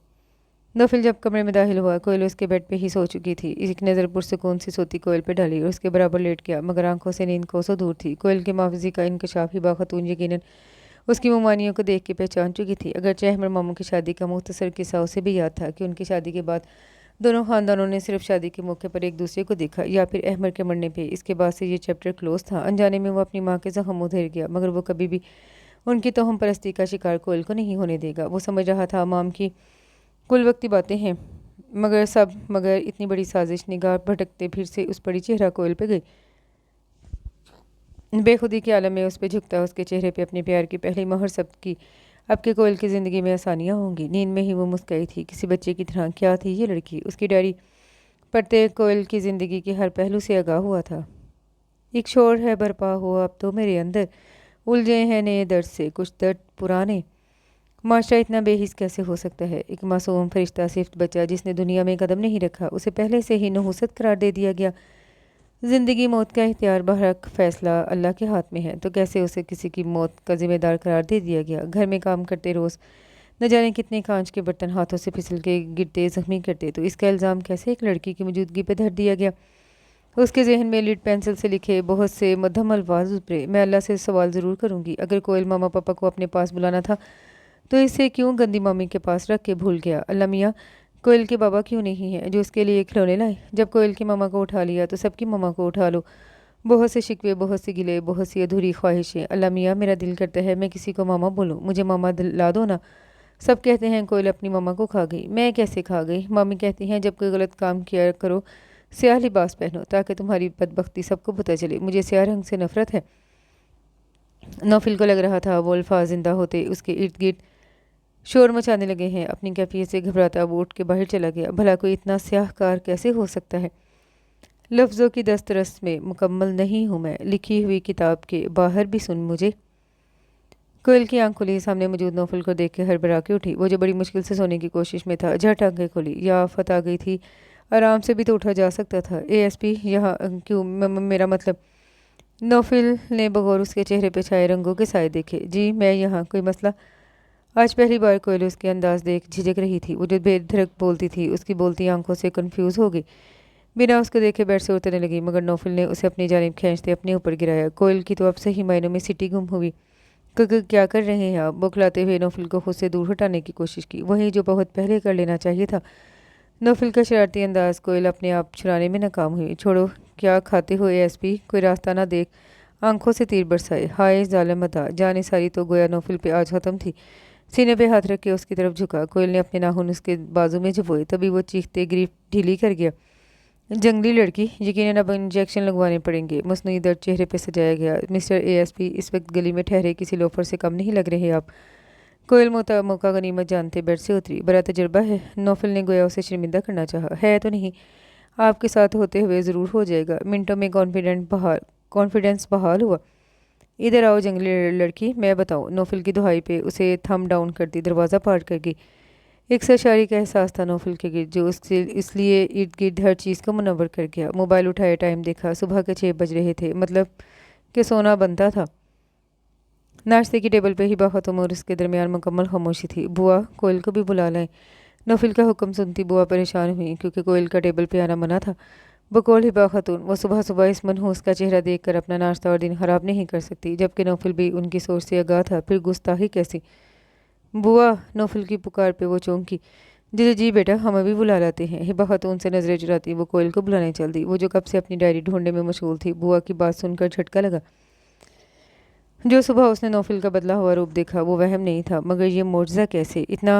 A: नौफिल जब कमरे में दाखिल हुआ, कोयल उसके बेड पे ही सो चुकी थी। एक नज़र पुरसुकून सी सोती कोयल पे डाली और उसके बराबर लेट गया, मगर आंखों से नींद कोसों दूर थी। कोयल के माफिजी का इंकशाफ हिबा खातून यकीनन उसकी मुमानियों को देख के पहचान चुकी थी। अगरचे अहमद मामू की शादी का मुख्तसर किस्सा उसे भी याद था कि उनकी शादी के बाद दोनों ख़ानदानों ने सिर्फ शादी के मौके पर एक दूसरे को देखा या फिर अहमद के मरने पे। इसके बाद से ये चैप्टर क्लोज था। अनजाने में वो अपनी माँ के जख्म उधेड़ गया, मगर वो कभी भी उनकी तोहम परस्ती का शिकार कोयल को नहीं होने देगा। वो समझ रहा था माम की कुल वक्ती बातें हैं, मगर इतनी बड़ी साजिश। निगाह भटकते फिर से उस बड़ी चेहरा कोयल पे गई। बेखुदी के आलम में उस पर झुकता उसके चेहरे पे अपने प्यार की पहली मोहर सब की। अब के कोयल की ज़िंदगी में आसानियाँ होंगी। नींद में ही वो मुस्कुराई थी, किसी बच्चे की तरह। क्या थी ये लड़की? उसकी डायरी पढ़ते कोयल की ज़िंदगी के हर पहलू से आगाह हुआ था। एक शोर है बरपा हुआ अब तो मेरे अंदर, उलझे हैं नए दर्द से कुछ दर्द पुराने। माशरा इतना बेहिस कैसे हो सकता है? एक मासूम फरिश्ता सिफ्त बच्चा जिसने दुनिया में कदम नहीं रखा, उसे पहले से ही नहुसत करार दे दिया गया। ज़िंदगी मौत का इख्तियार बहरक फ़ैसला अल्लाह के हाथ में है, तो कैसे उसे किसी की मौत का ज़िम्मेदार करार दे दिया गया? घर में काम करते रोज़ न जाने कितने कांच के बर्तन हाथों से फिसल के गिरते ज़ख्मी करते, तो इसका इल्ज़ाम कैसे एक लड़की की मौजूदगी पर धर दिया गया? उसके जहन में लीड पेंसिल से लिखे बहुत से मध्यम अल्फाज उभरे। मैं अल्लाह से सवाल ज़रूर करूँगी, अगर कोयल मामा पापा को अपने पास बुलाना था तो इसे क्यों गंदी मम्मी के पास रख के भूल गया? अल्लाह मियाँ, कोयल के बाबा क्यों नहीं है जो उसके लिए खिलौने लाए? जब कोयल की मामा को उठा लिया तो सबकी मामा को उठा लो। बहुत से शिकवे, बहुत से गिले, बहुत सी अधूरी ख्वाहिशें। अल्लाह मियाँ, मेरा दिल करता है मैं किसी को मामा बोलूँ, मुझे मामा ला दो ना। सब कहते हैं कोयल अपनी मामा को खा गई। मैं कैसे खा गई? मम्मी कहती हैं जब कोई गलत काम किया करो स्याह लिबास पहनो ताकि तुम्हारी बदबख्ती सबको पता चले। मुझे स्याह रंग से नफरत है। नौफिल को लग रहा था वो अल्फाज जिंदा होते उसके इर्द गिर्द शोर मचाने लगे हैं। अपनी कैफियत से घबराता वो उठ के बाहर चला गया। भला कोई इतना स्याहकार कैसे हो सकता है? लफ्ज़ों की दस्तरस में मुकम्मल नहीं हूँ मैं, लिखी हुई किताब के बाहर भी सुन मुझे। कोयल की आंख खुली, सामने मौजूद नौफिल को देख के हड़बड़ा के उठी। वो जो बड़ी मुश्किल से सोने की कोशिश में था, झट आंखें खोली। या आफत आ गई थी, आराम से भी तो उठा जा सकता था। एएसपी यहाँ क्यों? मेरा मतलब। नौफिल ने बगौर उसके चेहरे पे छाए रंगों के साए देखे। जी मैं यहाँ, कोई मसला? आज पहली बार कोयल उसके अंदाज देख झिझक रही थी। वो जो बेधड़क बोलती थी, उसकी बोलती आंखों से कंफ्यूज हो गई। बिना उसको देखे बेड से उतरने लगी, मगर नौफिल ने उसे अपनी जानिब खींचते अपने ऊपर गिराया। कोयल की तो अब सही मायनों में सिटी गुम हुई। क्या कर रहे हैं आप? बौखलाते हुए नौफिल को खुद से दूर हटाने की कोशिश की, वही जो बहुत पहले कर लेना चाहिए था। नौफिल का शरारती अंदाज कोयल अपने आप छुड़ाने में नाकाम हुई। छोड़ो, क्या खाते हो एएसपी? कोई रास्ता ना देख आंखों से तीर बरसाए। हाय जालिम अदा, जाने सारी तो गोया नौफिल पे आज ख़त्म थी। सीने पे हाथ रख के उसकी तरफ झुका। कोयल ने अपने नाखून उसके बाजू में झुपोए, तभी वो चीखते ग्रीफ ढीली कर गया। जंगली लड़की, यकीनन अब इंजेक्शन लगवाने पड़ेंगे। मसनूई दर्द चेहरे पे सजाया गया। मिस्टर एएसपी, इस वक्त गली में ठहरे किसी लोफर से कम नहीं लग रहे आप। कोयल मौका गनीमत जानते बेड से उतरी। बड़ा तजुर्बा है? नौफिल ने गोया उसे शर्मिंदा करना चाहा। है तो नहीं, आपके साथ होते हुए ज़रूर हो जाएगा। मिनटों में कॉन्फिडेंस बहाल हुआ। इधर आओ जंगली लड़की, मैं बताऊँ। नौफिल की दुहाई पे उसे थम डाउन कर दी, दरवाज़ा पार कर गई। एक सरशारी का एहसास था नौफिल के गिर्द, जो उससे इसलिए इर्द गिर्द हर चीज़ को मुनव्वर कर गया। मोबाइल उठाया, टाइम देखा, सुबह के 6 बज रहे थे, मतलब कि सोना बनता था। नाश्ते की टेबल पे ही बाखतूम और उसके दरमियान मुकम्मल खामोशी थी। बुआ, कोयल को भी बुला लाएं। नौफिल का हुक्म सुनती बुआ परेशान हुई, क्योंकि कोयल का टेबल पे आना मना था। बकौल हिबा खातून, वो सुबह सुबह इस मनहूस का चेहरा देखकर अपना नाश्ता और दिन खराब नहीं कर सकती, जबकि नौफिल भी उनकी सोच से आगाह था। फिर गुस्ताही कैसी? बुआ, नौफिल की पुकार पे वो चौंकी। जी जी बेटा, हम अभी बुला लाते हैं। हिबा खातून से नजरें चुराती वो कोयल को बुलाने चल दी, वो जो कब से अपनी डायरी ढूंढने में मशगूल थी। बुआ की बात सुनकर झटका लगा। जो सुबह उसने नौफिल का बदला हुआ रूप देखा वो वहम नहीं था, मगर ये मुआवजा कैसे? इतना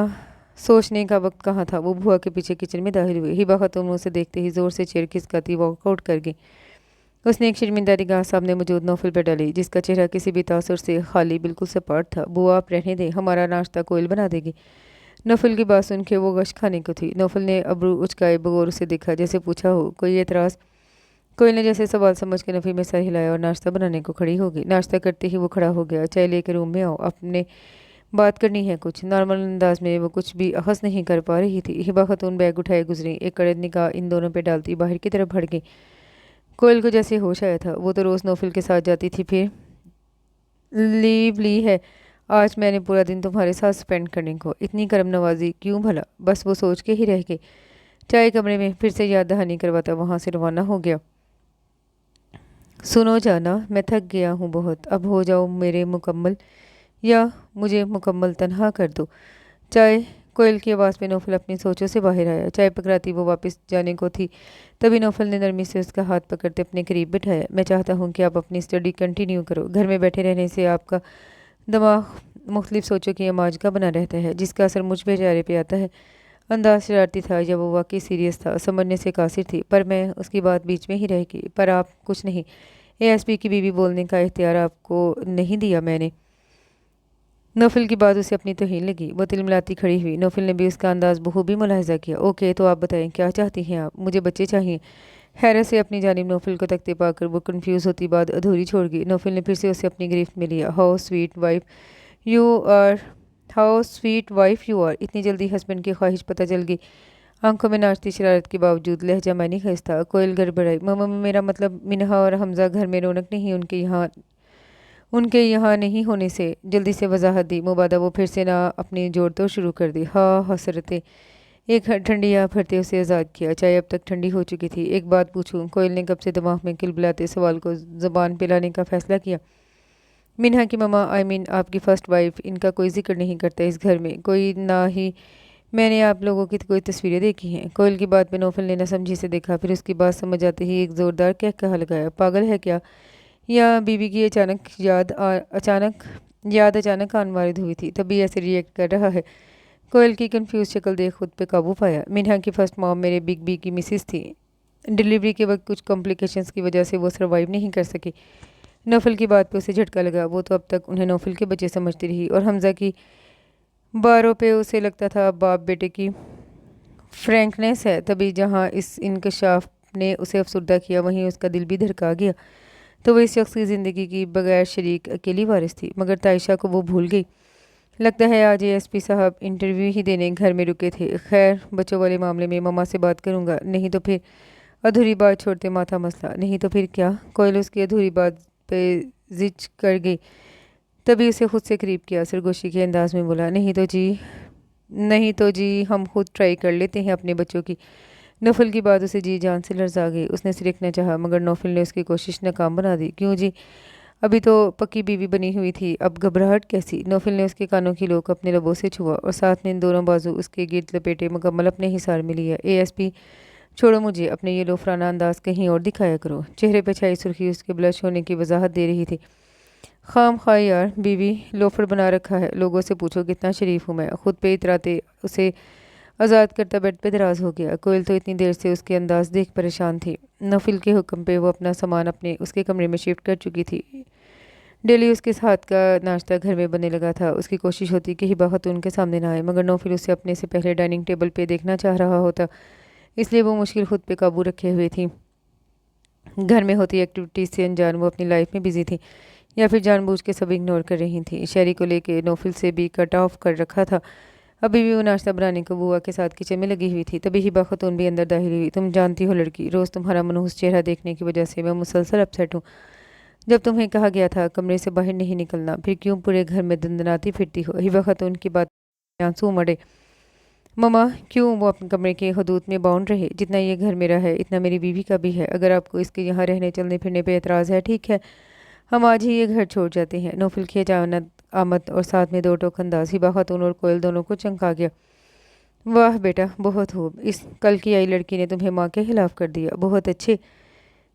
A: सोचने का वक्त कहाँ था? वो बुआ के पीछे किचन में दाखिल हुई। हिबा खातून उसे देखते ही जोर से चेयर खिसकाती वॉकआउट कर गई। उसने एक शर्मिंदा निगाह सामने मौजूद नौफिल पर डाली, जिसका चेहरा किसी भी तासुर से खाली, बिल्कुल सपाट था। बुआ, आप रहने दें, हमारा नाश्ता कोयल बना देगी। नौफिल की बात सुन के वो गश खाने को थी। नौफिल ने अब्रू उचकाए बगौर उसे देखा, जैसे पूछा हो कोई एतराज़। कोयल ने जैसे सवाल समझ के नफ़ी में सर हिलाया और नाश्ता बनाने को खड़ी हो गई। नाश्ता करते ही वो खड़ा हो गया। चाय लेकर रूम में आओ, अपने बात करनी है कुछ। नॉर्मल अंदाज में वो कुछ भी अखज़ नहीं कर पा रही थी। हिबा खातून बैग उठाए गुजरी, एक कड़क निगाह इन दोनों पे डालती बाहर की तरफ भड़ गई। कोयल को जैसे होश आया था, वो तो रोज़ नौफिल के साथ जाती थी, फिर लीव ली है। आज मैंने पूरा दिन तुम्हारे साथ स्पेंड करने को, इतनी करम नवाजी क्यों भला? बस वो सोच के ही रह गई। चाय कमरे में फिर से याद दहानी करवाता वहाँ से रवाना हो गया। सुनो जाना, मैं थक गया हूँ बहुत, अब हो जाओ मेरे मुकम्मल, या मुझे मुकम्मल तन्हा कर दो। चाय कोयल की आवाज़ में नौफल अपनी सोचों से बाहर आया। चाय पकड़ाती वो वापस जाने को थी, तभी नौफल ने नरमी से उसका हाथ पकड़ते अपने करीब बिठाया। मैं चाहता हूँ कि आप अपनी स्टडी कंटिन्यू करो। घर में बैठे रहने से आपका दिमाग मुख्तलिफ सोचों की आमाज का बना रहता है, जिसका असर मुझ बेचारे पे आता है। अंदाज शरारती था या वो वाकई सीरियस था, समझने से कासिर थी, पर मैं उसकी बात बीच में ही रह गई। पर आप कुछ नहीं, एएसपी की बीवी बोलने का इख्तियार आपको नहीं दिया मैंने। नौफल की बात उसे अपनी तौहीन लगी। वो तिलमिलाती खड़ी हुई। नौफल ने भी उसका अंदाज बखूबी मुलाहिजा किया। ओके, तो आप बताएं क्या चाहती हैं आप? मुझे बच्चे चाहिए। हैरत से अपनी जानिब नौफल को तकते पाकर वो कंफ्यूज होती बात अधूरी छोड़ गई। नौफल ने फिर से उसे अपनी गिरफ्त में लिया। You are how sweet wife you are. इतनी जल्दी हस्बैंड की ख्वाहिश पता चल गई। आंखों में नाचती शरारत के बावजूद लहजा मैनी खिंचता। कोयल गड़बड़ाई। मम्मा, मेरा मतलब मिनहा और हमजा घर में रौनक नहीं, उनके यहाँ नहीं होने से। जल्दी से वजाहत दी। मुबादा वो फिर से ना अपनी जोड़ तो शुरू कर दी। हाँ, हसरतें। एक ठंडी या भरते उसे आज़ाद किया। चाय अब तक ठंडी हो चुकी थी। एक बात पूछूं? कोयल ने कब से दिमाग में किलबिलाते सवाल को ज़बान पे लाने का फैसला किया। मिनहा की ममा, आपकी फ़र्स्ट वाइफ, इनका कोई जिक्र नहीं करता इस घर में कोई, ना ही मैंने आप लोगों की कोई तस्वीरें देखी हैं। कोयल की बात में नौफल ने न समझी से देखा, फिर उसकी बात समझ आते ही एक ज़ोरदार कहा लगाया। पागल है क्या? या बीवी की अचानक आन वारिद हुई थी, तभी ऐसे रिएक्ट कर रहा है। कोयल की कंफ्यूज शक्ल देख खुद पे काबू पाया। मिनहा की फर्स्ट मॉम मेरे बिग बी की मिसिस थी। डिलीवरी के वक्त कुछ कॉम्प्लिकेशंस की वजह से वो सर्वाइव नहीं कर सकी। नौफल की बात पे उसे झटका लगा। वो तो अब तक उन्हें नौफल के बच्चे समझती रही और हमजा की बारों पे उसे लगता था बाप बेटे की फ्रैंकनेस है। तभी जहाँ इस इंकशाफ ने उसे अफसरदा किया, वहीं उसका दिल भी धड़का गया। तो वो इस शख्स की ज़िंदगी की बगैर शरीक अकेली वारिस थी, मगर ताइशा को वो भूल गई। लगता है आज एएसपी साहब इंटरव्यू ही देने घर में रुके थे। खैर, बच्चों वाले मामले में मम्मा से बात करूँगा, नहीं तो फिर अधूरी बात छोड़ते माथा मसला। नहीं तो फिर क्या? कोयल उसकी अधूरी बात पे जिच कर गई। तभी उसे खुद से करीब किया, सरगोशी के अंदाज में बोला, नहीं तो जी हम खुद ट्राई कर लेते हैं अपने बच्चों की। नौफल की बात उसे जी जान से लर्जा गई। उसने सिरकना चाहा, मगर नौफल ने उसकी कोशिश नाकाम बना दी। क्यों जी? अभी तो पक्की बीवी बनी हुई थी, अब घबराहट कैसी? नौफल ने उसके कानों की लोक अपने लबों से छुआ और साथ में इन दोनों बाजू उसके गिर्द लपेटे मुकम्मल अपने हिसार में लिया। एएसपी, छोड़ो मुझे, अपने ये लोफराना अंदाज कहीं और दिखाया करो। चेहरे पर छाई सुर्खी उसके ब्लश होने की वजाहत दे रही थी। खाम खा यार, बीवी लोफर बना रखा है। लोगों से पूछो कितना शरीफ हूँ मैं। खुद पे इतराते उसे आज़ाद करता बेड पे दराज हो गया। कोयल तो इतनी देर से उसके अंदाज देख परेशान थी। नौफल के हुक्म पे वो अपना सामान अपने उसके कमरे में शिफ्ट कर चुकी थी। डेली उसके हाथ का नाश्ता घर में बनने लगा था। उसकी कोशिश होती कि हिबा खातून के सामने ना आए, मगर नौफल उसे अपने से पहले डाइनिंग टेबल पे देखना चाह रहा होता, इसलिए वो मुश्किल खुद पे काबू रखे हुए थी। घर में होती एक्टिविटीज़ से अनजान वो अपनी लाइफ में बिजी थी, या फिर जानबूझ के सब इग्नोर कर रही थी। शहरी को लेके नौफल से भी कट ऑफ कर रखा था। अभी भी वो नाश्ता बनाने को बुआ के साथ किचन में लगी हुई थी। तभी हिबा खातून भी अंदर दाखिल हुई। तुम जानती हो लड़की, रोज़ तुम्हारा मनहूस चेहरा देखने की वजह से मैं मुसलसल अपसेट हूँ। जब तुम्हें कहा गया था कमरे से बाहर नहीं निकलना, फिर क्यों पूरे घर में दंदनाती फिरती हो? हिबा खातून की बात आंसू उमड़े। ममा, क्यों वो अपने कमरे के हदूद में बाउंड रहे? जितना ये घर मेरा है, इतना मेरी बीवी का भी है। अगर आपको इसके यहाँ रहने चलने फिरने पे एतराज़ है, ठीक है, हम आज ही ये घर छोड़ जाते हैं। नौफल की अचानक आमद और साथ में दो टोक अंदाज हिबा खातून और कोयल दोनों को चमका गया। वाह बेटा, बहुत खूब। इस कल की आई लड़की ने तुम्हें माँ के खिलाफ कर दिया। बहुत अच्छे।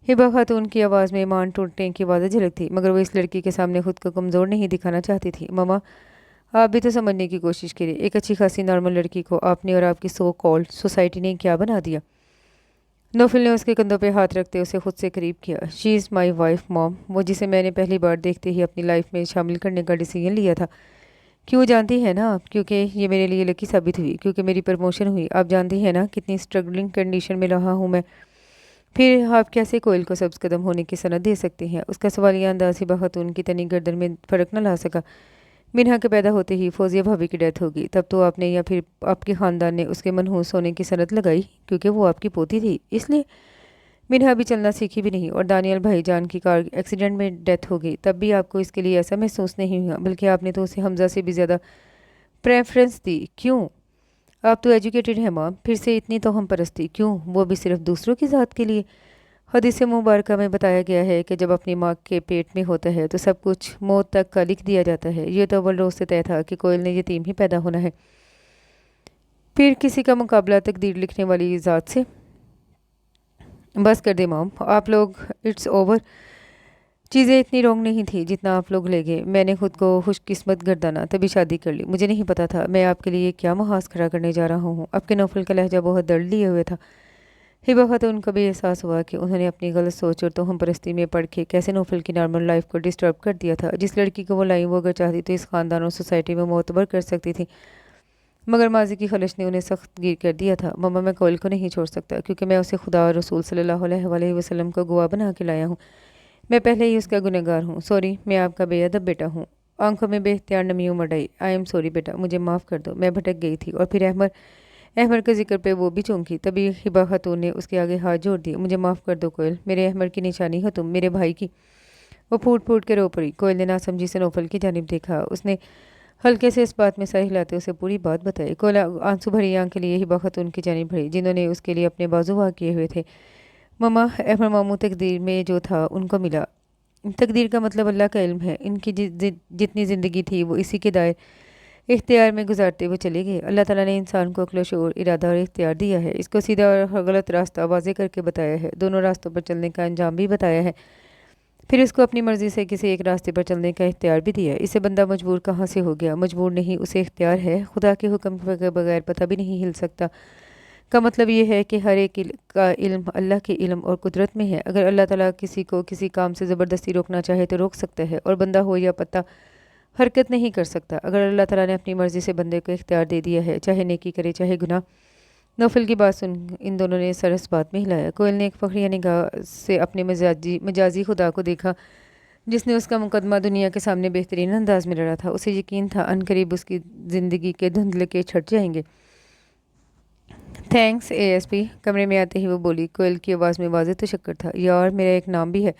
A: हिबा खातून की आवाज़ में ईमान टूटने की वादा झलक थी, मगर वो इस लड़की के सामने खुद को कमज़ोर नहीं दिखाना चाहती थी। ममा, आप भी तो समझने की कोशिश करिए। एक अच्छी खासी नॉर्मल लड़की को आपने और आपकी सो कॉल्ड सोसाइटी ने क्या बना दिया? नौफल ने उसके कंधों पे हाथ रखते उसे खुद से करीब किया। She is my wife mom, वो जिसे मैंने पहली बार देखते ही अपनी लाइफ में शामिल करने का डिसीजन लिया था। क्यों जानती है ना आप? क्योंकि ये मेरे लिए लकी साबित हुई, क्योंकि मेरी प्रमोशन हुई। आप जानती हैं ना कितनी स्ट्रगलिंग कंडीशन में रहा हूँ मैं। फिर आप कैसे कोयल को सब्ज़ कदम होने की सनद दे सकती हैं? उसका सवालिया अंदाज हिबा खातून की तनी गर्दन में फ़र्क न ला सका। मिनहा के पैदा होते ही फौजिया भाभी की डेथ होगी, तब तो आपने या फिर आपके ख़ानदान ने उसके मनहूस होने की सनद लगाई, क्योंकि वो आपकी पोती थी इसलिए। मिनहा भी चलना सीखी भी नहीं, और दानियल भाईजान की कार एक्सीडेंट में डेथ हो गई, तब भी आपको इसके लिए ऐसा महसूस नहीं हुआ, बल्कि आपने तो उसे हमजा से भी ज़्यादा प्रेफरेंस दी। क्यों? आप तो एजुकेटेड हैं माँ, फिर से इतनी तो हम परस्ती क्यों? वो भी सिर्फ दूसरों की ज़ात के लिए। हदीस मुबारक में बताया गया है कि जब अपनी माँ के पेट में होता है तो सब कुछ मौत तक का लिख दिया जाता है। ये तो अव्वल रोज़ से तय था कि कोयल ने यतीम ही पैदा होना है। फिर किसी का मुकाबला तकदीर लिखने वाली ज़ात से। बस कर दे मॉम, आप लोग, इट्स ओवर। चीज़ें इतनी रॉन्ग नहीं थी जितना आप लोग ले गए। मैंने खुद को खुशकिस्मत गर्दाना तभी शादी कर ली। मुझे नहीं पता था मैं आपके लिए क्या महाज खड़ा करने जा रहा हूँ। आपके नौफल का लहजा बहुत दर्द लिए हुए था। हिबा खातून को भी एहसास हुआ कि उन्होंने अपनी गलत सोच और तोहम परस्ती में पड़ के कैसे नौफल की नॉर्मल लाइफ को डिस्टर्ब कर दिया था। जिस लड़की को वो लाई वो अगर चाहती तो इस ख़ानदान और सोसाइटी में मोतबर कर सकती थी, मगर माजी की खलश ने उन्हें सख्त गिर कर दिया था। मम्मा, मैं कोयल को नहीं छोड़ सकता क्योंकि मैं उसे खुदा और रसूल सल्लल्लाहु अलैहि वसल्लम को गवाह बना के लाया हूँ। मैं पहले ही उसका गुनहगार हूँ। सॉरी, मैं आपका बेअदब बेटा हूँ। आंखों में बेख्तियार नमी उमड़ आई। आई एम सॉरी बेटा, मुझे माफ़ कर दो, मैं भटक गई थी। और फिर अहमद अहमद के जिक्र पे वो भी चौंकी। तभी हिबा खातून ने उसके आगे हाथ जोड़ दिए। मुझे माफ़ कर दो कोयल, मेरे अहमद की निशानी हो तुम, मेरे भाई की। वो फूट फूट के रो पड़ी। कोयल ने नासमझी से नौफल की जानिब देखा। उसने हल्के से इस बात में सर हिलाते उसे पूरी बात बताई। कोयल आंसू भरी आंखें लिए हिबा खातून की जानिब बढ़ी, जिन्होंने उसके लिए अपने बाजू वाह किए हुए थे। मम्मा, अहमद मामू तकदीर में जो था उनको मिला। तकदीर का मतलब अल्लाह का इल्म है। इनकी जितनी ज़िंदगी थी वो इसी के दायरे इख्तियार में गुजारते हुए चले गए। अल्लाह ताला ने इंसान को अक्ल, शऊर, इरादा और इख्तियार दिया है। इसको सीधा और गलत रास्ता वाज़े करके बताया है। दोनों रास्तों पर चलने का अंजाम भी बताया है। फिर इसको अपनी मर्ज़ी से किसी एक रास्ते पर चलने का इख्तियार भी दिया। इसे बंदा मजबूर कहाँ से हो गया? मजबूर नहीं, उसे इख्तियार है। खुदा के हुक्म के बगैर पता भी नहीं हिल सकता का मतलब ये है कि हर एक का इल्म अल्लाह के इल्म और कुदरत में है। अगर अल्लाह ताला किसी को किसी काम से ज़बरदस्ती रोकना चाहे तो रोक सकता है, और बंदा हो या पत्ता हरकत नहीं कर सकता। अगर अल्लाह ताला ने अपनी मर्ज़ी से बंदे को इख्तियार दे दिया है, चाहे नेकी करे चाहे गुनाह। नौफल की बात सुन इन दोनों ने सर इस बात में हिलाया। कोयल ने एक फखरिया निगाह से अपने मजाजी खुदा को देखा, जिसने उसका मुकदमा दुनिया के सामने बेहतरीन अंदाज में लड़ा था। उसे यकीन था अनकरीब उसकी ज़िंदगी के धुंधले के छट जाएंगे। Thanks ASP. कमरे में आते ही वो बोली। कोयल की आवाज़ में वाज़ेह तशक्कुर था। यार, मेरा एक नाम भी है,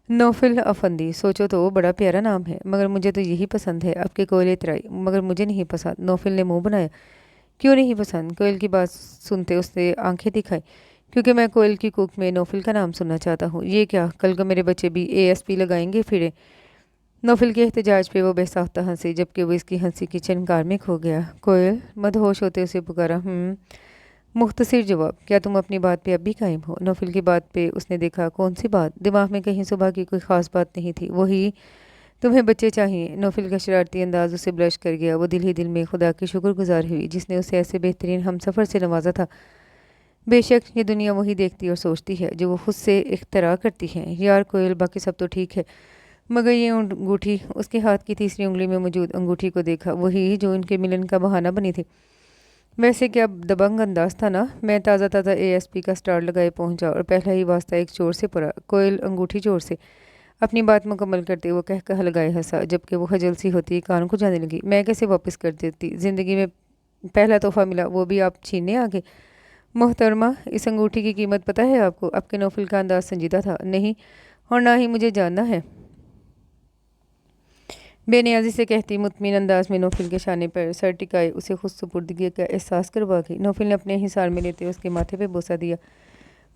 A: नौफल अफंदी। सोचो तो बड़ा प्यारा नाम है, मगर मुझे तो यही पसंद है। आपके कोयल इतराई, मगर मुझे नहीं पसंद। नौफल ने मुंह बनाया। क्यों नहीं पसंद? कोयल की बात सुनते उसने आंखें दिखाई। क्योंकि मैं कोयल की कूक में नौफल का नाम सुनना चाहता हूँ। ये क्या, कल को मेरे बच्चे भी एएसपी लगाएंगे फिरे? नौफल के एहतजाज पे वो बेसाख्ता हंसी, जबकि वो इसकी हंसी की चनकार में खो गया। कोयल मदहोश होते उसे पुकारा। मुख्तसर जवाब। क्या तुम अपनी बात पे अब भी कायम हो? नौफल की बात पे उसने देखा। कौन सी बात? दिमाग में कहीं सुबह की कोई ख़ास बात नहीं थी। वही, तुम्हें बच्चे चाहिए। नौफल का शरारती अंदाज उसे ब्लश कर गया। वो दिल ही दिल में खुदा की शुक्रगुजार हुई जिसने उसे ऐसे बेहतरीन हमसफ़र से नवाजा था। बेशक ये दुनिया वही देखती और सोचती है जो वो खुद से इख्तरा करती है। यार कोयल, बाकी सब तो ठीक है, मगर ये अंगूठी। उसके हाथ की तीसरी उंगली में मौजूद अंगूठी को देखा। वही जो इनके मिलन का बहाना बनी थी। वैसे क्या दबंग अंदाज था ना। मैं ताज़ा ताज़ा एएसपी का स्टार लगाए पहुंचा और पहला ही वास्ता एक चोर से पड़ा। कोयल अंगूठी चोर से। अपनी बात मुकम्मल करते वो कह लगाए हंसा, जबकि वो खजल सी होती कान को जाने लगी। मैं कैसे वापस कर देती? ज़िंदगी में पहला तोहफ़ा मिला, वो भी आप छीनने आ गए। मोहतरमा, इस अंगूठी की कीमत पता है आपको? आपके नौफल का अंदाज संजीदा था। नहीं, और ना ही मुझे जानना है, बेनियाजी से कहती मुतमिन अंदाज में नौफल के शाने पर सर टिकाए उसे खुद सुपुर्दगी का एहसास करवा गई। नौफल ने अपने हिसार में लेते उसके माथे पे बोसा दिया।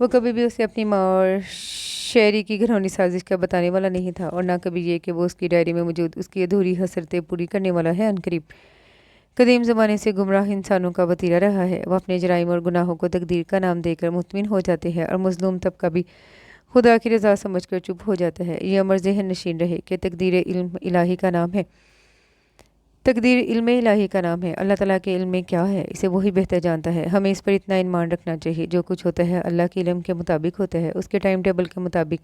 A: वो कभी भी उसे अपनी माँ और शेरी की घरौनी साजिश का बताने वाला नहीं था, और ना कभी ये कि वो उसकी डायरी में मौजूद उसकी अधूरी हसरतें पूरी करने वाला है। अनकरीब कदीम ज़माने से गुमराह इंसानों का वतीरा रहा है। वह अपने जराइम और गुनाहों को तकदीर का नाम देकर मुतमिन हो जाते हैं, और मजलूम तबका भी खुदा की रज़ा समझकर चुप हो जाता है। ये अमर ज़हन नशीन रहे कि तकदीर इल्म इलाही का नाम है। तकदीर इल्म इलाही का नाम है। अल्लाह ताला के इल्म में क्या है इसे वही बेहतर जानता है। हमें इस पर इतना ईमान रखना चाहिए, जो कुछ होता है अल्लाह के इल्म के मुताबिक होता है, उसके टाइम टेबल के मुताबिक।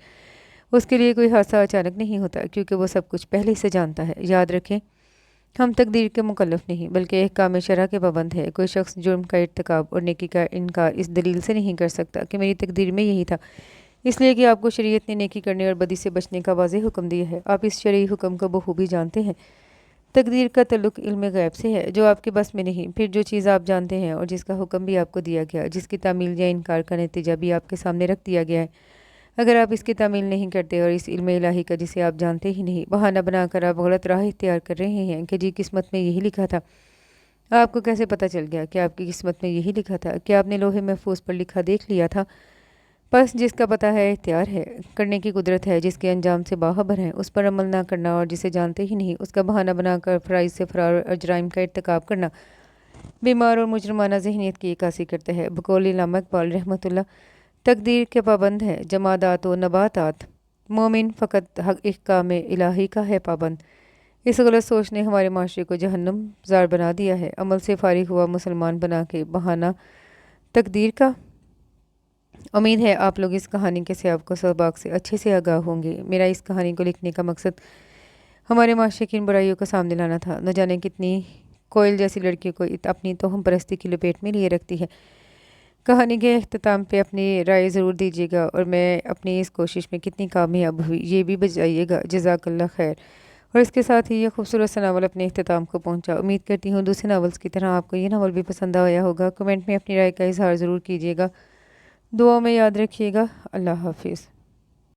A: उसके लिए कोई हादसा अचानक नहीं होता, क्योंकि वो सब कुछ पहले से जानता है। याद रखें, हम तकदीर के मुकल्लफ नहीं बल्कि एक काम शरअ के पाबंद है। कोई शख्स जुर्म का इर्तिकाब और नेकी का इनकार इस दलील से नहीं कर सकता कि मेरी तकदीर में यही था, इसलिए कि आपको शरीयत ने नेकी करने और बदी से बचने का वाज़ेह हुक्म दिया है। आप इस शरई हुक्म को बखूबी जानते हैं। तकदीर का तल्लुक इल्म गैब से है, जो आपके बस में नहीं। फिर जो चीज़ आप जानते हैं और जिसका हुक्म भी आपको दिया गया, जिसकी तामील या इनकार का नतीजा भी आपके सामने रख दिया गया है, अगर आप इसकी तामील नहीं करते और इस इल्म इलाही का जिसे आप जानते ही नहीं बहाना बनाकर आप गलत राह इख्तियार कर रहे हैं कि जी किस्मत में यही लिखा था। आपको कैसे पता चल गया कि आपकी किस्मत में यही लिखा था? क्या आपने लोहे महफूज पर लिखा देख लिया था? बस जिसका पता है, इख्तियार है, करने की कुदरत है, जिसके अंजाम से बाखबर है, उस पर अमल ना करना और जिसे जानते ही नहीं उसका बहाना बनाकर फ़राइज़ से फ़रार और जराइम का इर्तिकाब करना, बीमार और मुजरमाना जहनीत की इक्कासी करता है। बकौल इल्लामा इकबाल रहमतुल्लाह तकदीर के पाबंद है जमादात व नबातात, मोमिन फ़कत अहकाम इलाही का है पाबंद। इस गलत सोच ने हमारे माशरे को जहन्नम जार बना दिया है। अमल से फारिग हुआ मुसलमान बना के बहाना तकदीर का। उम्मीद है आप लोग इस कहानी के सबक व सबक से अच्छे से आगाह होंगे। मेरा इस कहानी को लिखने का मकसद हमारे माशरे की इन बुराइयों को सामने लाना था। न जाने कितनी कोयल जैसी लड़कियों को अपनी तोहम परस्ती की लपेट में लिए रखती है। कहानी के अख्ताम पे अपनी राय ज़रूर दीजिएगा और मैं अपनी इस कोशिश में कितनी कामयाब हुई ये भी बताइएगा। जज़ाकल्लाह खैर। और इसके साथ ही ये खूबसूरत सा नावल अपने अख्ताम को पहुंचा। उम्मीद करती हूँ दूसरे नावल्स की तरह आपको ये नावल भी पसंद आया होगा। कमेंट में अपनी राय का इजहार ज़रूर कीजिएगा। दुआ में याद रखिएगा। अल्लाह हाफिज़।